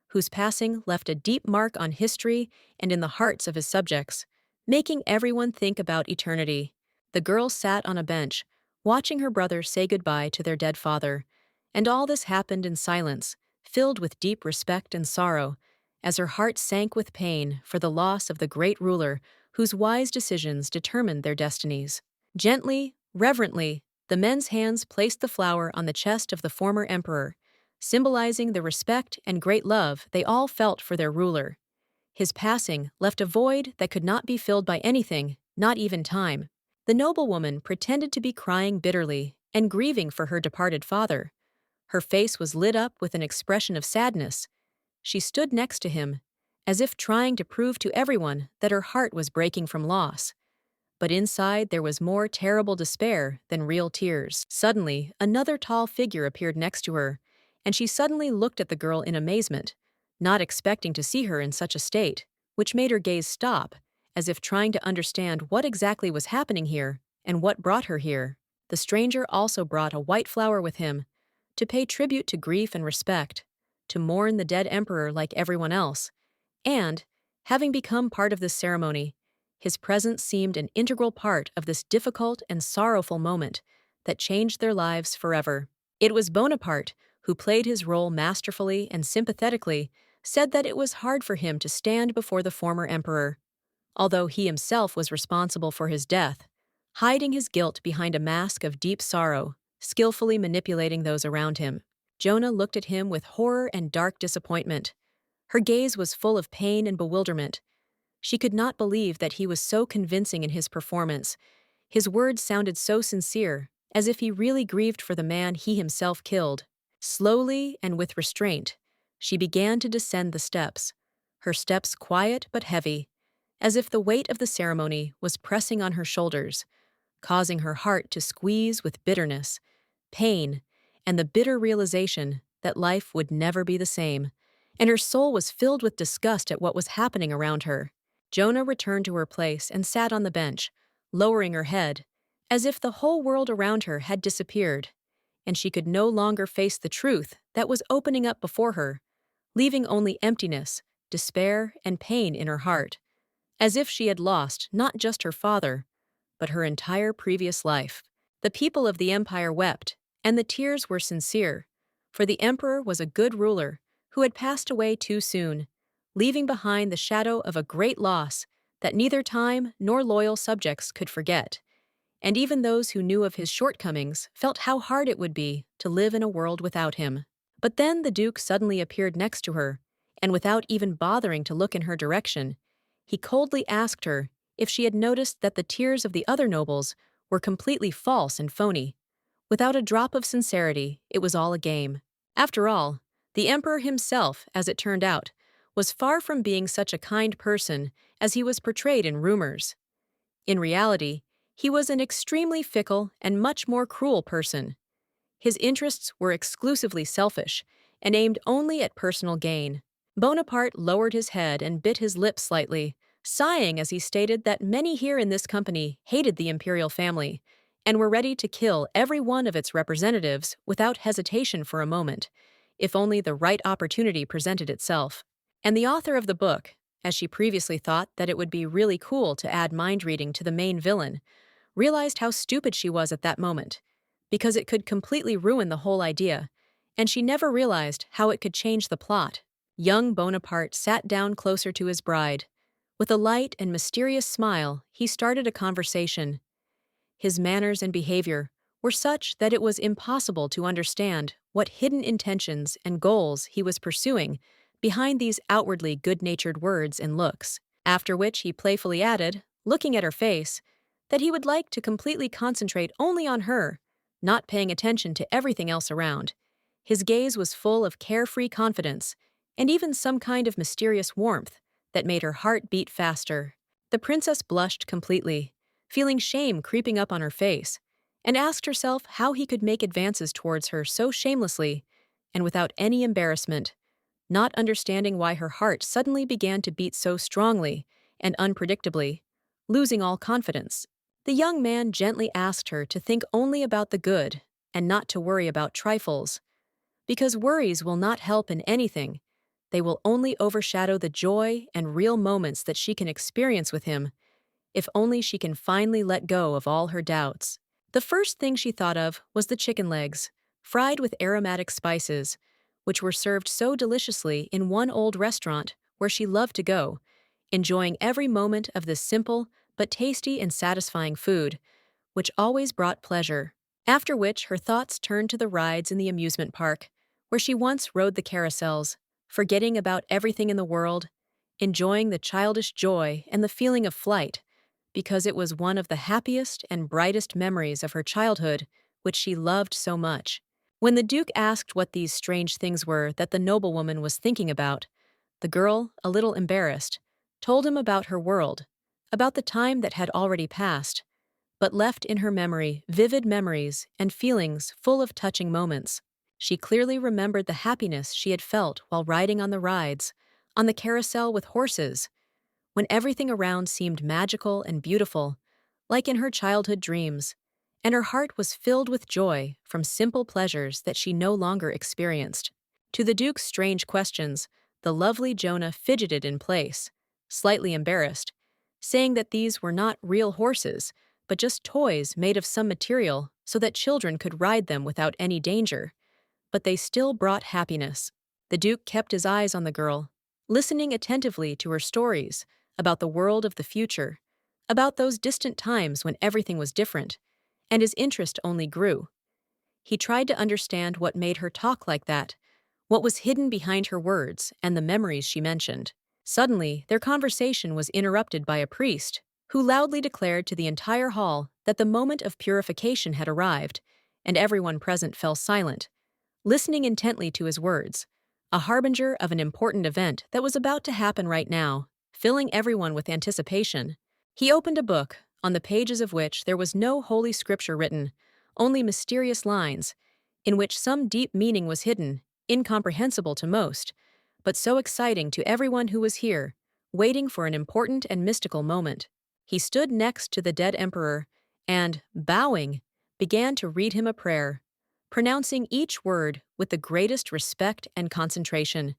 whose passing left a deep mark on history and in the hearts of his subjects, making everyone think about eternity. The girl sat on a bench, watching her brother say goodbye to their dead father, and all this happened in silence, filled with deep respect and sorrow, as her heart sank with pain for the loss of the great ruler whose wise decisions determined their destinies. Gently, reverently, the men's hands placed the flower on the chest of the former emperor, symbolizing the respect and great love they all felt for their ruler. His passing left a void that could not be filled by anything, not even time. The noblewoman pretended to be crying bitterly and grieving for her departed father. Her face was lit up with an expression of sadness. She stood next to him, as if trying to prove to everyone that her heart was breaking from loss. But inside there was more terrible despair than real tears. Suddenly, another tall figure appeared next to her, and she suddenly looked at the girl in amazement, not expecting to see her in such a state, which made her gaze stop, as if trying to understand what exactly was happening here and what brought her here. the stranger also brought a white flower with him, to pay tribute to grief and respect, to mourn the dead emperor like everyone else, and, having become part of this ceremony, his presence seemed an integral part of this difficult and sorrowful moment that changed their lives forever. It was Bonaparte, who played his role masterfully and sympathetically, said that it was hard for him to stand before the former emperor, although he himself was responsible for his death, hiding his guilt behind a mask of deep sorrow, skillfully manipulating those around him. Jonah looked at him with horror and dark disappointment. Her gaze was full of pain and bewilderment. She could not believe that he was so convincing in his performance. His words sounded so sincere, as if he really grieved for the man he himself killed. Slowly and with restraint, she began to descend the steps, her steps quiet but heavy, as if the weight of the ceremony was pressing on her shoulders, causing her heart to squeeze with bitterness, pain, and the bitter realization that life would never be the same, and her soul was filled with disgust at what was happening around her. Jonah returned to her place and sat on the bench, lowering her head, as if the whole world around her had disappeared, and she could no longer face the truth that was opening up before her, leaving only emptiness, despair, and pain in her heart, as if she had lost not just her father, but her entire previous life. The people of the empire wept, and the tears were sincere, for the emperor was a good ruler who had passed away too soon, leaving behind the shadow of a great loss that neither time nor loyal subjects could forget. And even those who knew of his shortcomings felt how hard it would be to live in a world without him. But then the Duke suddenly appeared next to her, and without even bothering to look in her direction, he coldly asked her if she had noticed that the tears of the other nobles were completely false and phony. Without a drop of sincerity, it was all a game. After all, the emperor himself, as it turned out, was far from being such a kind person as he was portrayed in rumors. In reality, he was an extremely fickle and much more cruel person. His interests were exclusively selfish and aimed only at personal gain. Bonaparte lowered his head and bit his lips slightly, sighing as he stated that many here in this company hated the imperial family and were ready to kill every one of its representatives without hesitation for a moment, if only the right opportunity presented itself. And the author of the book, as she previously thought that it would be really cool to add mind reading to the main villain, realized how stupid she was at that moment, because it could completely ruin the whole idea, and she never realized how it could change the plot. Young Bonaparte sat down closer to his bride. With a light and mysterious smile, he started a conversation. His manners and behavior were such that it was impossible to understand what hidden intentions and goals he was pursuing behind these outwardly good-natured words and looks. After which he playfully added, looking at her face, that he would like to completely concentrate only on her, not paying attention to everything else around. His gaze was full of carefree confidence and even some kind of mysterious warmth that made her heart beat faster. The princess blushed completely, feeling shame creeping up on her face, and asked herself how he could make advances towards her so shamelessly and without any embarrassment, not understanding why her heart suddenly began to beat so strongly and unpredictably, losing all confidence. The young man gently asked her to think only about the good and not to worry about trifles, because worries will not help in anything. They will only overshadow the joy and real moments that she can experience with him, if only she can finally let go of all her doubts. The first thing she thought of was the chicken legs, fried with aromatic spices, which were served so deliciously in one old restaurant where she loved to go, enjoying every moment of this simple but tasty and satisfying food, which always brought pleasure. After which her thoughts turned to the rides in the amusement park, where she once rode the carousels, forgetting about everything in the world, enjoying the childish joy and the feeling of flight, because it was one of the happiest and brightest memories of her childhood, which she loved so much. When the Duke asked what these strange things were that the noblewoman was thinking about, the girl, a little embarrassed, told him about her world, about the time that had already passed, but left in her memory vivid memories and feelings full of touching moments. She clearly remembered the happiness she had felt while riding on the rides, on the carousel with horses, when everything around seemed magical and beautiful, like in her childhood dreams, and her heart was filled with joy from simple pleasures that she no longer experienced. To the Duke's strange questions, the lovely Jonah fidgeted in place, slightly embarrassed, saying that these were not real horses, but just toys made of some material so that children could ride them without any danger. But they still brought happiness. The Duke kept his eyes on the girl, listening attentively to her stories about the world of the future, about those distant times when everything was different, and his interest only grew. He tried to understand what made her talk like that, what was hidden behind her words and the memories she mentioned. Suddenly, their conversation was interrupted by a priest, who loudly declared to the entire hall that the moment of purification had arrived, and everyone present fell silent, listening intently to his words, a harbinger of an important event that was about to happen right now, filling everyone with anticipation. He opened a book, on the pages of which there was no holy scripture written, only mysterious lines, in which some deep meaning was hidden, incomprehensible to most, but so exciting to everyone who was here, waiting for an important and mystical moment. He stood next to the dead emperor and, bowing, began to read him a prayer, pronouncing each word with the greatest respect and concentration,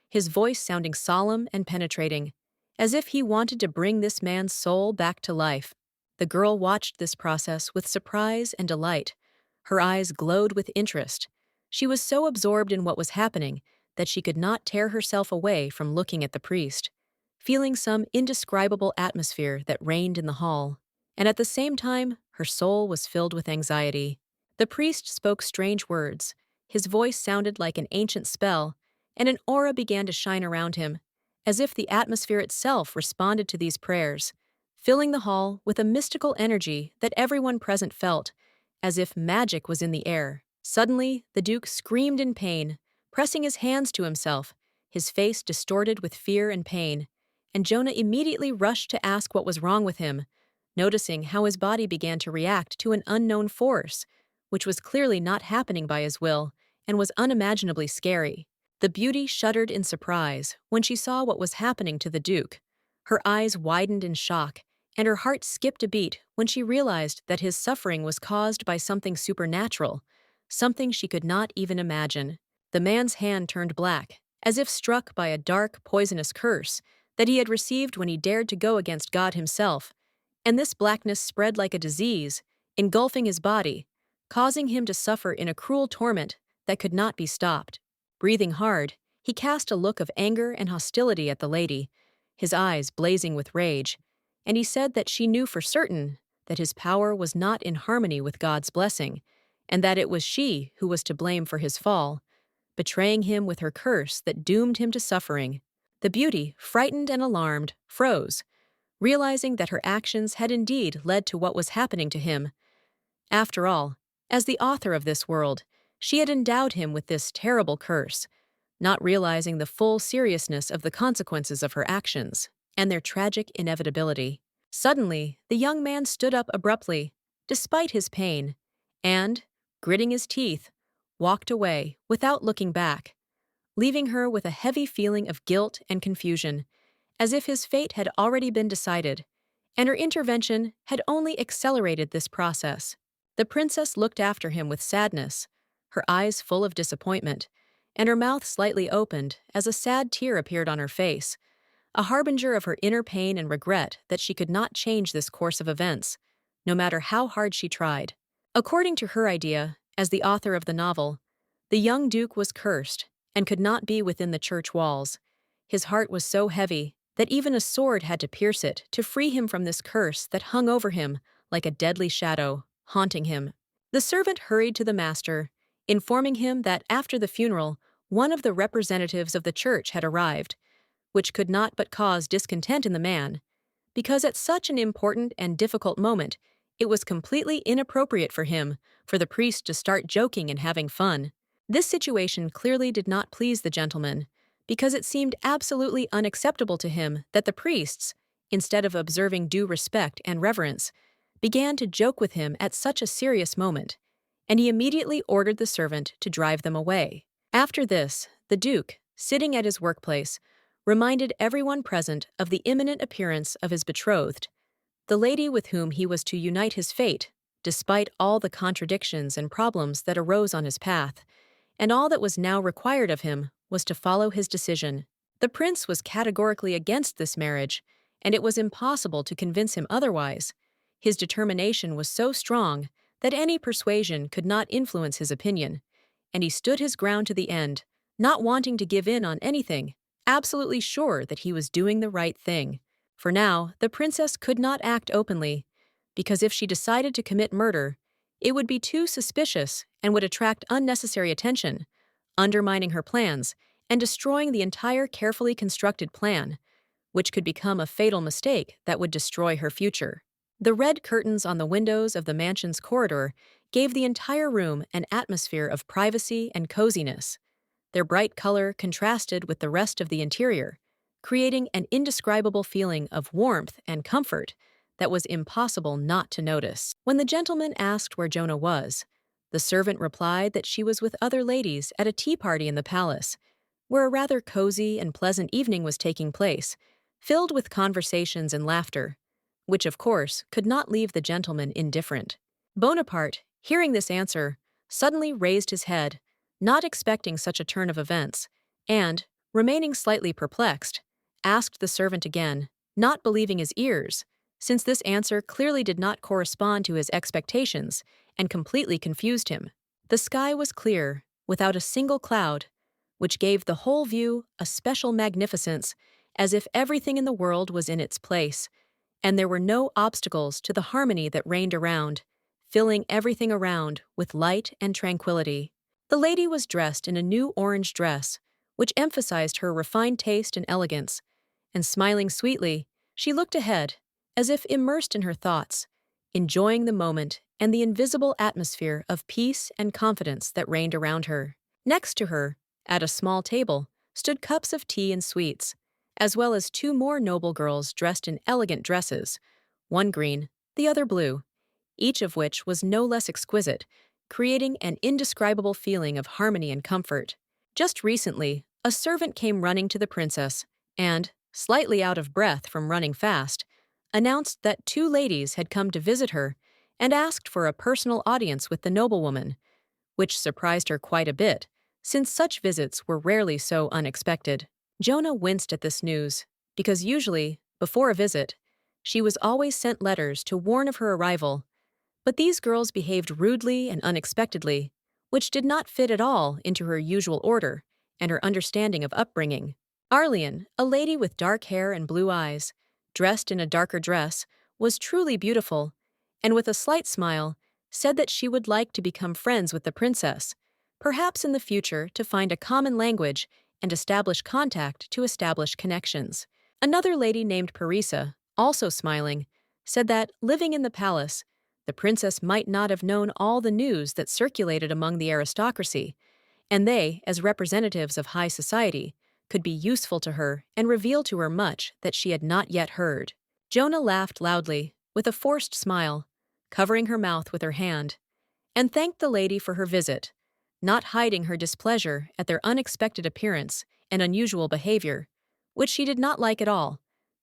his voice sounding solemn and penetrating, as if he wanted to bring this man's soul back to life. The girl watched this process with surprise and delight. Her eyes glowed with interest. She was so absorbed in what was happening that she could not tear herself away from looking at the priest, feeling some indescribable atmosphere that reigned in the hall. And at the same time, her soul was filled with anxiety. The priest spoke strange words. His voice sounded like an ancient spell, and an aura began to shine around him, as if the atmosphere itself responded to these prayers, filling the hall with a mystical energy that everyone present felt, as if magic was in the air. Suddenly, the Duke screamed in pain, pressing his hands to himself, his face distorted with fear and pain, and Jonah immediately rushed to ask what was wrong with him, noticing how his body began to react to an unknown force, which was clearly not happening by his will and was unimaginably scary. The beauty shuddered in surprise when she saw what was happening to the Duke. Her eyes widened in shock, and her heart skipped a beat when she realized that his suffering was caused by something supernatural, something she could not even imagine. The man's hand turned black, as if struck by a dark, poisonous curse that he had received when he dared to go against God himself, and this blackness spread like a disease, engulfing his body, causing him to suffer in a cruel torment that could not be stopped. Breathing hard, he cast a look of anger and hostility at the lady, his eyes blazing with rage, and he said that she knew for certain that his power was not in harmony with God's blessing, and that it was she who was to blame for his fall, betraying him with her curse that doomed him to suffering. The beauty, frightened and alarmed, froze, realizing that her actions had indeed led to what was happening to him. After all, as the author of this world, she had endowed him with this terrible curse, not realizing the full seriousness of the consequences of her actions and their tragic inevitability. Suddenly, the young man stood up abruptly, despite his pain, and, gritting his teeth, walked away without looking back, leaving her with a heavy feeling of guilt and confusion, as if his fate had already been decided, and her intervention had only accelerated this process. The princess looked after him with sadness, her eyes full of disappointment, and her mouth slightly opened as a sad tear appeared on her face, a harbinger of her inner pain and regret that she could not change this course of events, no matter how hard she tried. According to her idea, as the author of the novel, the young Duke was cursed and could not be within the church walls. His heart was so heavy that even a sword had to pierce it to free him from this curse that hung over him like a deadly shadow, haunting him. The servant hurried to the master, informing him that after the funeral, one of the representatives of the church had arrived, which could not but cause discontent in the man, because at such an important and difficult moment, it was completely inappropriate for the priest to start joking and having fun. This situation clearly did not please the gentleman, because it seemed absolutely unacceptable to him that the priests, instead of observing due respect and reverence, began to joke with him at such a serious moment, and he immediately ordered the servant to drive them away. After this, the Duke, sitting at his workplace, reminded everyone present of the imminent appearance of his betrothed, the lady with whom he was to unite his fate, despite all the contradictions and problems that arose on his path, and all that was now required of him was to follow his decision. The prince was categorically against this marriage, and it was impossible to convince him otherwise. His determination was so strong that any persuasion could not influence his opinion, and he stood his ground to the end, not wanting to give in on anything, absolutely sure that he was doing the right thing. For now, the princess could not act openly, because if she decided to commit murder, it would be too suspicious and would attract unnecessary attention, undermining her plans and destroying the entire carefully constructed plan, which could become a fatal mistake that would destroy her future. The red curtains on the windows of the mansion's corridor gave the entire room an atmosphere of privacy and coziness. Their bright color contrasted with the rest of the interior, creating an indescribable feeling of warmth and comfort that was impossible not to notice. When the gentleman asked where Jonah was, the servant replied that she was with other ladies at a tea party in the palace, where a rather cozy and pleasant evening was taking place, filled with conversations and laughter, which of course could not leave the gentleman indifferent. Bonaparte, hearing this answer, suddenly raised his head, not expecting such a turn of events, and, remaining slightly perplexed, asked the servant again, not believing his ears, since this answer clearly did not correspond to his expectations and completely confused him. The sky was clear, without a single cloud, which gave the whole view a special magnificence, as if everything in the world was in its place, and there were no obstacles to the harmony that reigned around, filling everything around with light and tranquility. The lady was dressed in a new orange dress, which emphasized her refined taste and elegance, and smiling sweetly, she looked ahead, as if immersed in her thoughts, enjoying the moment and the invisible atmosphere of peace and confidence that reigned around her. Next to her, at a small table, stood cups of tea and sweets, as well as two more noble girls dressed in elegant dresses, one green, the other blue, each of which was no less exquisite, creating an indescribable feeling of harmony and comfort. Just recently, a servant came running to the princess and, slightly out of breath from running fast, announced that two ladies had come to visit her and asked for a personal audience with the noblewoman, which surprised her quite a bit, since such visits were rarely so unexpected. Jonah winced at this news, because usually, before a visit, she was always sent letters to warn of her arrival, but these girls behaved rudely and unexpectedly, which did not fit at all into her usual order and her understanding of upbringing. Arlian, a lady with dark hair and blue eyes, dressed in a darker dress, was truly beautiful, and with a slight smile, said that she would like to become friends with the princess, perhaps in the future to find a common language and establish contact to establish connections. Another lady named Parisa, also smiling, said that, living in the palace, the princess might not have known all the news that circulated among the aristocracy, and they, as representatives of high society, could be useful to her and reveal to her much that she had not yet heard. Jonah laughed loudly, with a forced smile, covering her mouth with her hand, and thanked the lady for her visit, not hiding her displeasure at their unexpected appearance and unusual behavior, which she did not like at all,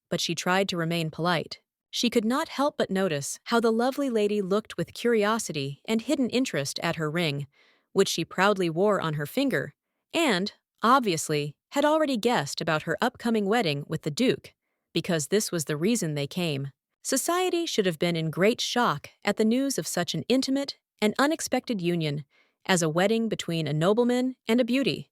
but she tried to remain polite. She could not help but notice how the lovely lady looked with curiosity and hidden interest at her ring, which she proudly wore on her finger, and, obviously, had already guessed about her upcoming wedding with the Duke, because this was the reason they came. Society should have been in great shock at the news of such an intimate and unexpected union as a wedding between a nobleman and a beauty,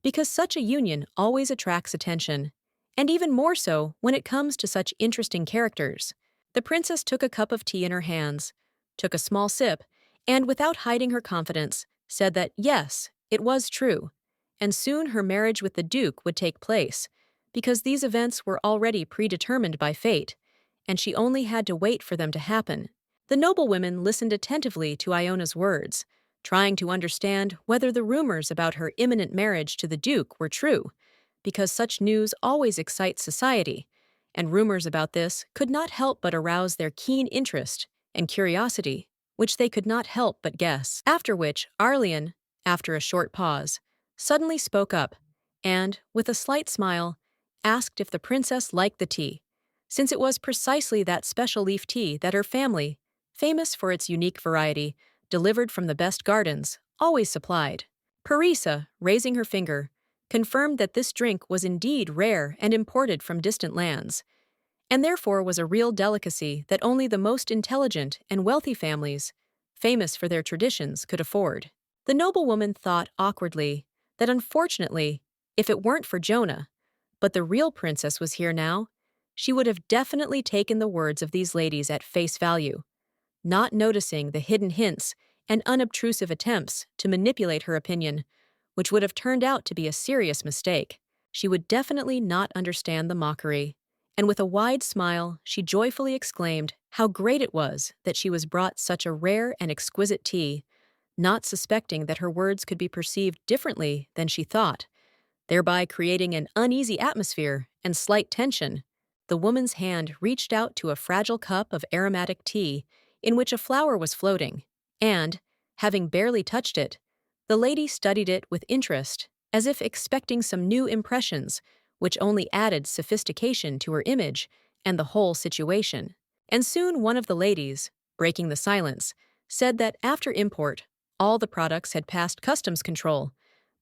because such a union always attracts attention, and even more so when it comes to such interesting characters. The princess took a cup of tea in her hands, took a small sip, and without hiding her confidence, said that yes, it was true, and soon her marriage with the Duke would take place, because these events were already predetermined by fate, and she only had to wait for them to happen. The noblewomen listened attentively to Iona's words, trying to understand whether the rumors about her imminent marriage to the Duke were true, because such news always excites society, and rumors about this could not help but arouse their keen interest and curiosity, which they could not help but guess. After which, Arlian, after a short pause, suddenly spoke up, and, with a slight smile, asked if the princess liked the tea, since it was precisely that special leaf tea that her family, famous for its unique variety, delivered from the best gardens, always supplied. Parisa, raising her finger, confirmed that this drink was indeed rare and imported from distant lands, and therefore was a real delicacy that only the most intelligent and wealthy families, famous for their traditions, could afford. The noblewoman thought awkwardly that unfortunately, if it weren't for Jonah, but the real princess was here now, she would have definitely taken the words of these ladies at face value, not noticing the hidden hints and unobtrusive attempts to manipulate her opinion, which would have turned out to be a serious mistake. She would definitely not understand the mockery, and with a wide smile, she joyfully exclaimed how great it was that she was brought such a rare and exquisite tea, not suspecting that her words could be perceived differently than she thought, thereby creating an uneasy atmosphere and slight tension. The woman's hand reached out to a fragile cup of aromatic tea in which a flower was floating, and, having barely touched it, the lady studied it with interest, as if expecting some new impressions, which only added sophistication to her image and the whole situation. And soon one of the ladies, breaking the silence, said that after import, all the products had passed customs control,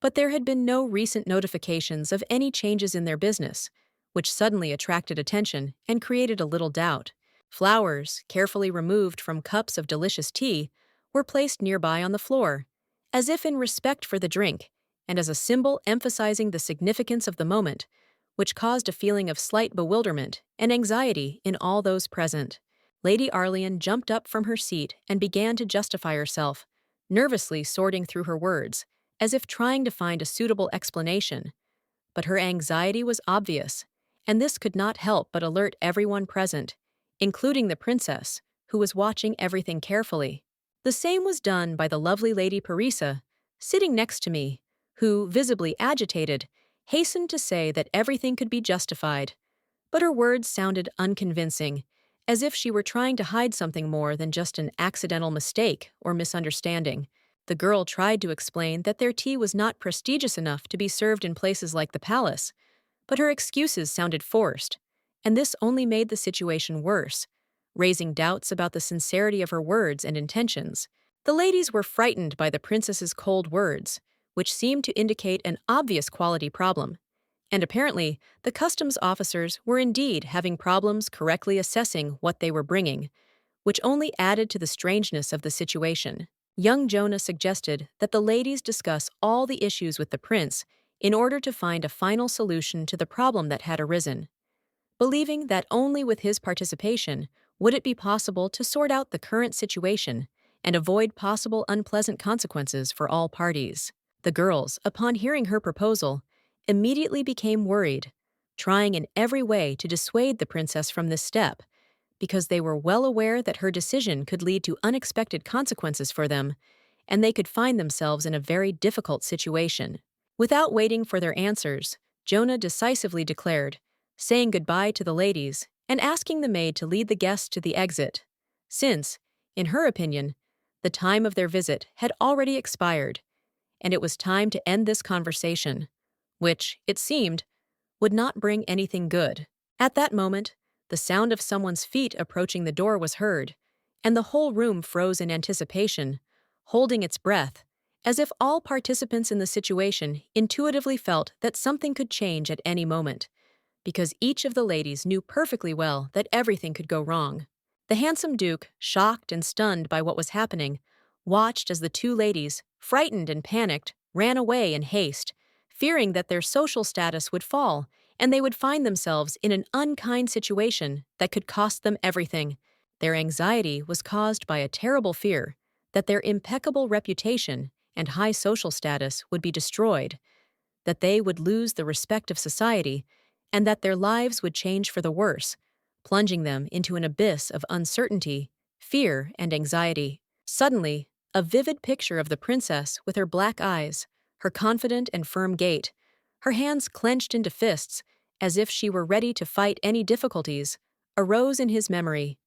but there had been no recent notifications of any changes in their business, which suddenly attracted attention and created a little doubt. Flowers, carefully removed from cups of delicious tea, were placed nearby on the floor, as if in respect for the drink, and as a symbol emphasizing the significance of the moment, which caused a feeling of slight bewilderment and anxiety in all those present. Lady Arlian jumped up from her seat and began to justify herself, nervously sorting through her words, as if trying to find a suitable explanation. But her anxiety was obvious, and this could not help but alert everyone present, including the princess, who was watching everything carefully. The same was done by the lovely Lady Parisa, sitting next to me, who, visibly agitated, hastened to say that everything could be justified. But her words sounded unconvincing, as if she were trying to hide something more than just an accidental mistake or misunderstanding. The girl tried to explain that their tea was not prestigious enough to be served in places like the palace, but her excuses sounded forced, and this only made the situation worse, raising doubts about the sincerity of her words and intentions. The ladies were frightened by the princess's cold words, which seemed to indicate an obvious quality problem, and apparently the customs officers were indeed having problems correctly assessing what they were bringing, which only added to the strangeness of the situation. Young Jonah suggested that the ladies discuss all the issues with the prince in order to find a final solution to the problem that had arisen, believing that only with his participation would it be possible to sort out the current situation and avoid possible unpleasant consequences for all parties. The girls, upon hearing her proposal, immediately became worried, trying in every way to dissuade the princess from this step, because they were well aware that her decision could lead to unexpected consequences for them, and they could find themselves in a very difficult situation. Without waiting for their answers, Jonah decisively declared, saying goodbye to the ladies and asking the maid to lead the guests to the exit, since, in her opinion, the time of their visit had already expired, and it was time to end this conversation, which, it seemed, would not bring anything good. At that moment, the sound of someone's feet approaching the door was heard, and the whole room froze in anticipation, holding its breath, as if all participants in the situation intuitively felt that something could change at any moment, because each of the ladies knew perfectly well that everything could go wrong. The handsome duke, shocked and stunned by what was happening, watched as the two ladies, frightened and panicked, ran away in haste, fearing that their social status would fall and they would find themselves in an unkind situation that could cost them everything. Their anxiety was caused by a terrible fear that their impeccable reputation and high social status would be destroyed, that they would lose the respect of society, and that their lives would change for the worse, plunging them into an abyss of uncertainty, fear, and anxiety. Suddenly, a vivid picture of the princess with her black eyes, her confident and firm gait, her hands clenched into fists, as if she were ready to fight any difficulties, arose in his memory.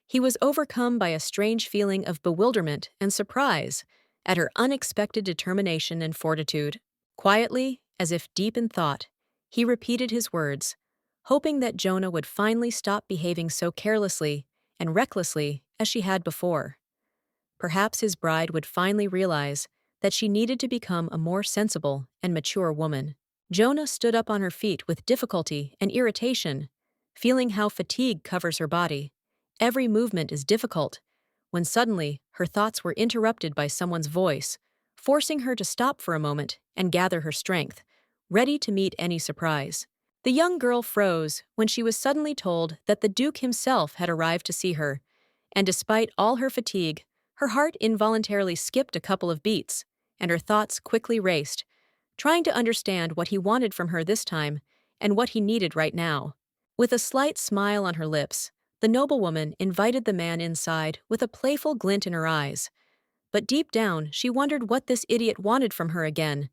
He was overcome by a strange feeling of bewilderment and surprise at her unexpected determination and fortitude. Quietly, as if deep in thought, he repeated his words, hoping that Jonah would finally stop behaving so carelessly and recklessly as she had before. Perhaps his bride would finally realize that she needed to become a more sensible and mature woman. Jonah stood up on her feet with difficulty and irritation, feeling how fatigue covers her body. Every movement is difficult, when suddenly her thoughts were interrupted by someone's voice, forcing her to stop for a moment and gather her strength, ready to meet any surprise. The young girl froze when she was suddenly told that the Duke himself had arrived to see her, and despite all her fatigue, her heart involuntarily skipped a couple of beats, and her thoughts quickly raced, trying to understand what he wanted from her this time and what he needed right now. With a slight smile on her lips, the noblewoman invited the man inside with a playful glint in her eyes. But deep down, she wondered what this idiot wanted from her again,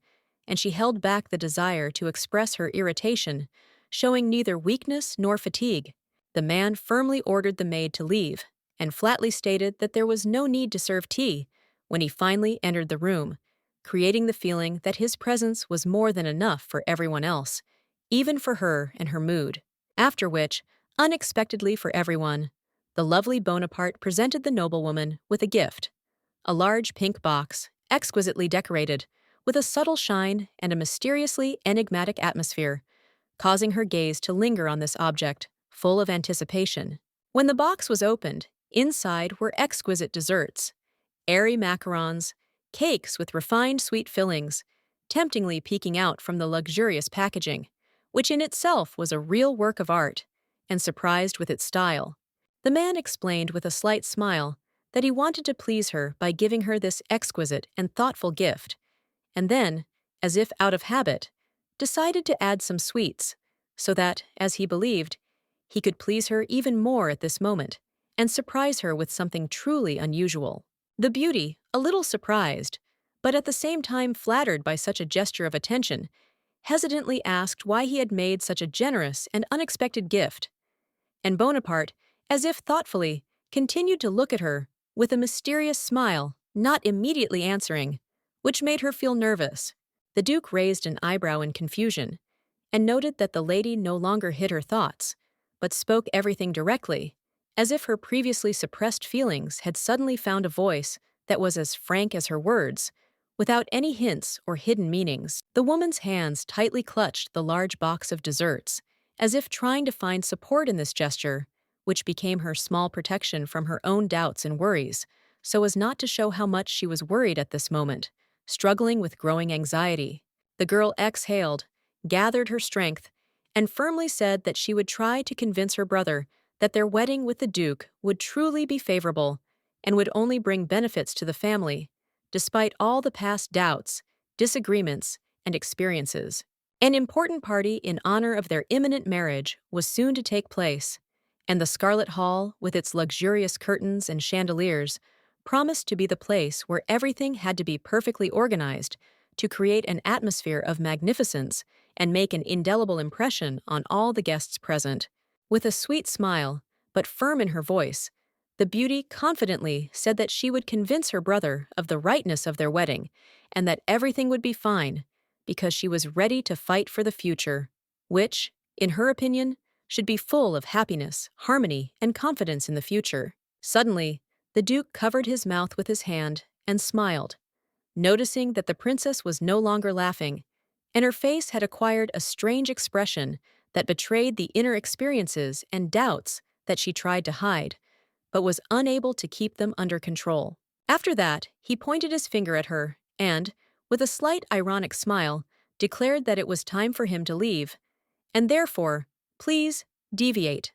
and she held back the desire to express her irritation, showing neither weakness nor fatigue. The man firmly ordered the maid to leave, and flatly stated that there was no need to serve tea when he finally entered the room, creating the feeling that his presence was more than enough for everyone else, even for her and her mood. After which, unexpectedly for everyone, the lovely Bonaparte presented the noblewoman with a gift, a large pink box, exquisitely decorated, with a subtle shine and a mysteriously enigmatic atmosphere, causing her gaze to linger on this object, full of anticipation. When the box was opened, inside were exquisite desserts, airy macarons, cakes with refined sweet fillings, temptingly peeking out from the luxurious packaging, which in itself was a real work of art, and surprised with its style. The man explained with a slight smile that he wanted to please her by giving her this exquisite and thoughtful gift, and then, as if out of habit, decided to add some sweets, so that, as he believed, he could please her even more at this moment, and surprise her with something truly unusual. The beauty, a little surprised, but at the same time flattered by such a gesture of attention, hesitantly asked why he had made such a generous and unexpected gift. And Bonaparte, as if thoughtfully, continued to look at her with a mysterious smile, not immediately answering, which made her feel nervous. The Duke raised an eyebrow in confusion, and noted that the lady no longer hid her thoughts, but spoke everything directly, as if her previously suppressed feelings had suddenly found a voice that was as frank as her words, without any hints or hidden meanings. The woman's hands tightly clutched the large box of desserts, as if trying to find support in this gesture, which became her small protection from her own doubts and worries, so as not to show how much she was worried at this moment, struggling with growing anxiety. The girl exhaled, gathered her strength, and firmly said that she would try to convince her brother that their wedding with the Duke would truly be favorable and would only bring benefits to the family, despite all the past doubts, disagreements, and experiences. An important party in honor of their imminent marriage was soon to take place, and the Scarlet Hall, with its luxurious curtains and chandeliers, promised to be the place where everything had to be perfectly organized to create an atmosphere of magnificence and make an indelible impression on all the guests present. With a sweet smile, but firm in her voice, the beauty confidently said that she would convince her brother of the rightness of their wedding and that everything would be fine, because she was ready to fight for the future, which, in her opinion, should be full of happiness, harmony, and confidence in the future. Suddenly, the Duke covered his mouth with his hand and smiled, noticing that the princess was no longer laughing, and her face had acquired a strange expression that betrayed the inner experiences and doubts that she tried to hide, but was unable to keep them under control. After that, he pointed his finger at her and, with a slight ironic smile, declared that it was time for him to leave, and therefore, please, deviate.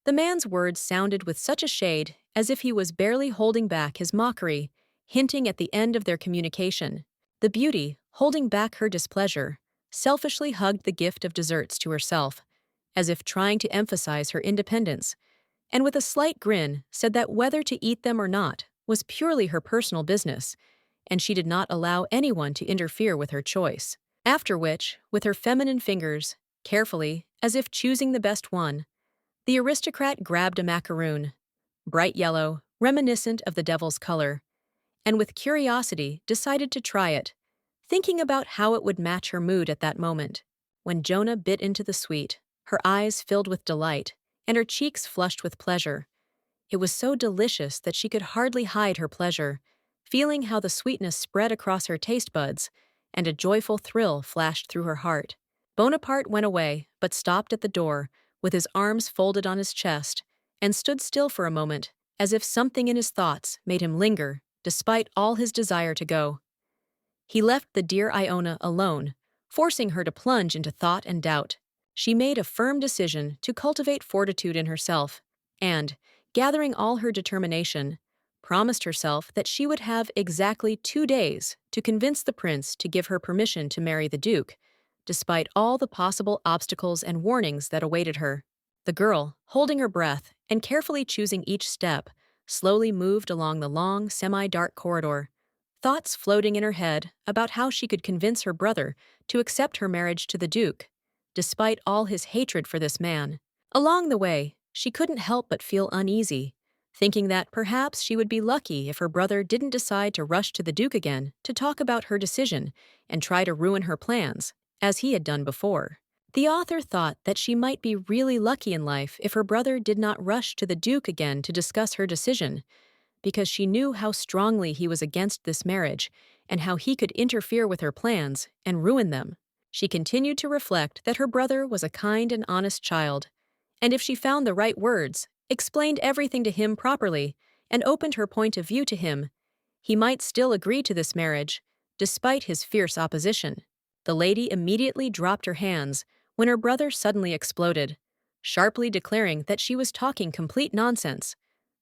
The man's words sounded with such a shade as if he was barely holding back his mockery, hinting at the end of their communication. The beauty, holding back her displeasure, selfishly hugged the gift of desserts to herself, as if trying to emphasize her independence, and with a slight grin said that whether to eat them or not was purely her personal business, and she did not allow anyone to interfere with her choice. After which, with her feminine fingers, carefully, as if choosing the best one, the aristocrat grabbed a macaroon, bright yellow, reminiscent of the devil's color, and with curiosity decided to try it, thinking about how it would match her mood at that moment. When Jonah bit into the sweet, her eyes filled with delight, and her cheeks flushed with pleasure, It was so delicious that she could hardly hide her pleasure, feeling how the sweetness spread across her taste buds, and a joyful thrill flashed through her heart. Bonaparte went away, but stopped at the door, with his arms folded on his chest, and stood still for a moment, as if something in his thoughts made him linger, despite all his desire to go. He left the dear Iona alone, forcing her to plunge into thought and doubt. She made a firm decision to cultivate fortitude in herself, and, gathering all her determination, promised herself that she would have exactly 2 days to convince the prince to give her permission to marry the duke, despite all the possible obstacles and warnings that awaited her. The girl, holding her breath and carefully choosing each step, slowly moved along the long, semi-dark corridor, thoughts floating in her head about how she could convince her brother to accept her marriage to the duke, despite all his hatred for this man. Along the way, she couldn't help but feel uneasy, thinking that perhaps she would be lucky if her brother didn't decide to rush to the duke again to talk about her decision and try to ruin her plans, as he had done before. The author thought that she might be really lucky in life if her brother did not rush to the duke again to discuss her decision, because she knew how strongly he was against this marriage and how he could interfere with her plans and ruin them. She continued to reflect that her brother was a kind and honest child, and if she found the right words, explained everything to him properly, and opened her point of view to him, he might still agree to this marriage, despite his fierce opposition. The lady immediately dropped her hands when her brother suddenly exploded, sharply declaring that she was talking complete nonsense,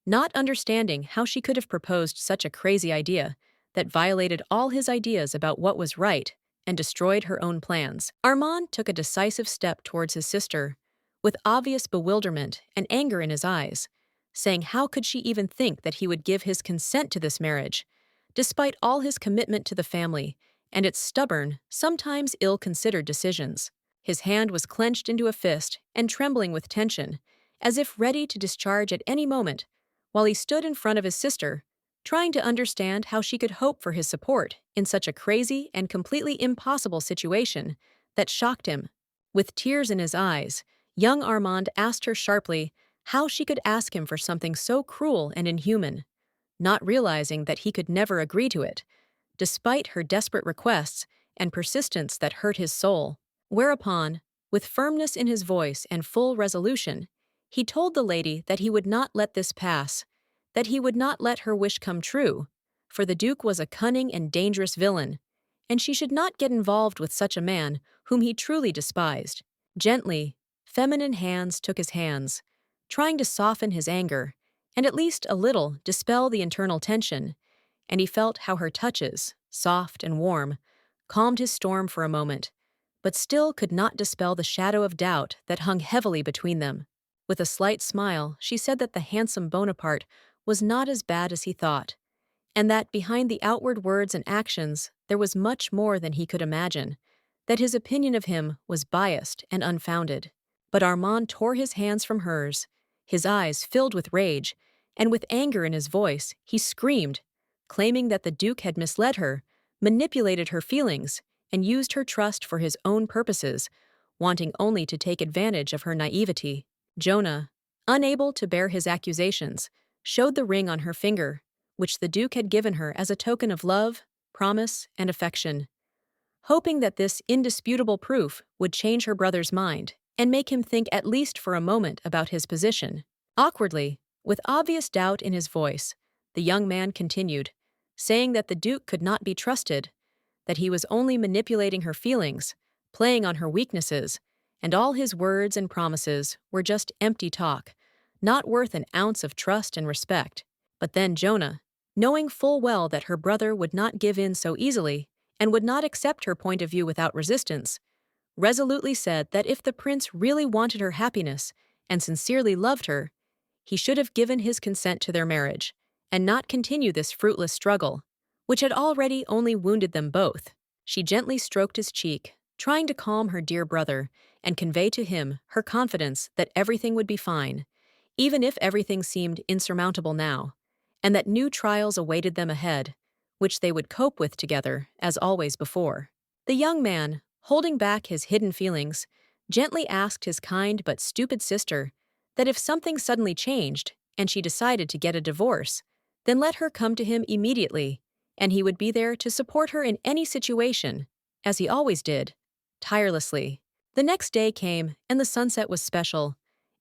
not understanding how she could have proposed such a crazy idea that violated all his ideas about what was right and destroyed her own plans. Armand took a decisive step towards his sister, with obvious bewilderment and anger in his eyes, saying how could she even think that he would give his consent to this marriage, despite all his commitment to the family and its stubborn, sometimes ill-considered decisions. His hand was clenched into a fist and trembling with tension, as if ready to discharge at any moment, while he stood in front of his sister, trying to understand how she could hope for his support in such a crazy and completely impossible situation that shocked him. With tears in his eyes, young Armand asked her sharply how she could ask him for something so cruel and inhuman, not realizing that he could never agree to it, despite her desperate requests and persistence that hurt his soul. Whereupon, with firmness in his voice and full resolution, he told the lady that he would not let this pass, that he would not let her wish come true, for the duke was a cunning and dangerous villain, and she should not get involved with such a man whom he truly despised. Gently, feminine hands took his hands, trying to soften his anger, and at least a little dispel the internal tension, and he felt how her touches, soft and warm, calmed his storm for a moment, but still could not dispel the shadow of doubt that hung heavily between them. With a slight smile, she said that the handsome Bonaparte was not as bad as he thought, and that behind the outward words and actions there was much more than he could imagine, that his opinion of him was biased and unfounded. But Armand tore his hands from hers, his eyes filled with rage, and with anger in his voice, he screamed, claiming that the duke had misled her, manipulated her feelings, and used her trust for his own purposes, wanting only to take advantage of her naivety. Jonah, unable to bear his accusations, showed the ring on her finger, which the duke had given her as a token of love, promise, and affection, hoping that this indisputable proof would change her brother's mind and make him think at least for a moment about his position. Awkwardly, with obvious doubt in his voice, the young man continued, saying that the duke could not be trusted, that he was only manipulating her feelings, playing on her weaknesses, and all his words and promises were just empty talk, not worth an ounce of trust and respect. But then Jonah, knowing full well that her brother would not give in so easily and would not accept her point of view without resistance, resolutely said that if the prince really wanted her happiness and sincerely loved her, he should have given his consent to their marriage and not continue this fruitless struggle, which had already only wounded them both. She gently stroked his cheek, trying to calm her dear brother and convey to him her confidence that everything would be fine, even if everything seemed insurmountable now, and that new trials awaited them ahead, which they would cope with together, as always before. The young man, holding back his hidden feelings, gently asked his kind but stupid sister that if something suddenly changed, and she decided to get a divorce, then let her come to him immediately, and he would be there to support her in any situation, as he always did, tirelessly. The next day came, and the sunset was special,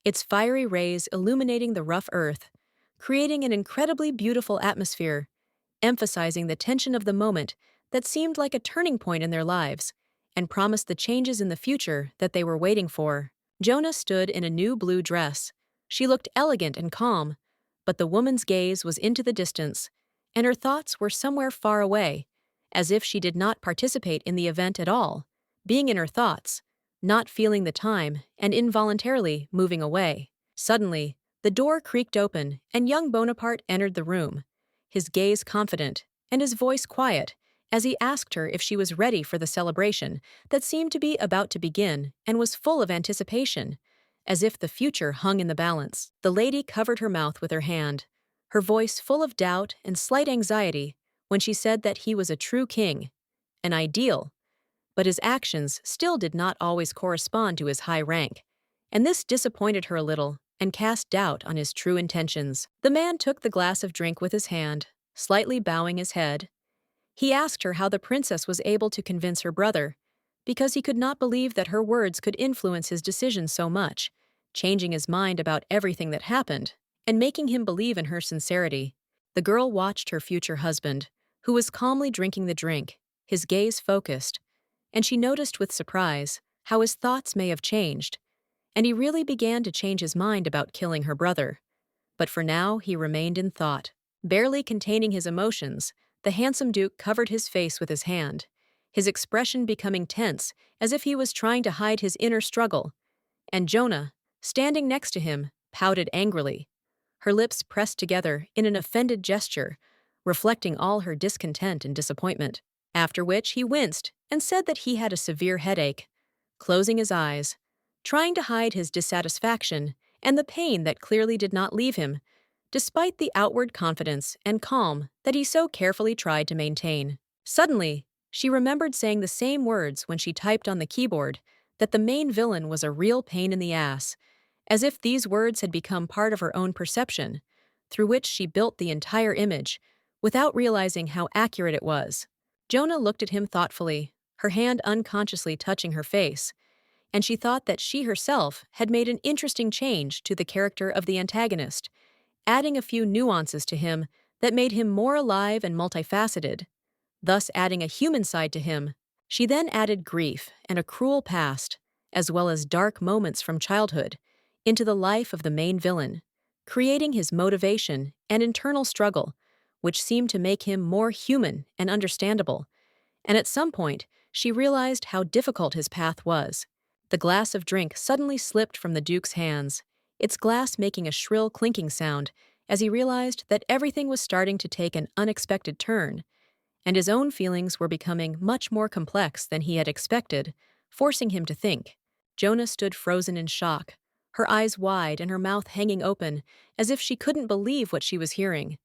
its fiery rays illuminating the rough earth, creating an incredibly beautiful atmosphere, emphasizing the tension of the moment that seemed like a turning point in their lives, and promised the changes in the future that they were waiting for. Jonah stood in a new blue dress. She looked elegant and calm, but the woman's gaze was into the distance, and her thoughts were somewhere far away, as if she did not participate in the event at all, being in her thoughts, not feeling the time, and involuntarily moving away. Suddenly, the door creaked open, and young Bonaparte entered the room, his gaze confident, and his voice quiet, as he asked her if she was ready for the celebration that seemed to be about to begin and was full of anticipation, as if the future hung in the balance. The lady covered her mouth with her hand, her voice full of doubt and slight anxiety when she said that he was a true king, an ideal, but his actions still did not always correspond to his high rank, and this disappointed her a little and cast doubt on his true intentions. The man took the glass of drink with his hand, slightly bowing his head. He asked her how the princess was able to convince her brother, because he could not believe that her words could influence his decision so much, changing his mind about everything that happened, and making him believe in her sincerity. The girl watched her future husband, who was calmly drinking the drink, his gaze focused, and she noticed with surprise how his thoughts may have changed, and he really began to change his mind about killing her brother. But for now he remained in thought. Barely containing his emotions, the handsome duke covered his face with his hand, his expression becoming tense as if he was trying to hide his inner struggle. And Jonah, standing next to him, pouted angrily, her lips pressed together in an offended gesture, reflecting all her discontent and disappointment. After which he winced and said that he had a severe headache, closing his eyes, trying to hide his dissatisfaction and the pain that clearly did not leave him, despite the outward confidence and calm that he so carefully tried to maintain. Suddenly, she remembered saying the same words when she typed on the keyboard, that the main villain was a real pain in the ass, as if these words had become part of her own perception, through which she built the entire image, without realizing how accurate it was. Jonah looked at him thoughtfully, her hand unconsciously touching her face, and she thought that she herself had made an interesting change to the character of the antagonist, adding a few nuances to him that made him more alive and multifaceted, thus adding a human side to him. She then added grief and a cruel past, as well as dark moments from childhood, into the life of the main villain, creating his motivation and internal struggle, which seemed to make him more human and understandable. And at some point, she realized how difficult his path was. The glass of drink suddenly slipped from the Duke's hands, its glass making a shrill clinking sound as he realized that everything was starting to take an unexpected turn, and his own feelings were becoming much more complex than he had expected, forcing him to think. Jonah stood frozen in shock, her eyes wide and her mouth hanging open, as if she couldn't believe what she was hearing.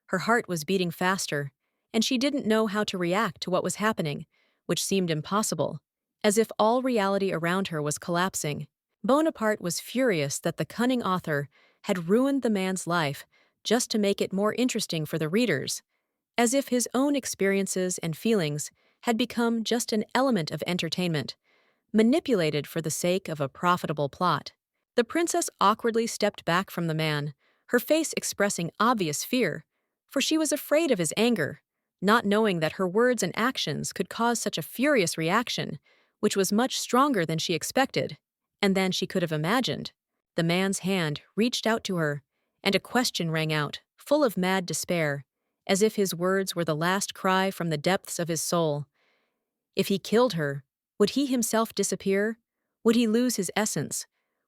Her heart was beating faster, and she didn't know how to react to what was happening, which seemed impossible, as if all reality around her was collapsing. Bonaparte was furious that the cunning author had ruined the man's life just to make it more interesting for the readers, as if his own experiences and feelings had become just an element of entertainment, manipulated for the sake of a profitable plot. The princess awkwardly stepped back from the man, her face expressing obvious fear, for she was afraid of his anger, not knowing that her words and actions could cause such a furious reaction, which was much stronger than she expected, and than she could have imagined. The man's hand reached out to her, and a question rang out, full of mad despair, as if his words were the last cry from the depths of his soul. If he killed her, would he himself disappear? Would he lose his essence?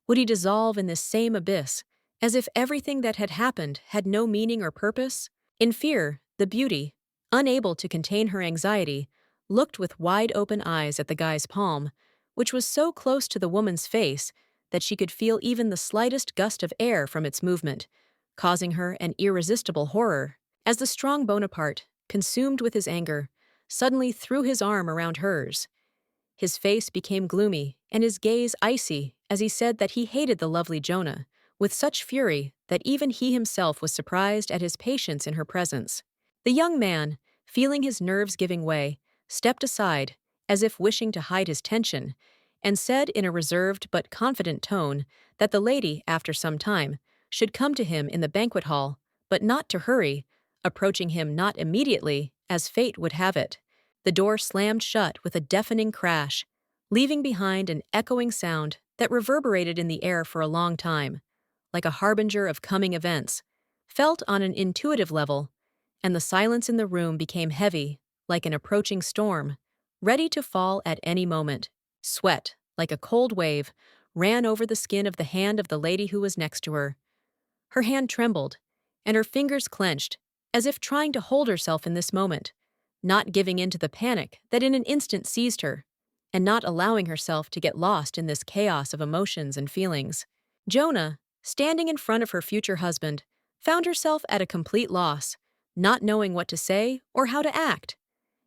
Would he dissolve in this same abyss, as if everything that had happened had no meaning or purpose? In fear, the beauty, unable to contain her anxiety, looked with wide-open eyes at the guy's palm, which was so close to the woman's face that she could feel even the slightest gust of air from its movement, causing her an irresistible horror. As the strong Bonaparte, consumed with his anger, suddenly threw his arm around hers, his face became gloomy and his gaze icy as he said that he hated the lovely Jonah, with such fury that even he himself was surprised at his patience in her presence. The young man, feeling his nerves giving way, stepped aside, as if wishing to hide his tension, and said in a reserved but confident tone that the lady, after some time, should come to him in the banquet hall, but not to hurry, approaching him not immediately, as fate would have it. The door slammed shut with a deafening crash, leaving behind an echoing sound that reverberated in the air for a long time, like a harbinger of coming events, felt on an intuitive level, and the silence in the room became heavy, like an approaching storm, ready to fall at any moment. Sweat, like a cold wave, ran over the skin of the hand of the lady who was next to her. Her hand trembled, and her fingers clenched, as if trying to hold herself in this moment, not giving in to the panic that in an instant seized her, and not allowing herself to get lost in this chaos of emotions and feelings. Jonah, standing in front of her future husband, found herself at a complete loss, not knowing what to say or how to act,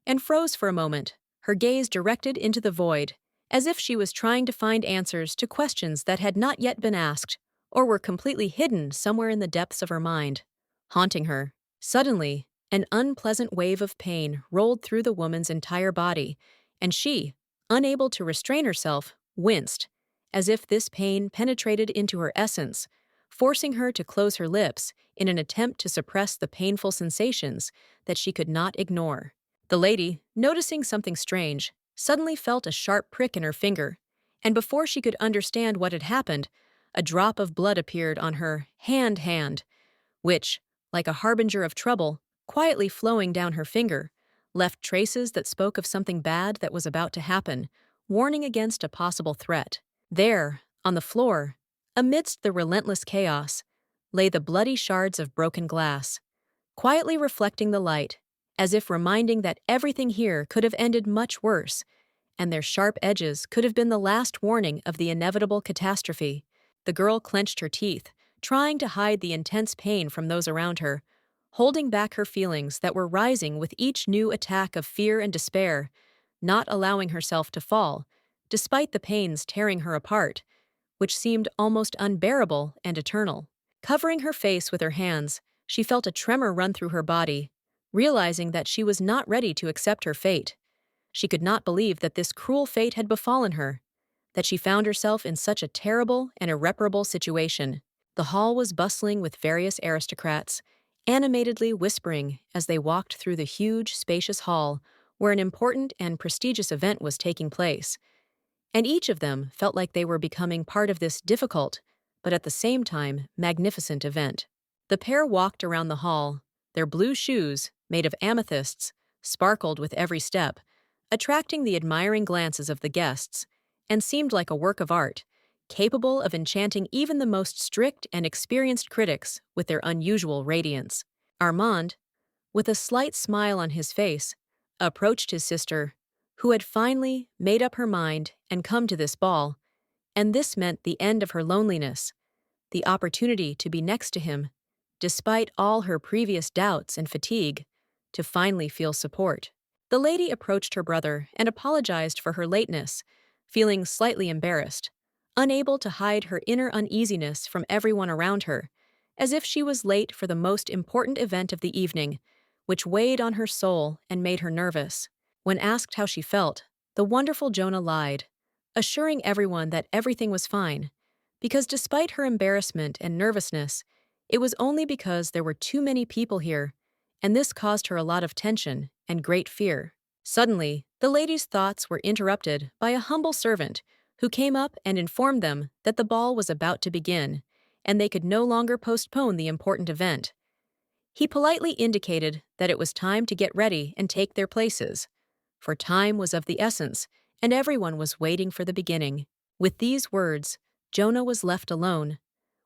and froze for a moment, her gaze directed into the void, as if she was trying to find answers to questions that had not yet been asked or were completely hidden somewhere in the depths of her mind, haunting her. Suddenly, an unpleasant wave of pain rolled through the woman's entire body, and she, unable to restrain herself, winced, as if this pain penetrated into her essence, forcing her to close her lips in an attempt to suppress the painful sensations that she could not ignore. The lady, noticing something strange, suddenly felt a sharp prick in her finger, and before she could understand what had happened, a drop of blood appeared on her hand, which, like a harbinger of trouble, quietly flowing down her finger, left traces that spoke of something bad that was about to happen, warning against a possible threat. There, on the floor, amidst the relentless chaos, lay the bloody shards of broken glass, quietly reflecting the light, as if reminding that everything here could have ended much worse, and their sharp edges could have been the last warning of the inevitable catastrophe. The girl clenched her teeth, trying to hide the intense pain from those around her, holding back her feelings that were rising with each new attack of fear and despair, not allowing herself to fall, despite the pains tearing her apart, which seemed almost unbearable and eternal. Covering her face with her hands, she felt a tremor run through her body, realizing that she was not ready to accept her fate. She could not believe that this cruel fate had befallen her, that she found herself in such a terrible and irreparable situation. The hall was bustling with various aristocrats, animatedly whispering as they walked through the huge, spacious hall where an important and prestigious event was taking place, and each of them felt like they were becoming part of this difficult, but at the same time magnificent event. The pair walked around the hall, their blue shoes, made of amethysts, sparkled with every step, attracting the admiring glances of the guests, and seemed like a work of art, capable of enchanting even the most strict and experienced critics with their unusual radiance. Armand, with a slight smile on his face, approached his sister, who had finally made up her mind and come to this ball, and this meant the end of her loneliness, the opportunity to be next to him, despite all her previous doubts and fatigue, to finally feel support. The lady approached her brother and apologized for her lateness, feeling slightly embarrassed, unable to hide her inner uneasiness from everyone around her, as if she was late for the most important event of the evening, which weighed on her soul and made her nervous. When asked how she felt, the wonderful Jonah lied, assuring everyone that everything was fine, because despite her embarrassment and nervousness, it was only because there were too many people here, and this caused her a lot of tension and great fear. Suddenly, the lady's thoughts were interrupted by a humble servant who came up and informed them that the ball was about to begin, and they could no longer postpone the important event. He politely indicated that it was time to get ready and take their places, for time was of the essence, and everyone was waiting for the beginning. With these words, Jonah was left alone,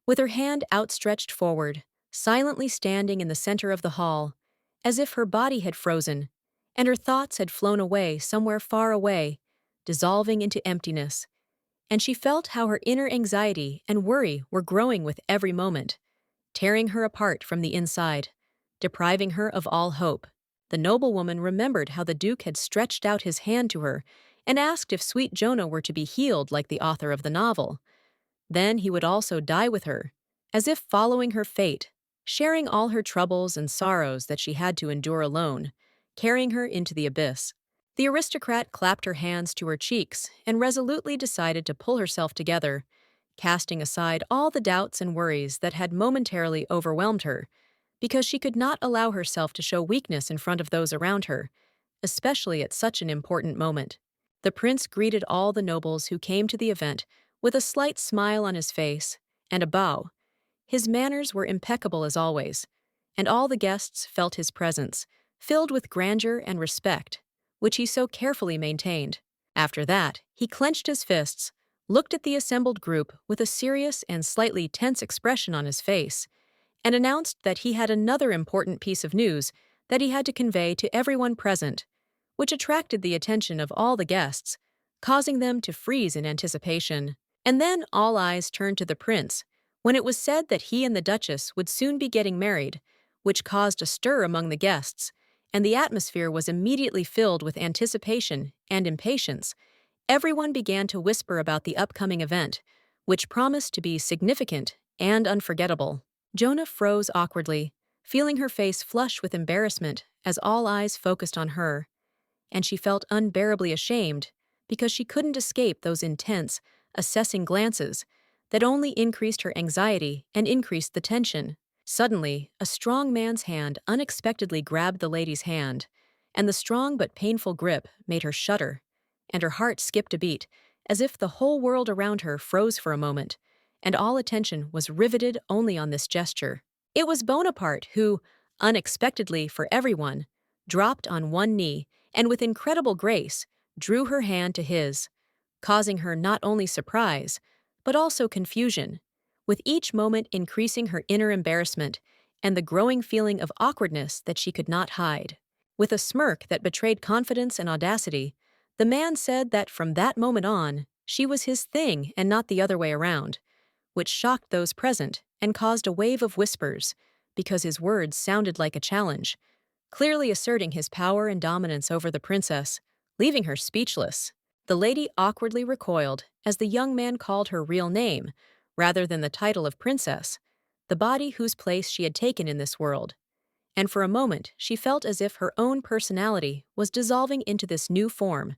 with her hand outstretched forward, silently standing in the center of the hall, as if her body had frozen, and her thoughts had flown away somewhere far away, dissolving into emptiness, and she felt how her inner anxiety and worry were growing with every moment, tearing her apart from the inside, depriving her of all hope. The noblewoman remembered how the Duke had stretched out his hand to her and asked if sweet Jonah were to be healed like the author of the novel. Then he would also die with her, as if following her fate, sharing all her troubles and sorrows that she had to endure alone, carrying her into the abyss. The aristocrat clapped her hands to her cheeks and resolutely decided to pull herself together, casting aside all the doubts and worries that had momentarily overwhelmed her, because she could not allow herself to show weakness in front of those around her, especially at such an important moment. The prince greeted all the nobles who came to the event with a slight smile on his face and a bow. His manners were impeccable as always, and all the guests felt his presence, filled with grandeur and respect, which he so carefully maintained. After that, he clenched his fists, looked at the assembled group with a serious and slightly tense expression on his face, and announced that he had another important piece of news that he had to convey to everyone present, which attracted the attention of all the guests, causing them to freeze in anticipation. And then all eyes turned to the prince when it was said that he and the duchess would soon be getting married, which caused a stir among the guests, and the atmosphere was immediately filled with anticipation and impatience. Everyone began to whisper about the upcoming event, which promised to be significant and unforgettable. Jonah froze awkwardly, feeling her face flush with embarrassment as all eyes focused on her, and she felt unbearably ashamed because she couldn't escape those intense, assessing glances that only increased her anxiety and increased the tension. Suddenly, a strong man's hand unexpectedly grabbed the lady's hand, and the strong but painful grip made her shudder, and her heart skipped a beat, as if the whole world around her froze for a moment, and all attention was riveted only on this gesture. It was Bonaparte who, unexpectedly for everyone, dropped on one knee and with incredible grace drew her hand to his, causing her not only surprise, but also confusion, with each moment increasing her inner embarrassment and the growing feeling of awkwardness that she could not hide. With a smirk that betrayed confidence and audacity, the man said that from that moment on, she was his thing and not the other way around, which shocked those present and caused a wave of whispers, because his words sounded like a challenge, clearly asserting his power and dominance over the princess, leaving her speechless. The lady awkwardly recoiled as the young man called her real name, rather than the title of princess, the body whose place she had taken in this world. And for a moment she felt as if her own personality was dissolving into this new form,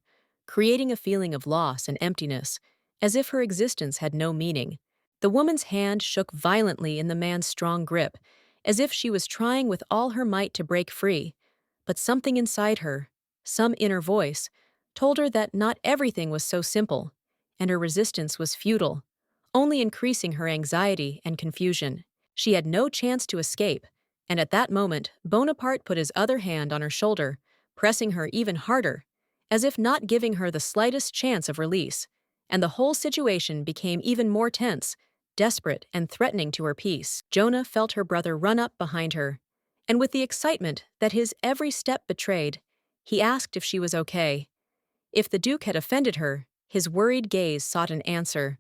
creating a feeling of loss and emptiness, as if her existence had no meaning. The woman's hand shook violently in the man's strong grip, as if she was trying with all her might to break free, but something inside her, some inner voice, told her that not everything was so simple, and her resistance was futile, only increasing her anxiety and confusion. She had no chance to escape, and at that moment Bonaparte put his other hand on her shoulder, pressing her even harder, as if not giving her the slightest chance of release, and the whole situation became even more tense, desperate and threatening to her peace. Jonah felt her brother run up behind her, and with the excitement that his every step betrayed, he asked if she was okay. If the Duke had offended her, his worried gaze sought an answer,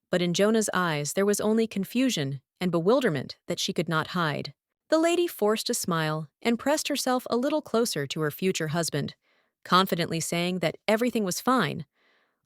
but in Jonah's eyes there was only confusion and bewilderment that she could not hide. The lady forced a smile and pressed herself a little closer to her future husband, confidently saying that everything was fine,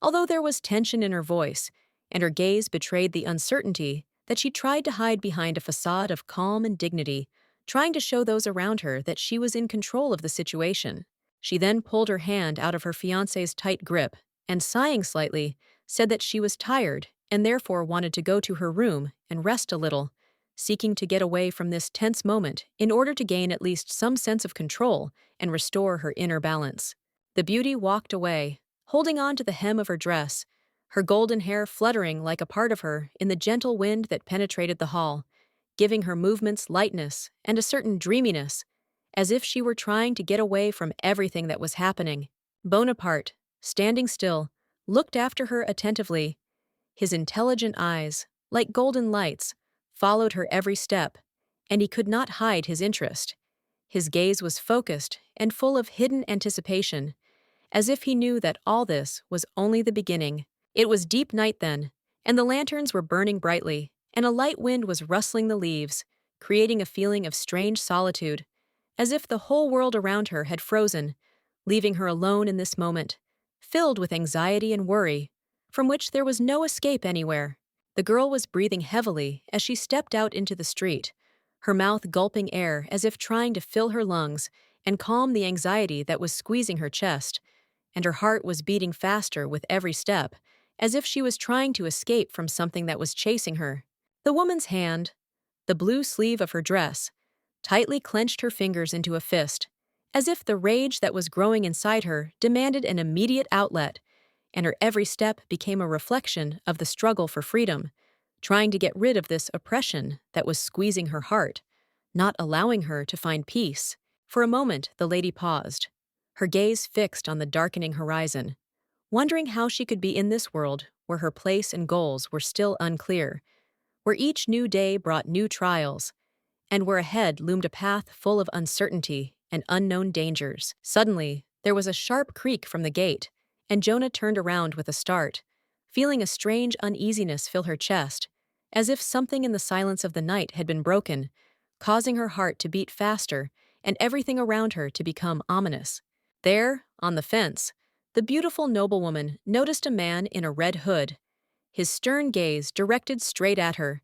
although there was tension in her voice, and her gaze betrayed the uncertainty that she tried to hide behind a facade of calm and dignity, trying to show those around her that she was in control of the situation. She then pulled her hand out of her fiancé's tight grip and, sighing slightly, said that she was tired and therefore wanted to go to her room and rest a little, seeking to get away from this tense moment in order to gain at least some sense of control and restore her inner balance. The beauty walked away, holding on to the hem of her dress, her golden hair fluttering like a part of her in the gentle wind that penetrated the hall, giving her movements lightness and a certain dreaminess, as if she were trying to get away from everything that was happening. Bonaparte, standing still, looked after her attentively. His intelligent eyes, like golden lights, followed her every step, and he could not hide his interest. His gaze was focused and full of hidden anticipation, as if he knew that all this was only the beginning. It was deep night then, and the lanterns were burning brightly, and a light wind was rustling the leaves, creating a feeling of strange solitude, as if the whole world around her had frozen, leaving her alone in this moment, filled with anxiety and worry, from which there was no escape anywhere. The girl was breathing heavily as she stepped out into the street, her mouth gulping air as if trying to fill her lungs and calm the anxiety that was squeezing her chest, and her heart was beating faster with every step, as if she was trying to escape from something that was chasing her. The woman's hand, the blue sleeve of her dress, tightly clenched her fingers into a fist, as if the rage that was growing inside her demanded an immediate outlet, and her every step became a reflection of the struggle for freedom, trying to get rid of this oppression that was squeezing her heart, not allowing her to find peace. For a moment, the lady paused, her gaze fixed on the darkening horizon, wondering how she could be in this world where her place and goals were still unclear, where each new day brought new trials, and where ahead loomed a path full of uncertainty and unknown dangers. Suddenly, there was a sharp creak from the gate, and Jonah turned around with a start, feeling a strange uneasiness fill her chest, as if something in the silence of the night had been broken, causing her heart to beat faster and everything around her to become ominous. There, on the fence, the beautiful noblewoman noticed a man in a red hood, his stern gaze directed straight at her,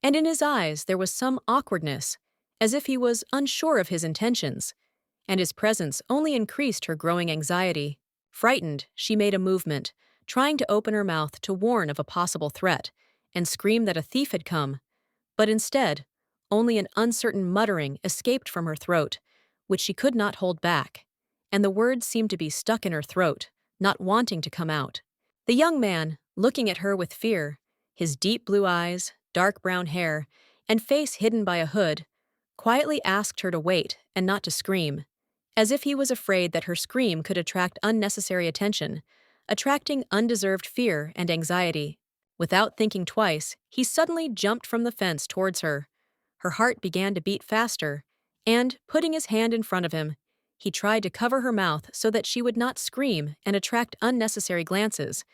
and in his eyes there was some awkwardness, as if he was unsure of his intentions, and his presence only increased her growing anxiety. Frightened, she made a movement, trying to open her mouth to warn of a possible threat, and scream that a thief had come, but instead, only an uncertain muttering escaped from her throat, which she could not hold back, and the words seemed to be stuck in her throat, not wanting to come out. The young man, looking at her with fear, his deep blue eyes, dark brown hair, and face hidden by a hood, quietly asked her to wait and not to scream, as if he was afraid that her scream could attract unnecessary attention, attracting undeserved fear and anxiety. Without thinking twice, he suddenly jumped from the fence towards her. Her heart began to beat faster, and, putting his hand in front of him, he tried to cover her mouth so that she would not scream and attract unnecessary glances,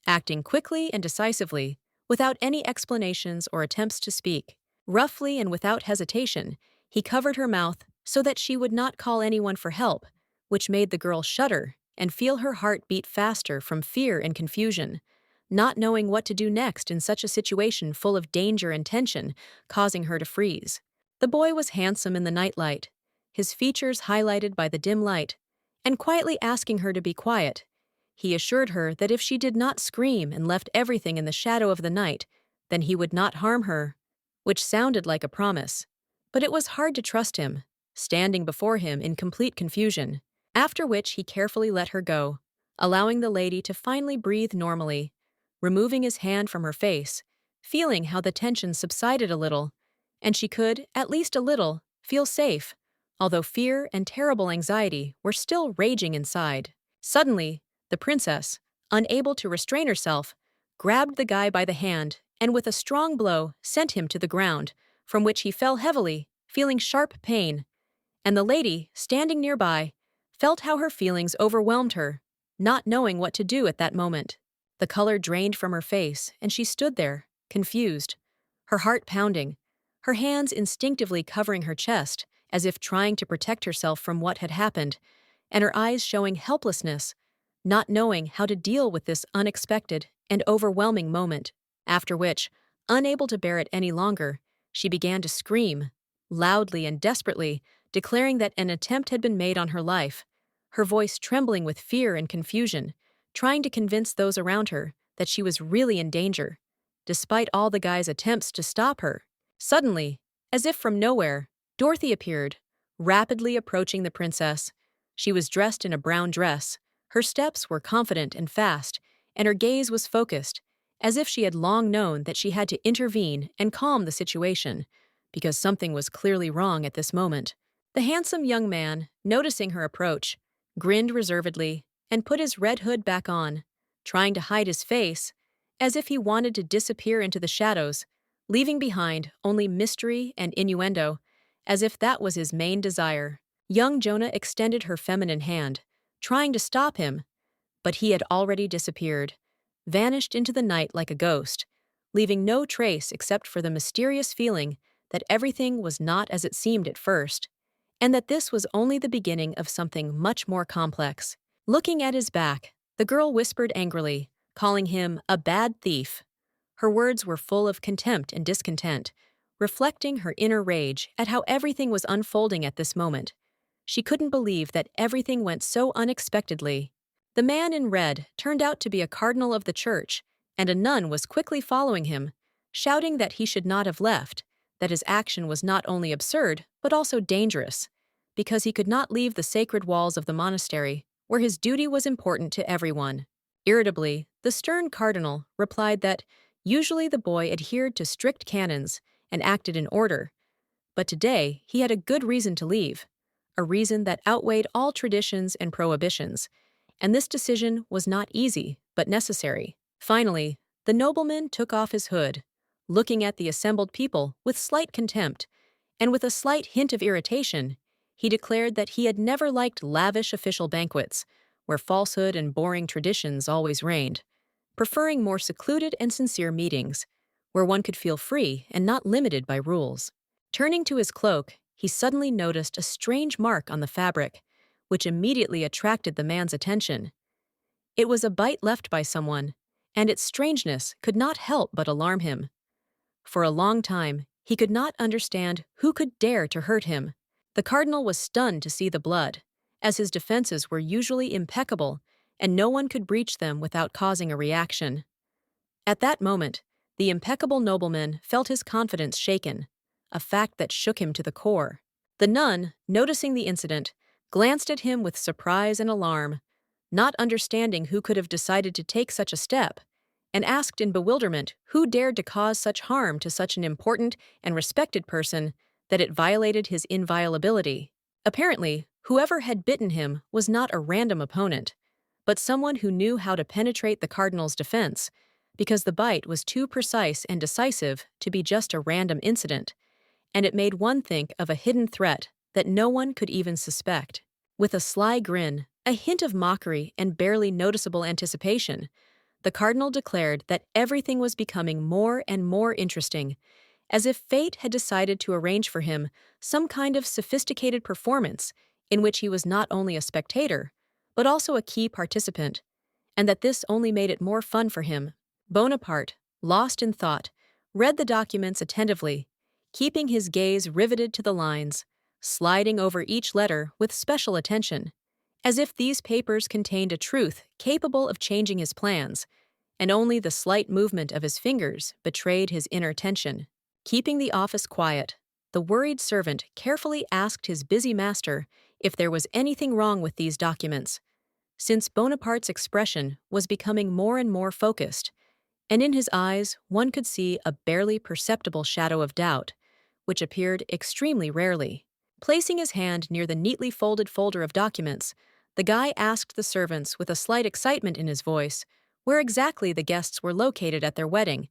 acting quickly and decisively, without any explanations or attempts to speak. Roughly and without hesitation, he covered her mouth so that she would not call anyone for help, which made the girl shudder and feel her heart beat faster from fear and confusion, not knowing what to do next in such a situation full of danger and tension, causing her to freeze. The boy was handsome in the nightlight, his features highlighted by the dim light, and quietly asking her to be quiet, he assured her that if she did not scream and left everything in the shadow of the night, then he would not harm her, which sounded like a promise. But it was hard to trust him, standing before him in complete confusion, after which he carefully let her go, allowing the lady to finally breathe normally, removing his hand from her face, feeling how the tension subsided a little, and she could, at least a little, feel safe, although fear and terrible anxiety were still raging inside. Suddenly, the princess, unable to restrain herself, grabbed the guy by the hand and with a strong blow sent him to the ground, from which he fell heavily, feeling sharp pain. And the lady, standing nearby, felt how her feelings overwhelmed her, not knowing what to do at that moment. The color drained from her face, and she stood there, confused, her heart pounding, her hands instinctively covering her chest, as if trying to protect herself from what had happened, and her eyes showing helplessness, not knowing how to deal with this unexpected and overwhelming moment, after which, unable to bear it any longer, she began to scream, loudly and desperately, declaring that an attempt had been made on her life, her voice trembling with fear and confusion, trying to convince those around her that she was really in danger, despite all the guy's attempts to stop her. Suddenly, as if from nowhere, Dorothy appeared, rapidly approaching the princess. She was dressed in a brown dress, her steps were confident and fast, and her gaze was focused, as if she had long known that she had to intervene and calm the situation, because something was clearly wrong at this moment. The handsome young man, noticing her approach, grinned reservedly and put his red hood back on, trying to hide his face, as if he wanted to disappear into the shadows, leaving behind only mystery and innuendo, as if that was his main desire. Young Jonah extended her feminine hand, trying to stop him, but he had already disappeared, vanished into the night like a ghost, leaving no trace except for the mysterious feeling that everything was not as it seemed at first, and that this was only the beginning of something much more complex. Looking at his back, the girl whispered angrily, calling him a bad thief. Her words were full of contempt and discontent, reflecting her inner rage at how everything was unfolding at this moment. She couldn't believe that everything went so unexpectedly. The man in red turned out to be a cardinal of the church, and a nun was quickly following him, shouting that he should not have left, that his action was not only absurd, but also dangerous, because he could not leave the sacred walls of the monastery, where his duty was important to everyone. Irritably, the stern cardinal replied that usually the boy adhered to strict canons and acted in order, but today he had a good reason to leave, a reason that outweighed all traditions and prohibitions, and this decision was not easy, but necessary. Finally, the nobleman took off his hood, looking at the assembled people with slight contempt, and with a slight hint of irritation, he declared that he had never liked lavish official banquets, where falsehood and boring traditions always reigned, preferring more secluded and sincere meetings, where one could feel free and not limited by rules. Turning to his cloak, he suddenly noticed a strange mark on the fabric, which immediately attracted the man's attention. It was a bite left by someone, and its strangeness could not help but alarm him. For a long time, he could not understand who could dare to hurt him. The cardinal was stunned to see the blood, as his defenses were usually impeccable, and no one could breach them without causing a reaction. At that moment, the impeccable nobleman felt his confidence shaken, a fact that shook him to the core. The nun, noticing the incident, glanced at him with surprise and alarm, not understanding who could have decided to take such a step, and asked in bewilderment who dared to cause such harm to such an important and respected person that it violated his inviolability. Apparently, whoever had bitten him was not a random opponent, but someone who knew how to penetrate the cardinal's defense, because the bite was too precise and decisive to be just a random incident, and it made one think of a hidden threat that no one could even suspect. With a sly grin, a hint of mockery, and barely noticeable anticipation, the cardinal declared that everything was becoming more and more interesting, as if fate had decided to arrange for him some kind of sophisticated performance in which he was not only a spectator, but also a key participant, and that this only made it more fun for him. Bonaparte, lost in thought, read the documents attentively, keeping his gaze riveted to the lines, sliding over each letter with special attention, as if these papers contained a truth capable of changing his plans, and only the slight movement of his fingers betrayed his inner tension. Keeping the office quiet, the worried servant carefully asked his busy master if there was anything wrong with these documents, since Bonaparte's expression was becoming more and more focused, and in his eyes one could see a barely perceptible shadow of doubt, which appeared extremely rarely. Placing his hand near the neatly folded folder of documents, the guy asked the servants with a slight excitement in his voice where exactly the guests were located at their wedding,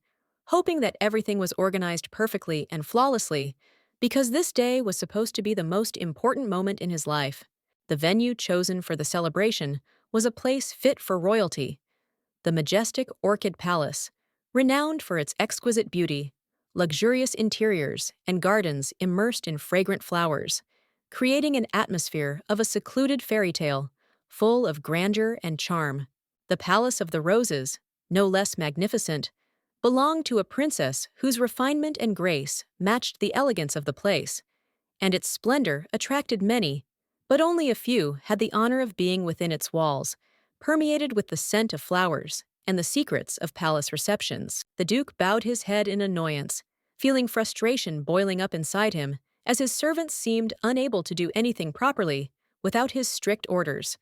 hoping that everything was organized perfectly and flawlessly, because this day was supposed to be the most important moment in his life. The venue chosen for the celebration was a place fit for royalty, the majestic Orchid Palace, renowned for its exquisite beauty, luxurious interiors, and gardens immersed in fragrant flowers, creating an atmosphere of a secluded fairy tale, full of grandeur and charm. The Palace of the Roses, no less magnificent, belonged to a princess whose refinement and grace matched the elegance of the place, and its splendor attracted many, but only a few had the honor of being within its walls, permeated with the scent of flowers and the secrets of palace receptions. The Duke bowed his head in annoyance, feeling frustration boiling up inside him, as his servants seemed unable to do anything properly without his strict orders,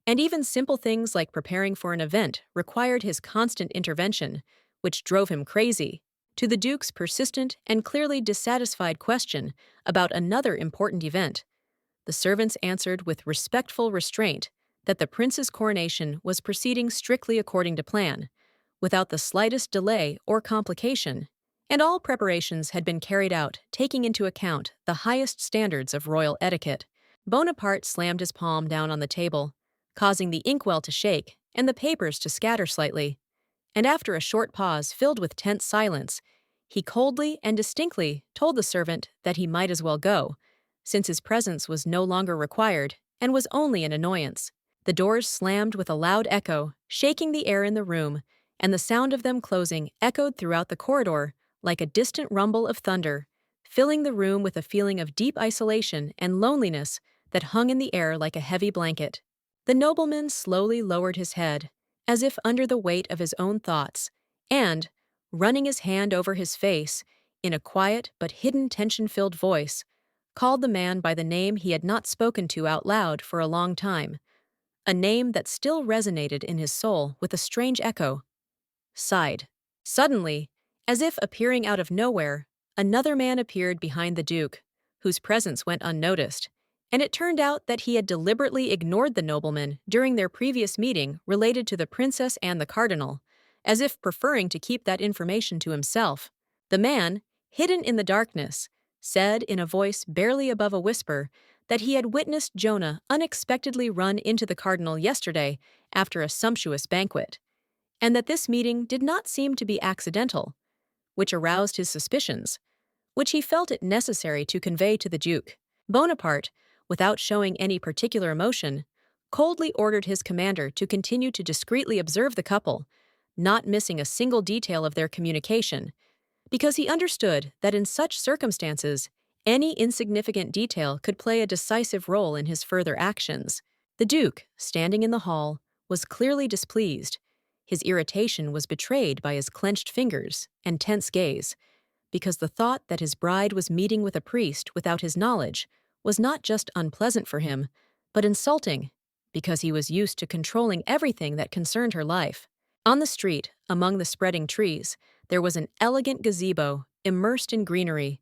and even simple things like preparing for an event required his constant intervention, which drove him crazy. To the Duke's persistent and clearly dissatisfied question about another important event, the servants answered with respectful restraint that the prince's coronation was proceeding strictly according to plan, without the slightest delay or complication, and all preparations had been carried out taking into account the highest standards of royal etiquette. Bonaparte slammed his palm down on the table, causing the inkwell to shake and the papers to scatter slightly, and after a short pause filled with tense silence, he coldly and distinctly told the servant that he might as well go, since his presence was no longer required and was only an annoyance. The doors slammed with a loud echo, shaking the air in the room, and the sound of them closing echoed throughout the corridor like a distant rumble of thunder, filling the room with a feeling of deep isolation and loneliness that hung in the air like a heavy blanket. The nobleman slowly lowered his head, as if under the weight of his own thoughts, and, running his hand over his face, in a quiet but hidden tension-filled voice, called the man by the name he had not spoken to out loud for a long time, a name that still resonated in his soul with a strange echo. Sighed. Suddenly, as if appearing out of nowhere, another man appeared behind the Duke, whose presence went unnoticed, and it turned out that he had deliberately ignored the nobleman during their previous meeting related to the princess and the cardinal, as if preferring to keep that information to himself. The man, hidden in the darkness, said in a voice barely above a whisper that he had witnessed Jonah unexpectedly run into the cardinal yesterday after a sumptuous banquet, and that this meeting did not seem to be accidental, which aroused his suspicions, which he felt it necessary to convey to the Duke. Bonaparte, without showing any particular emotion, coldly ordered his commander to continue to discreetly observe the couple, not missing a single detail of their communication, because he understood that in such circumstances, any insignificant detail could play a decisive role in his further actions. The Duke, standing in the hall, was clearly displeased. His irritation was betrayed by his clenched fingers and tense gaze, because the thought that his bride was meeting with a priest without his knowledge was not just unpleasant for him, but insulting, because he was used to controlling everything that concerned her life. On the street, among the spreading trees, there was an elegant gazebo immersed in greenery,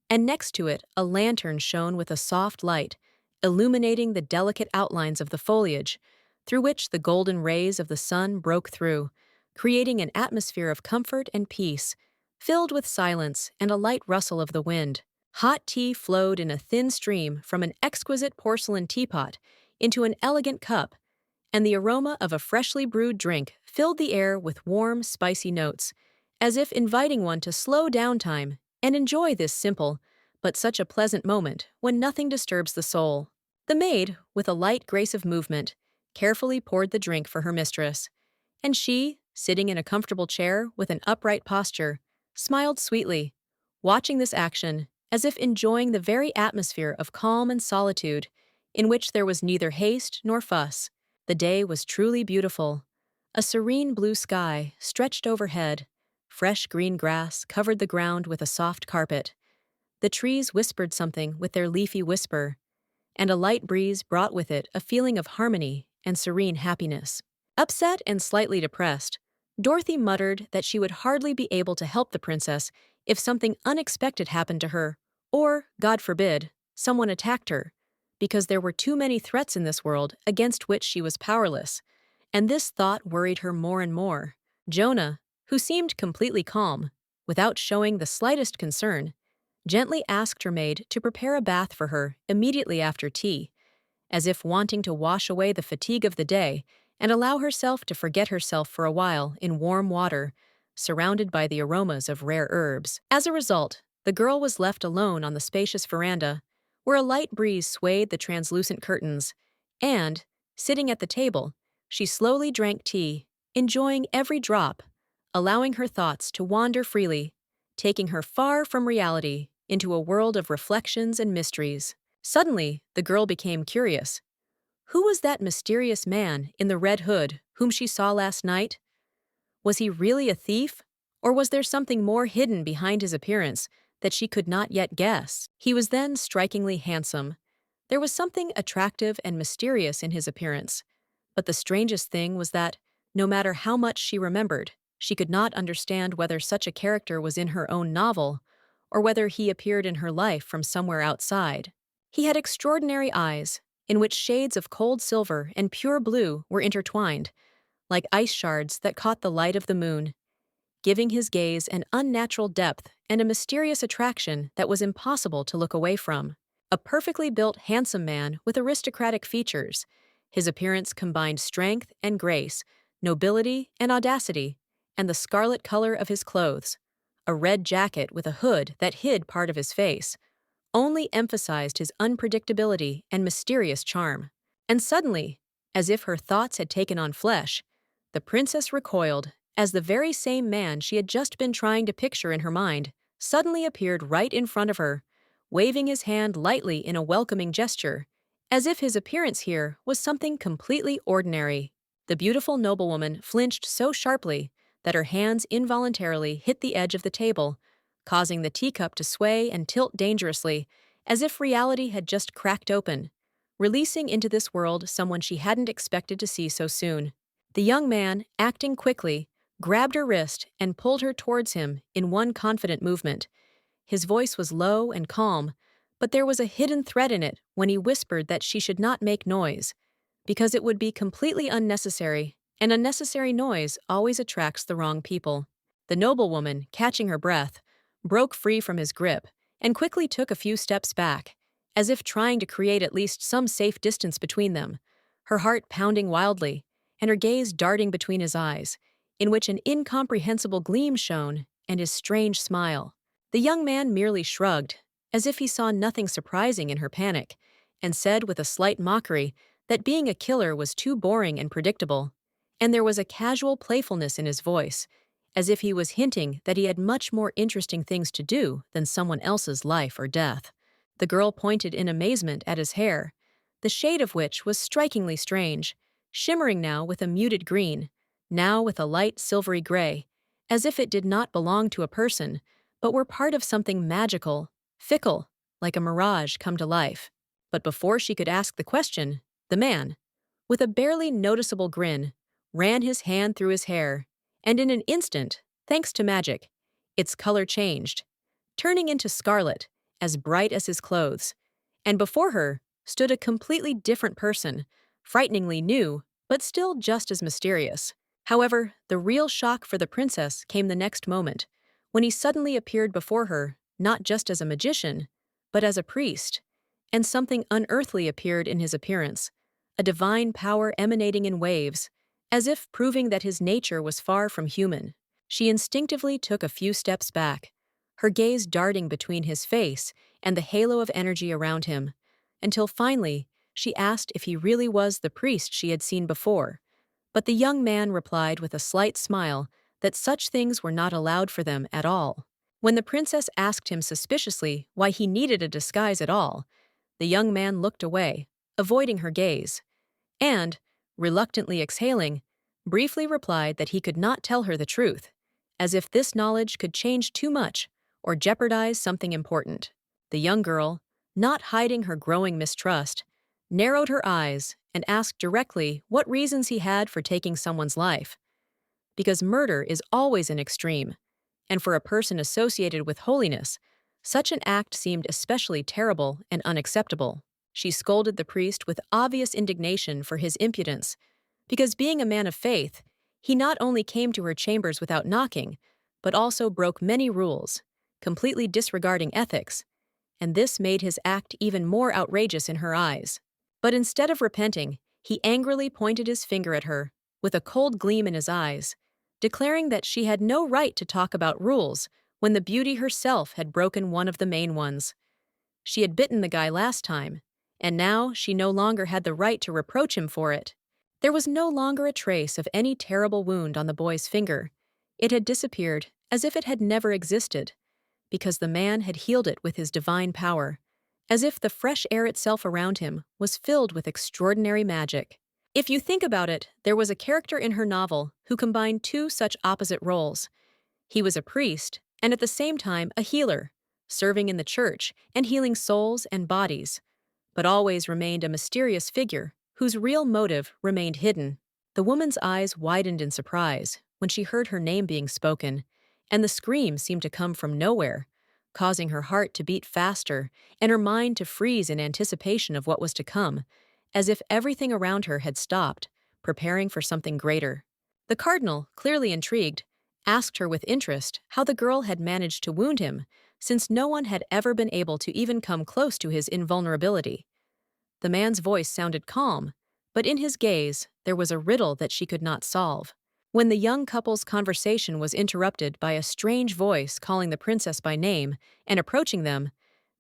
and next to it a lantern shone with a soft light, illuminating the delicate outlines of the foliage, through which the golden rays of the sun broke through, creating an atmosphere of comfort and peace, filled with silence and a light rustle of the wind. Hot tea flowed in a thin stream from an exquisite porcelain teapot into an elegant cup, and the aroma of a freshly brewed drink filled the air with warm, spicy notes, as if inviting one to slow down time and enjoy this simple, but such a pleasant moment when nothing disturbs the soul. The maid, with a light grace of movement, carefully poured the drink for her mistress, and she, sitting in a comfortable chair with an upright posture, smiled sweetly, watching this action as if enjoying the very atmosphere of calm and solitude, in which there was neither haste nor fuss. The day was truly beautiful. A serene blue sky stretched overhead, fresh green grass covered the ground with a soft carpet. The trees whispered something with their leafy whisper, and a light breeze brought with it a feeling of harmony and serene happiness. Upset and slightly depressed, Dorothy muttered that she would hardly be able to help the princess if something unexpected happened to her, or, God forbid, someone attacked her, because there were too many threats in this world against which she was powerless, and this thought worried her more and more. Jonah, who seemed completely calm, without showing the slightest concern, gently asked her maid to prepare a bath for her immediately after tea, as if wanting to wash away the fatigue of the day and allow herself to forget herself for a while in warm water, surrounded by the aromas of rare herbs. As a result, the girl was left alone on the spacious veranda, where a light breeze swayed the translucent curtains, and, sitting at the table, she slowly drank tea, enjoying every drop, allowing her thoughts to wander freely, taking her far from reality into a world of reflections and mysteries. Suddenly, the girl became curious. Who was that mysterious man in the red hood whom she saw last night? Was he really a thief, or was there something more hidden behind his appearance that she could not yet guess? He was then strikingly handsome. There was something attractive and mysterious in his appearance, but the strangest thing was that, no matter how much she remembered, she could not understand whether such a character was in her own novel, or whether he appeared in her life from somewhere outside. He had extraordinary eyes, in which shades of cold silver and pure blue were intertwined, like ice shards that caught the light of the moon, giving his gaze an unnatural depth and a mysterious attraction that was impossible to look away from. A perfectly built, handsome man with aristocratic features, his appearance combined strength and grace, nobility and audacity, and the scarlet color of his clothes, a red jacket with a hood that hid part of his face, only emphasized his unpredictability and mysterious charm. And suddenly, as if her thoughts had taken on flesh, the princess recoiled as the very same man she had just been trying to picture in her mind suddenly appeared right in front of her, waving his hand lightly in a welcoming gesture, as if his appearance here was something completely ordinary. The beautiful noblewoman flinched so sharply that her hands involuntarily hit the edge of the table, causing the teacup to sway and tilt dangerously, as if reality had just cracked open, releasing into this world someone she hadn't expected to see so soon. The young man, acting quickly, grabbed her wrist and pulled her towards him in one confident movement. His voice was low and calm, but there was a hidden threat in it when he whispered that she should not make noise, because it would be completely unnecessary, and unnecessary noise always attracts the wrong people. The noblewoman, catching her breath, broke free from his grip and quickly took a few steps back, as if trying to create at least some safe distance between them, her heart pounding wildly, and her gaze darting between his eyes, in which an incomprehensible gleam shone, and his strange smile. The young man merely shrugged, as if he saw nothing surprising in her panic, and said with a slight mockery that being a killer was too boring and predictable, and there was a casual playfulness in his voice, as if he was hinting that he had much more interesting things to do than someone else's life or death. The girl pointed in amazement at his hair, the shade of which was strikingly strange, shimmering now with a muted green, now with a light silvery gray, as if it did not belong to a person, but were part of something magical, fickle, like a mirage come to life. But before she could ask the question, the man, with a barely noticeable grin, ran his hand through his hair, and in an instant, thanks to magic, its color changed, turning into scarlet, as bright as his clothes. And before her stood a completely different person, frighteningly new, but still just as mysterious. However, the real shock for the princess came the next moment, when he suddenly appeared before her, not just as a magician, but as a priest, and something unearthly appeared in his appearance, a divine power emanating in waves, as if proving that his nature was far from human. She instinctively took a few steps back, her gaze darting between his face and the halo of energy around him, until finally she asked if he really was the priest she had seen before. But the young man replied with a slight smile that such things were not allowed for them at all. When the princess asked him suspiciously why he needed a disguise at all, the young man looked away, avoiding her gaze, and, reluctantly exhaling, briefly replied that he could not tell her the truth, as if this knowledge could change too much or jeopardize something important. The young girl, not hiding her growing mistrust, narrowed her eyes and asked directly what reasons he had for taking someone's life. Because murder is always an extreme, and for a person associated with holiness, such an act seemed especially terrible and unacceptable. She scolded the priest with obvious indignation for his impudence, because being a man of faith, he not only came to her chambers without knocking, but also broke many rules, completely disregarding ethics, and this made his act even more outrageous in her eyes. But instead of repenting, he angrily pointed his finger at her, with a cold gleam in his eyes, declaring that she had no right to talk about rules when the beauty herself had broken one of the main ones. She had bitten the guy last time, and now she no longer had the right to reproach him for it. There was no longer a trace of any terrible wound on the boy's finger. It had disappeared as if it had never existed, because the man had healed it with his divine power, as if the fresh air itself around him was filled with extraordinary magic. If you think about it, there was a character in her novel who combined two such opposite roles. He was a priest, and at the same time a healer, serving in the church and healing souls and bodies, but always remained a mysterious figure whose real motive remained hidden. The woman's eyes widened in surprise when she heard her name being spoken, and the scream seemed to come from nowhere, causing her heart to beat faster and her mind to freeze in anticipation of what was to come, as if everything around her had stopped, preparing for something greater. The cardinal, clearly intrigued, asked her with interest how the girl had managed to wound him, since no one had ever been able to even come close to his invulnerability. The man's voice sounded calm, but in his gaze there was a riddle that she could not solve. When the young couple's conversation was interrupted by a strange voice calling the princess by name and approaching them,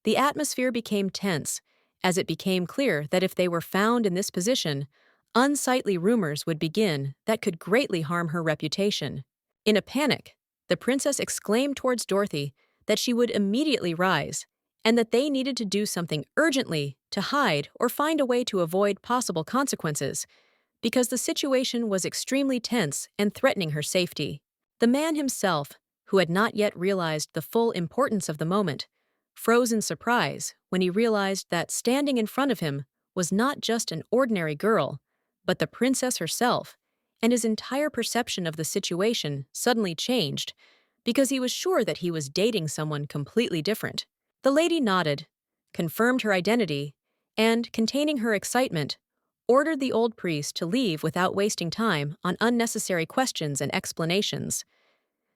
the atmosphere became tense, as it became clear that if they were found in this position, unsightly rumors would begin that could greatly harm her reputation. In a panic, the princess exclaimed towards Dorothy that she would immediately rise, and that they needed to do something urgently to hide or find a way to avoid possible consequences, because the situation was extremely tense and threatening her safety. The man himself, who had not yet realized the full importance of the moment, froze in surprise when he realized that standing in front of him was not just an ordinary girl, but the princess herself, and his entire perception of the situation suddenly changed because he was sure that he was dating someone completely different. The lady nodded, confirmed her identity, and, containing her excitement, ordered the old priest to leave without wasting time on unnecessary questions and explanations.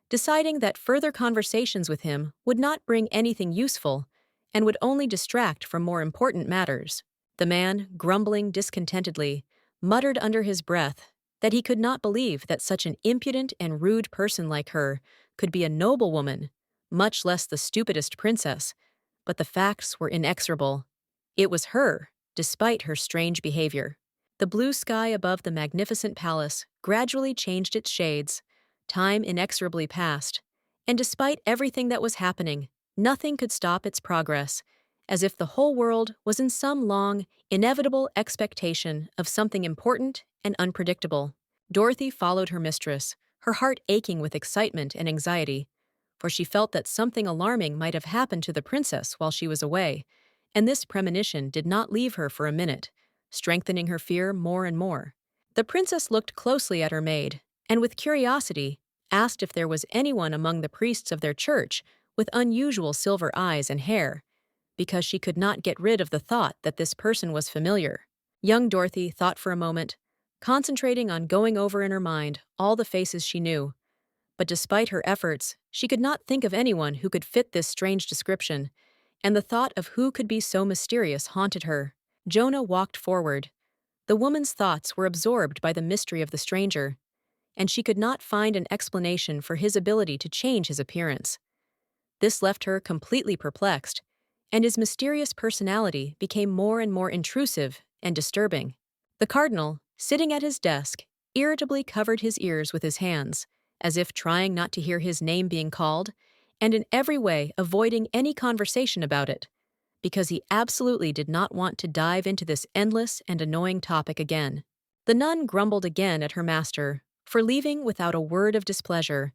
Deciding that further conversations with him would not bring anything useful and would only distract from more important matters. The man, grumbling discontentedly, muttered under his breath that he could not believe that such an impudent and rude person like her could be a noblewoman, much less the stupidest princess, but the facts were inexorable. It was her, despite her strange behavior. The blue sky above the magnificent palace gradually changed its shades. Time inexorably passed, and despite everything that was happening, nothing could stop its progress, as if the whole world was in some long, inevitable expectation of something important and unpredictable. Dorothy followed her mistress, her heart aching with excitement and anxiety, for she felt that something alarming might have happened to the princess while she was away, and this premonition did not leave her for a minute, strengthening her fear more and more. The princess looked closely at her maid, and with curiosity, asked if there was anyone among the priests of their church with unusual silver eyes and hair, because she could not get rid of the thought that this person was familiar. Young Dorothy thought for a moment, concentrating on going over in her mind all the faces she knew, but despite her efforts, she could not think of anyone who could fit this strange description, and the thought of who could be so mysterious haunted her. Jonah walked forward. The woman's thoughts were absorbed by the mystery of the stranger, and she could not find an explanation for his ability to change his appearance. This left her completely perplexed, and his mysterious personality became more and more intrusive and disturbing. The cardinal, sitting at his desk, irritably covered his ears with his hands, as if trying not to hear his name being called, and in every way avoiding any conversation about it, because he absolutely did not want to dive into this endless and annoying topic again. The nun grumbled again at her master for leaving without a word of displeasure,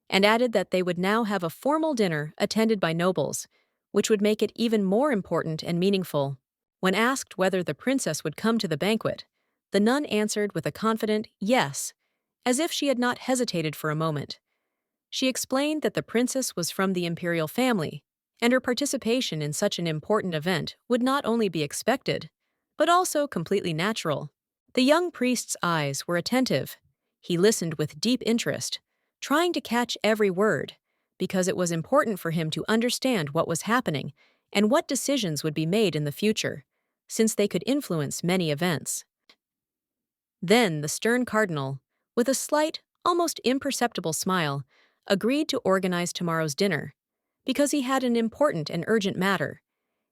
and added that they would now have a formal dinner attended by nobles, which would make it even more important and meaningful. When asked whether the princess would come to the banquet, the nun answered with a confident yes, as if she had not hesitated for a moment. She explained that the princess was from the imperial family, and her participation in such an important event would not only be expected, but also completely natural. The young priest's eyes were attentive. He listened with deep interest, trying to catch every word, because it was important for him to understand what was happening and what decisions would be made in the future, since they could influence many events. Then the stern cardinal, with a slight, almost imperceptible smile, agreed to organize tomorrow's dinner, because he had an important and urgent matter.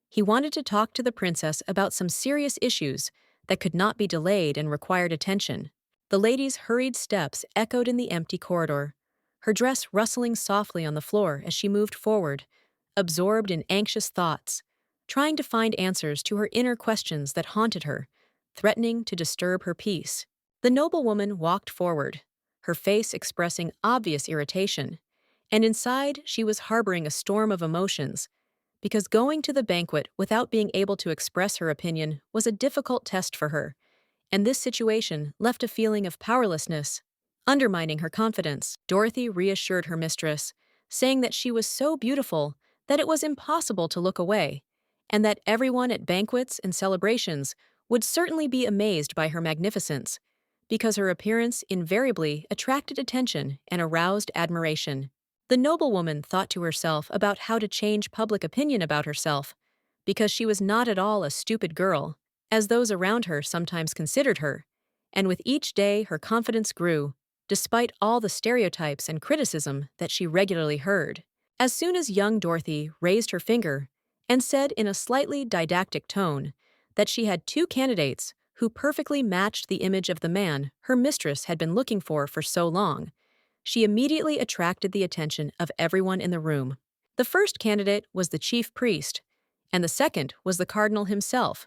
He wanted to talk to the princess about some serious issues that could not be delayed and required attention. The lady's hurried steps echoed in the empty corridor, her dress rustling softly on the floor as she moved forward, absorbed in anxious thoughts, trying to find answers to her inner questions that haunted her, threatening to disturb her peace. The noblewoman walked forward, her face expressing obvious irritation, and inside she was harboring a storm of emotions, because going to the banquet without being able to express her opinion was a difficult test for her, and this situation left a feeling of powerlessness, undermining her confidence. Dorothy reassured her mistress, saying that she was so beautiful that it was impossible to look away, and that everyone at banquets and celebrations would certainly be amazed by her magnificence, because her appearance invariably attracted attention and aroused admiration. The noblewoman thought to herself about how to change public opinion about herself, because she was not at all a stupid girl, as those around her sometimes considered her, and with each day her confidence grew, despite all the stereotypes and criticism that she regularly heard. As soon as young Dorothy raised her finger and said in a slightly didactic tone that she had two candidates who perfectly matched the image of the man her mistress had been looking for so long, she immediately attracted the attention of everyone in the room. The first candidate was the chief priest, and the second was the cardinal himself,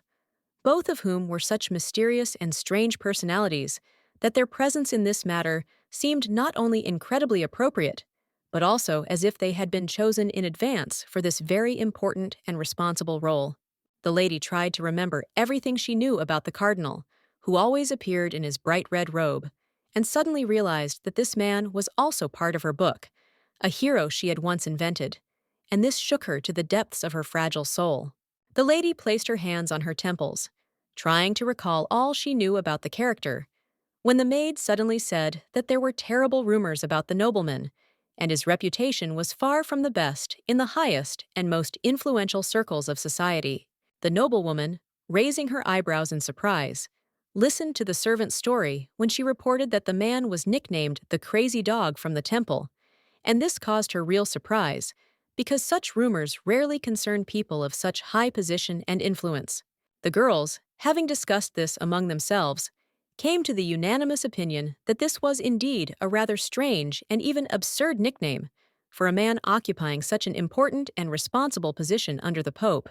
both of whom were such mysterious and strange personalities that their presence in this matter seemed not only incredibly appropriate, but also as if they had been chosen in advance for this very important and responsible role. The lady tried to remember everything she knew about the cardinal, who always appeared in his bright red robe, and suddenly realized that this man was also part of her book, a hero she had once invented, and this shook her to the depths of her fragile soul. The lady placed her hands on her temples, trying to recall all she knew about the character, when the maid suddenly said that there were terrible rumors about the nobleman, and his reputation was far from the best in the highest and most influential circles of society. The noblewoman, raising her eyebrows in surprise, listened to the servant's story when she reported that the man was nicknamed the crazy dog from the temple, and this caused her real surprise, because such rumors rarely concern people of such high position and influence. The girls, having discussed this among themselves, came to the unanimous opinion that this was indeed a rather strange and even absurd nickname for a man occupying such an important and responsible position under the Pope,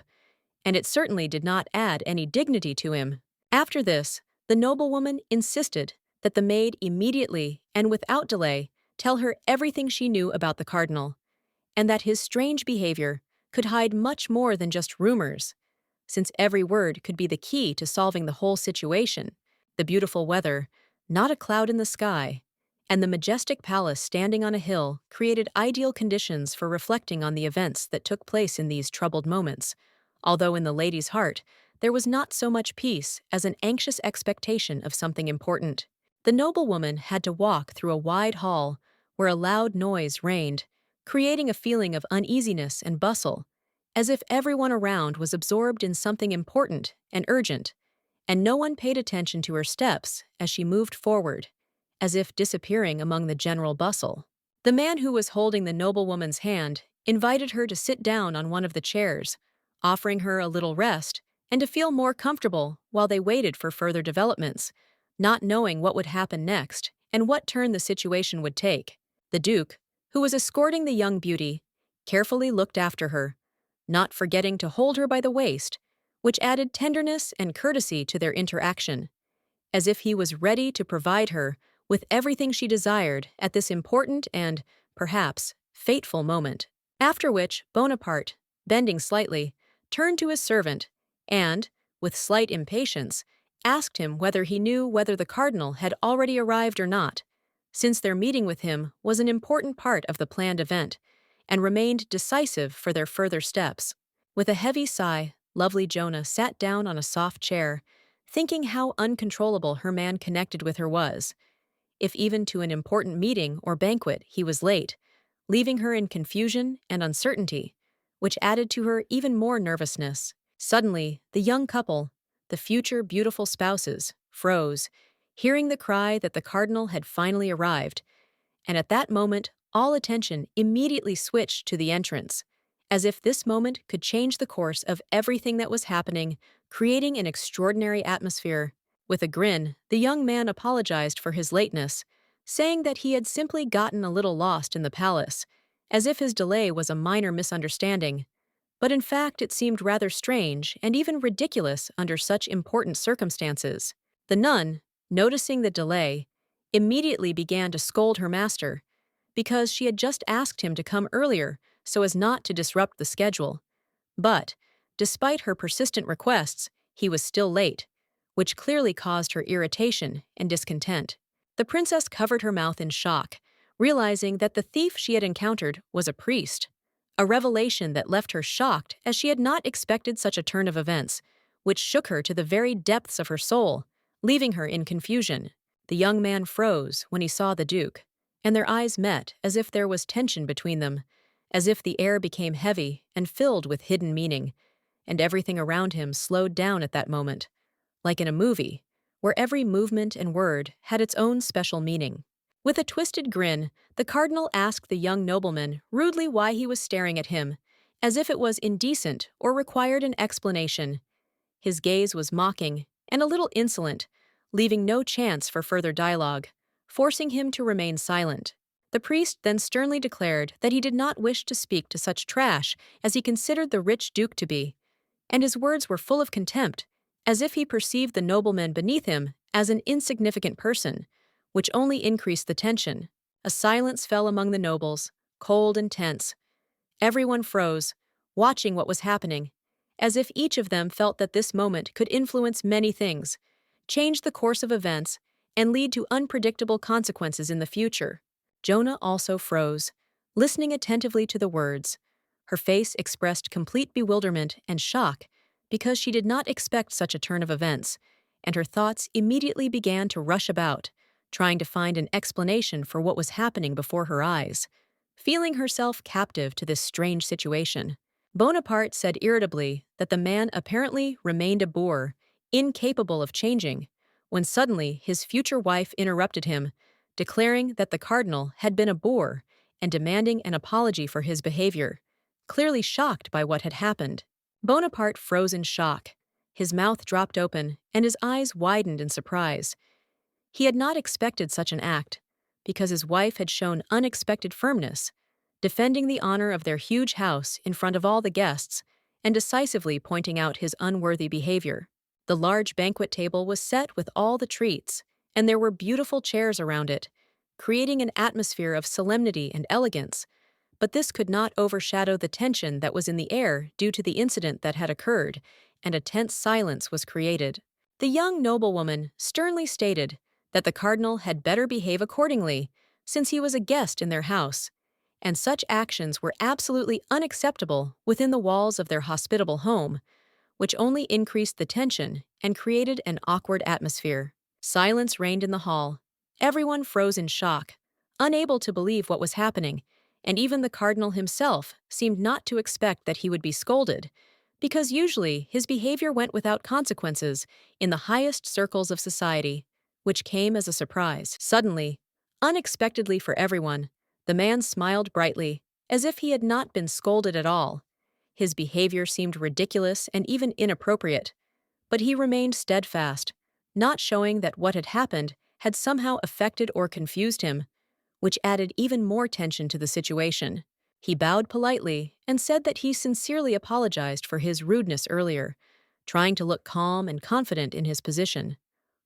and it certainly did not add any dignity to him. After this, the noblewoman insisted that the maid immediately and without delay tell her everything she knew about the cardinal, and that his strange behavior could hide much more than just rumors, since every word could be the key to solving the whole situation. The beautiful weather, not a cloud in the sky, and the majestic palace standing on a hill created ideal conditions for reflecting on the events that took place in these troubled moments, although in the lady's heart there was not so much peace as an anxious expectation of something important. The noblewoman had to walk through a wide hall where a loud noise reigned, creating a feeling of uneasiness and bustle, as if everyone around was absorbed in something important and urgent, and no one paid attention to her steps as she moved forward, as if disappearing among the general bustle. The man who was holding the noblewoman's hand invited her to sit down on one of the chairs, offering her a little rest and to feel more comfortable while they waited for further developments, not knowing what would happen next and what turn the situation would take. The Duke, who was escorting the young beauty, carefully looked after her, not forgetting to hold her by the waist, which added tenderness and courtesy to their interaction, as if he was ready to provide her with everything she desired at this important and, perhaps, fateful moment. After which, Bonaparte, bending slightly, turned to his servant and, with slight impatience, asked him whether he knew whether the cardinal had already arrived or not, since their meeting with him was an important part of the planned event and remained decisive for their further steps. With a heavy sigh, lovely Jonah sat down on a soft chair, thinking how uncontrollable her man connected with her was. If even to an important meeting or banquet he was late, leaving her in confusion and uncertainty, which added to her even more nervousness. Suddenly, the young couple, the future beautiful spouses, froze, hearing the cry that the cardinal had finally arrived, and at that moment all attention immediately switched to the entrance, as if this moment could change the course of everything that was happening, creating an extraordinary atmosphere. With a grin, the young man apologized for his lateness, saying that he had simply gotten a little lost in the palace, as if his delay was a minor misunderstanding. But in fact it seemed rather strange and even ridiculous under such important circumstances. The nun, noticing the delay, immediately began to scold her master, because she had just asked him to come earlier so as not to disrupt the schedule. But, despite her persistent requests, he was still late, which clearly caused her irritation and discontent. The princess covered her mouth in shock, realizing that the thief she had encountered was a priest, a revelation that left her shocked as she had not expected such a turn of events, which shook her to the very depths of her soul, leaving her in confusion. The young man froze when he saw the Duke, and their eyes met as if there was tension between them, as if the air became heavy and filled with hidden meaning, and everything around him slowed down at that moment, like in a movie, where every movement and word had its own special meaning. With a twisted grin, the cardinal asked the young nobleman rudely why he was staring at him, as if it was indecent or required an explanation. His gaze was mocking and a little insolent, leaving no chance for further dialogue, forcing him to remain silent. The priest then sternly declared that he did not wish to speak to such trash as he considered the rich duke to be, and his words were full of contempt, as if he perceived the nobleman beneath him as an insignificant person, which only increased the tension. A silence fell among the nobles, cold and tense. Everyone froze, watching what was happening, as if each of them felt that this moment could influence many things, change the course of events, and lead to unpredictable consequences in the future. Jonah also froze, listening attentively to the words. Her face expressed complete bewilderment and shock because she did not expect such a turn of events, and her thoughts immediately began to rush about, trying to find an explanation for what was happening before her eyes. Feeling herself captive to this strange situation, Bonaparte said irritably that the man apparently remained a boor, incapable of changing, when suddenly his future wife interrupted him, declaring that the cardinal had been a boor and demanding an apology for his behavior. Clearly shocked by what had happened, Bonaparte froze in shock. His mouth dropped open and his eyes widened in surprise. He had not expected such an act, because his wife had shown unexpected firmness, defending the honor of their huge house in front of all the guests and decisively pointing out his unworthy behavior. The large banquet table was set with all the treats, and there were beautiful chairs around it, creating an atmosphere of solemnity and elegance, but this could not overshadow the tension that was in the air due to the incident that had occurred, and a tense silence was created. The young noblewoman sternly stated that the cardinal had better behave accordingly, since he was a guest in their house, and such actions were absolutely unacceptable within the walls of their hospitable home, which only increased the tension and created an awkward atmosphere. Silence reigned in the hall. Everyone froze in shock, unable to believe what was happening, and even the cardinal himself seemed not to expect that he would be scolded, because usually his behavior went without consequences in the highest circles of society, which came as a surprise. Suddenly, unexpectedly for everyone, the man smiled brightly, as if he had not been scolded at all. His behavior seemed ridiculous and even inappropriate, but he remained steadfast, not showing that what had happened had somehow affected or confused him, which added even more tension to the situation. He bowed politely and said that he sincerely apologized for his rudeness earlier, trying to look calm and confident in his position.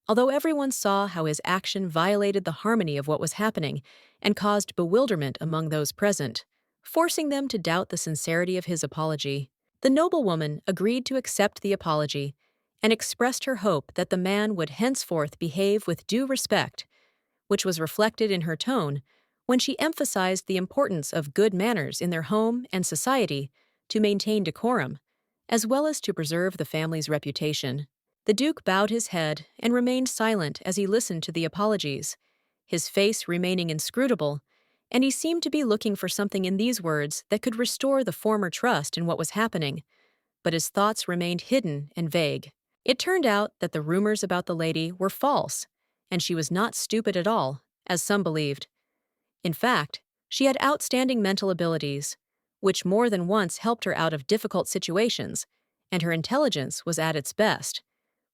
Although everyone saw how his action violated the harmony of what was happening and caused bewilderment among those present, forcing them to doubt the sincerity of his apology, the noblewoman agreed to accept the apology and expressed her hope that the man would henceforth behave with due respect, which was reflected in her tone when she emphasized the importance of good manners in their home and society to maintain decorum, as well as to preserve the family's reputation. The Duke bowed his head and remained silent as he listened to the apologies, his face remaining inscrutable, and he seemed to be looking for something in these words that could restore the former trust in what was happening, but his thoughts remained hidden and vague. It turned out that the rumors about the lady were false, and she was not stupid at all, as some believed. In fact, she had outstanding mental abilities, which more than once helped her out of difficult situations, and her intelligence was at its best,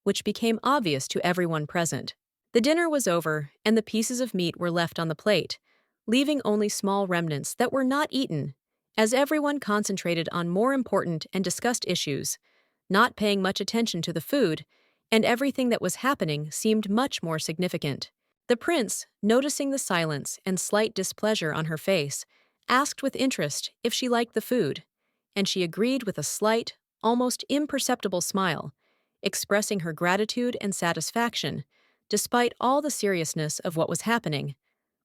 which became obvious to everyone present. The dinner was over, and the pieces of meat were left on the plate, leaving only small remnants that were not eaten, as everyone concentrated on more important and discussed issues, not paying much attention to the food, and everything that was happening seemed much more significant. The prince, noticing the silence and slight displeasure on her face, asked with interest if she liked the food, and she agreed with a slight, almost imperceptible smile, expressing her gratitude and satisfaction, despite all the seriousness of what was happening,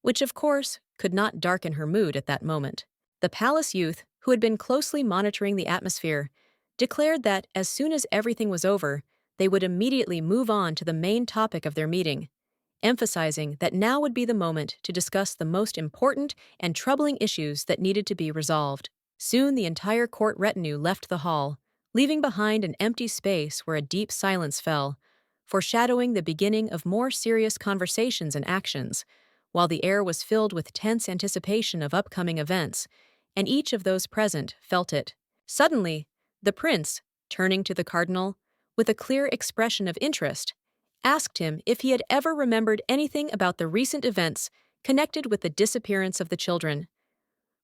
which of course could not darken her mood at that moment. The palace youth, who had been closely monitoring the atmosphere, declared that as soon as everything was over, they would immediately move on to the main topic of their meeting, emphasizing that now would be the moment to discuss the most important and troubling issues that needed to be resolved. Soon the entire court retinue left the hall, leaving behind an empty space where a deep silence fell, foreshadowing the beginning of more serious conversations and actions, while the air was filled with tense anticipation of upcoming events, and each of those present felt it. Suddenly, the prince, turning to the cardinal, with a clear expression of interest, asked him if he had ever remembered anything about the recent events connected with the disappearance of the children,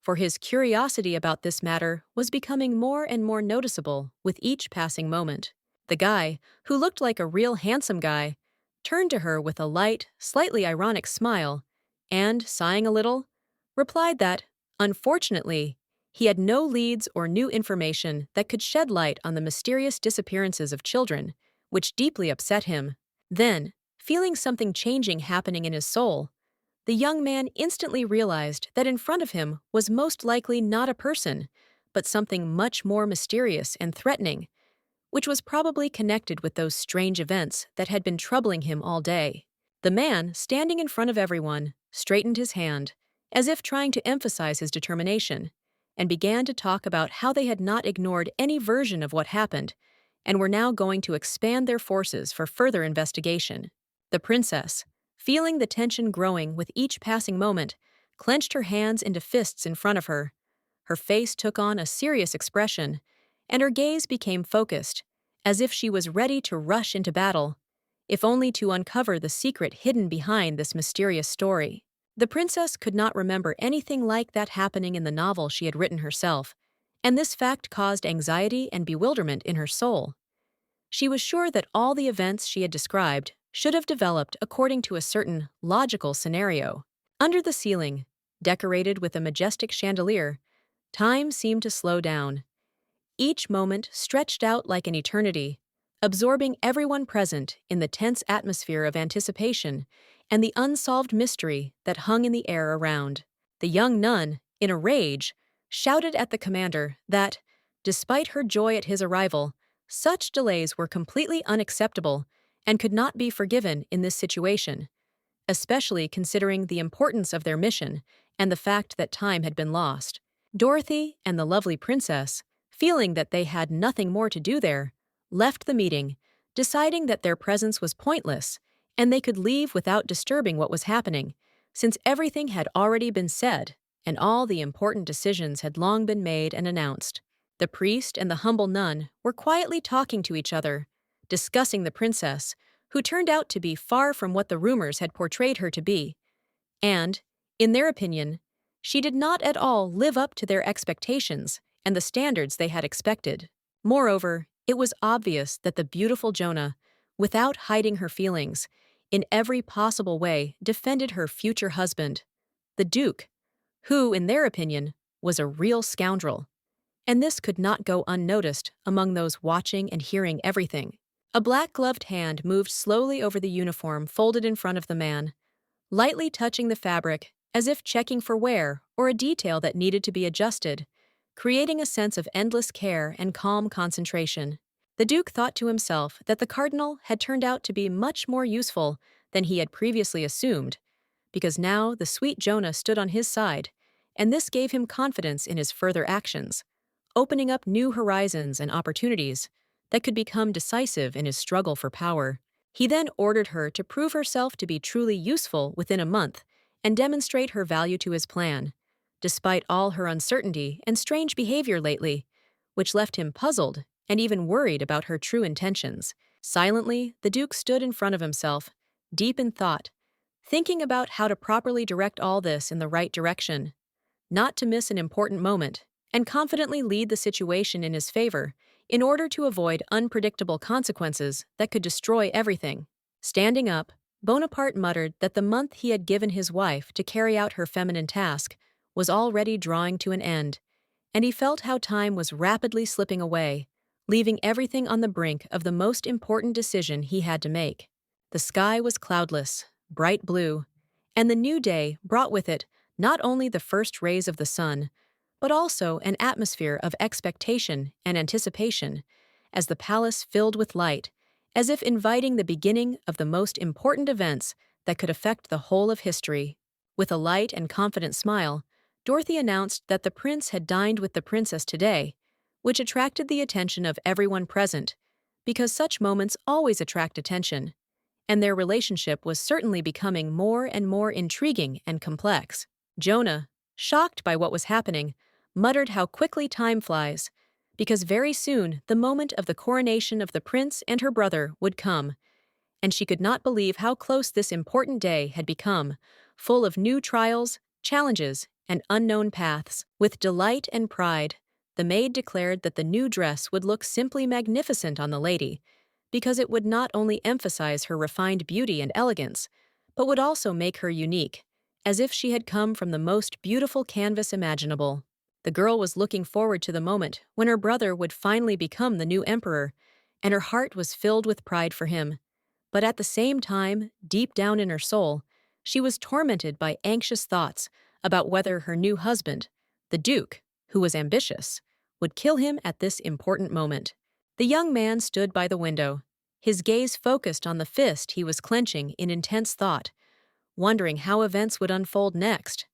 for his curiosity about this matter was becoming more and more noticeable with each passing moment. The guy, who looked like a real handsome guy, turned to her with a light, slightly ironic smile and, sighing a little, replied that, unfortunately, he had no leads or new information that could shed light on the mysterious disappearances of children, which deeply upset him. Then, feeling something changing happening in his soul, the young man instantly realized that in front of him was most likely not a person, but something much more mysterious and threatening, which was probably connected with those strange events that had been troubling him all day. The man, standing in front of everyone, straightened his hand, as if trying to emphasize his determination, and began to talk about how they had not ignored any version of what happened, and were now going to expand their forces for further investigation. The princess, feeling the tension growing with each passing moment, clenched her hands into fists in front of her. Her face took on a serious expression, and her gaze became focused, as if she was ready to rush into battle, if only to uncover the secret hidden behind this mysterious story. The princess could not remember anything like that happening in the novel she had written herself, and this fact caused anxiety and bewilderment in her soul. She was sure that all the events she had described should have developed according to a certain logical scenario. Under the ceiling, decorated with a majestic chandelier, time seemed to slow down. Each moment stretched out like an eternity, absorbing everyone present in the tense atmosphere of anticipation and the unsolved mystery that hung in the air around. The young nun, in a rage, shouted at the commander that, despite her joy at his arrival, such delays were completely unacceptable and could not be forgiven in this situation, especially considering the importance of their mission and the fact that time had been lost. Dorothy and the lovely princess, feeling that they had nothing more to do there, left the meeting, deciding that their presence was pointless and they could leave without disturbing what was happening, since everything had already been said and all the important decisions had long been made and announced. The priest and the humble nun were quietly talking to each other, discussing the princess, who turned out to be far from what the rumors had portrayed her to be, and, in their opinion, she did not at all live up to their expectations and the standards they had expected. Moreover, it was obvious that the beautiful Jonah, without hiding her feelings, in every possible way defended her future husband, the Duke, who, in their opinion, was a real scoundrel. And this could not go unnoticed among those watching and hearing everything. A black-gloved hand moved slowly over the uniform folded in front of the man, lightly touching the fabric as if checking for wear or a detail that needed to be adjusted, creating a sense of endless care and calm concentration. The Duke thought to himself that the Cardinal had turned out to be much more useful than he had previously assumed, because now the sweet Jonah stood on his side, and this gave him confidence in his further actions, opening up new horizons and opportunities that could become decisive in his struggle for power. He then ordered her to prove herself to be truly useful within a month and demonstrate her value to his plan, despite all her uncertainty and strange behavior lately, which left him puzzled and even worried about her true intentions. Silently, the Duke stood in front of himself, deep in thought, thinking about how to properly direct all this in the right direction, not to miss an important moment, and confidently lead the situation in his favor in order to avoid unpredictable consequences that could destroy everything. Standing up, Bonaparte muttered that the month he had given his wife to carry out her feminine task was already drawing to an end, and he felt how time was rapidly slipping away, leaving everything on the brink of the most important decision he had to make. The sky was cloudless, bright blue, and the new day brought with it not only the first rays of the sun, but also an atmosphere of expectation and anticipation, as the palace filled with light, as if inviting the beginning of the most important events that could affect the whole of history. With a light and confident smile, Dorothy announced that the prince had dined with the princess today, which attracted the attention of everyone present, because such moments always attract attention, and their relationship was certainly becoming more and more intriguing and complex. Jonah, shocked by what was happening, muttered how quickly time flies, because very soon the moment of the coronation of the prince and her brother would come, and she could not believe how close this important day had become, full of new trials, challenges, and unknown paths. With delight and pride, the maid declared that the new dress would look simply magnificent on the lady, because it would not only emphasize her refined beauty and elegance, but would also make her unique, as if she had come from the most beautiful canvas imaginable. The girl was looking forward to the moment when her brother would finally become the new emperor, and her heart was filled with pride for him. But at the same time, deep down in her soul, she was tormented by anxious thoughts about whether her new husband, the Duke, who was ambitious, would kill him at this important moment. The young man stood by the window, his gaze focused on the fist he was clenching in intense thought, wondering how events would unfold next,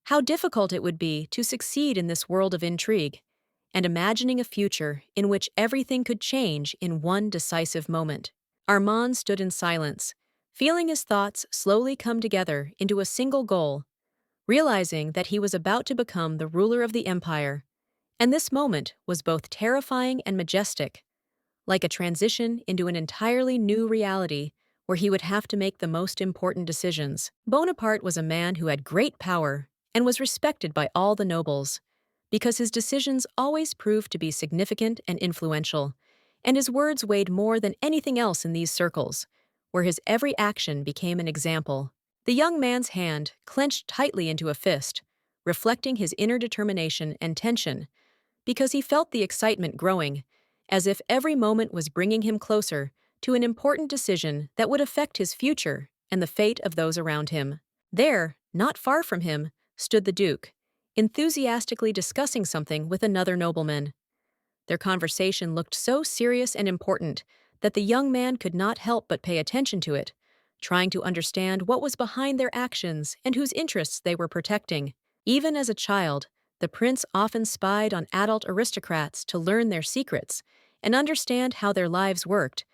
how difficult it would be to succeed in this world of intrigue, and imagining a future in which everything could change in one decisive moment. Armand stood in silence, feeling his thoughts slowly come together into a single goal, realizing that he was about to become the ruler of the empire. And this moment was both terrifying and majestic, like a transition into an entirely new reality where he would have to make the most important decisions. Bonaparte was a man who had great power and was respected by all the nobles, because his decisions always proved to be significant and influential, and his words weighed more than anything else in these circles, where his every action became an example. The young man's hand clenched tightly into a fist, reflecting his inner determination and tension, because he felt the excitement growing, as if every moment was bringing him closer to an important decision that would affect his future and the fate of those around him. There, not far from him, stood the Duke, enthusiastically discussing something with another nobleman. Their conversation looked so serious and important that the young man could not help but pay attention to it, trying to understand what was behind their actions and whose interests they were protecting. Even as a child, the prince often spied on adult aristocrats to learn their secrets and understand how their lives worked,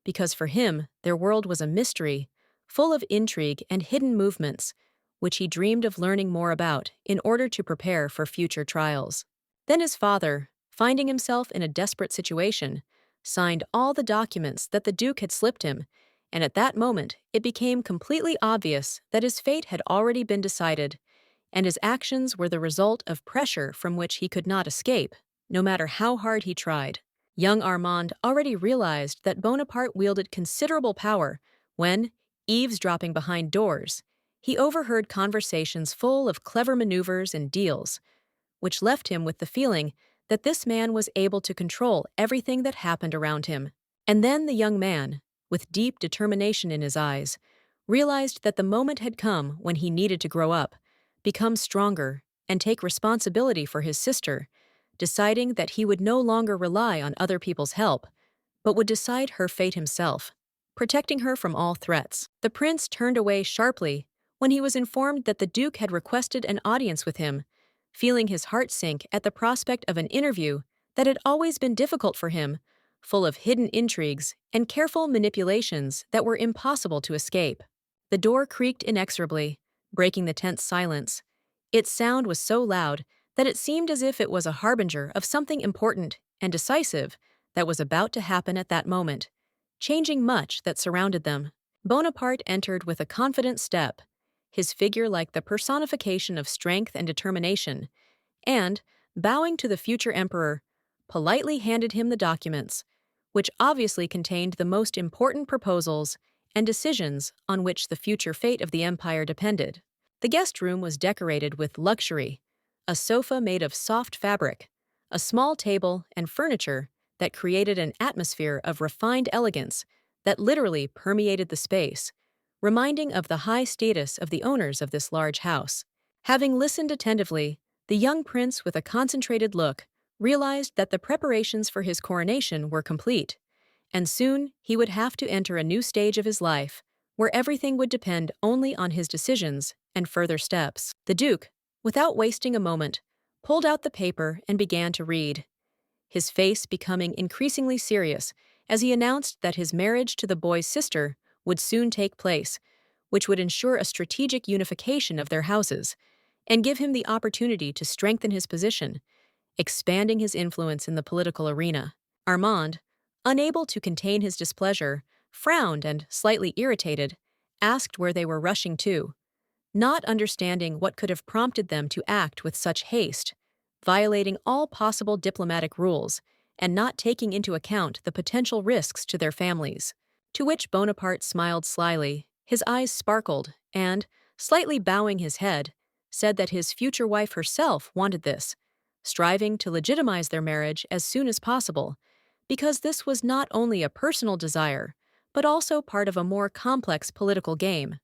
because for him, their world was a mystery, full of intrigue and hidden movements, which he dreamed of learning more about in order to prepare for future trials. Then his father, finding himself in a desperate situation, signed all the documents that the Duke had slipped him, and at that moment it became completely obvious that his fate had already been decided, and his actions were the result of pressure from which he could not escape, no matter how hard he tried. Young Armand already realized that Bonaparte wielded considerable power when, eavesdropping behind doors, he overheard conversations full of clever maneuvers and deals, which left him with the feeling that this man was able to control everything that happened around him. And then the young man, with deep determination in his eyes, realized that the moment had come when he needed to grow up, become stronger, and take responsibility for his sister, deciding that he would no longer rely on other people's help, but would decide her fate himself, protecting her from all threats. The prince turned away sharply when he was informed that the Duke had requested an audience with him, feeling his heart sink at the prospect of an interview that had always been difficult for him, full of hidden intrigues and careful manipulations that were impossible to escape. The door creaked inexorably, breaking the tense silence. Its sound was so loud that it seemed as if it was a harbinger of something important and decisive that was about to happen at that moment, changing much that surrounded them. Bonaparte entered with a confident step, his figure like the personification of strength and determination, and, bowing to the future emperor, politely handed him the documents, which obviously contained the most important proposals and decisions on which the future fate of the empire depended. The guest room was decorated with luxury, a sofa made of soft fabric, a small table, and furniture that created an atmosphere of refined elegance that literally permeated the space, reminding of the high status of the owners of this large house. Having listened attentively, the young prince, with a concentrated look, realized that the preparations for his coronation were complete, and soon he would have to enter a new stage of his life, where everything would depend only on his decisions and further steps. The Duke, without wasting a moment, pulled out the paper and began to read, his face becoming increasingly serious as he announced that his marriage to the boy's sister would soon take place, which would ensure a strategic unification of their houses and give him the opportunity to strengthen his position, expanding his influence in the political arena. Armand, unable to contain his displeasure, frowned and, slightly irritated, asked where they were rushing to. not understanding what could have prompted them to act with such haste, violating all possible diplomatic rules, and not taking into account the potential risks to their families. To which Bonaparte smiled slyly, his eyes sparkled, and, slightly bowing his head, said that his future wife herself wanted this, striving to legitimize their marriage as soon as possible, because this was not only a personal desire, but also part of a more complex political game.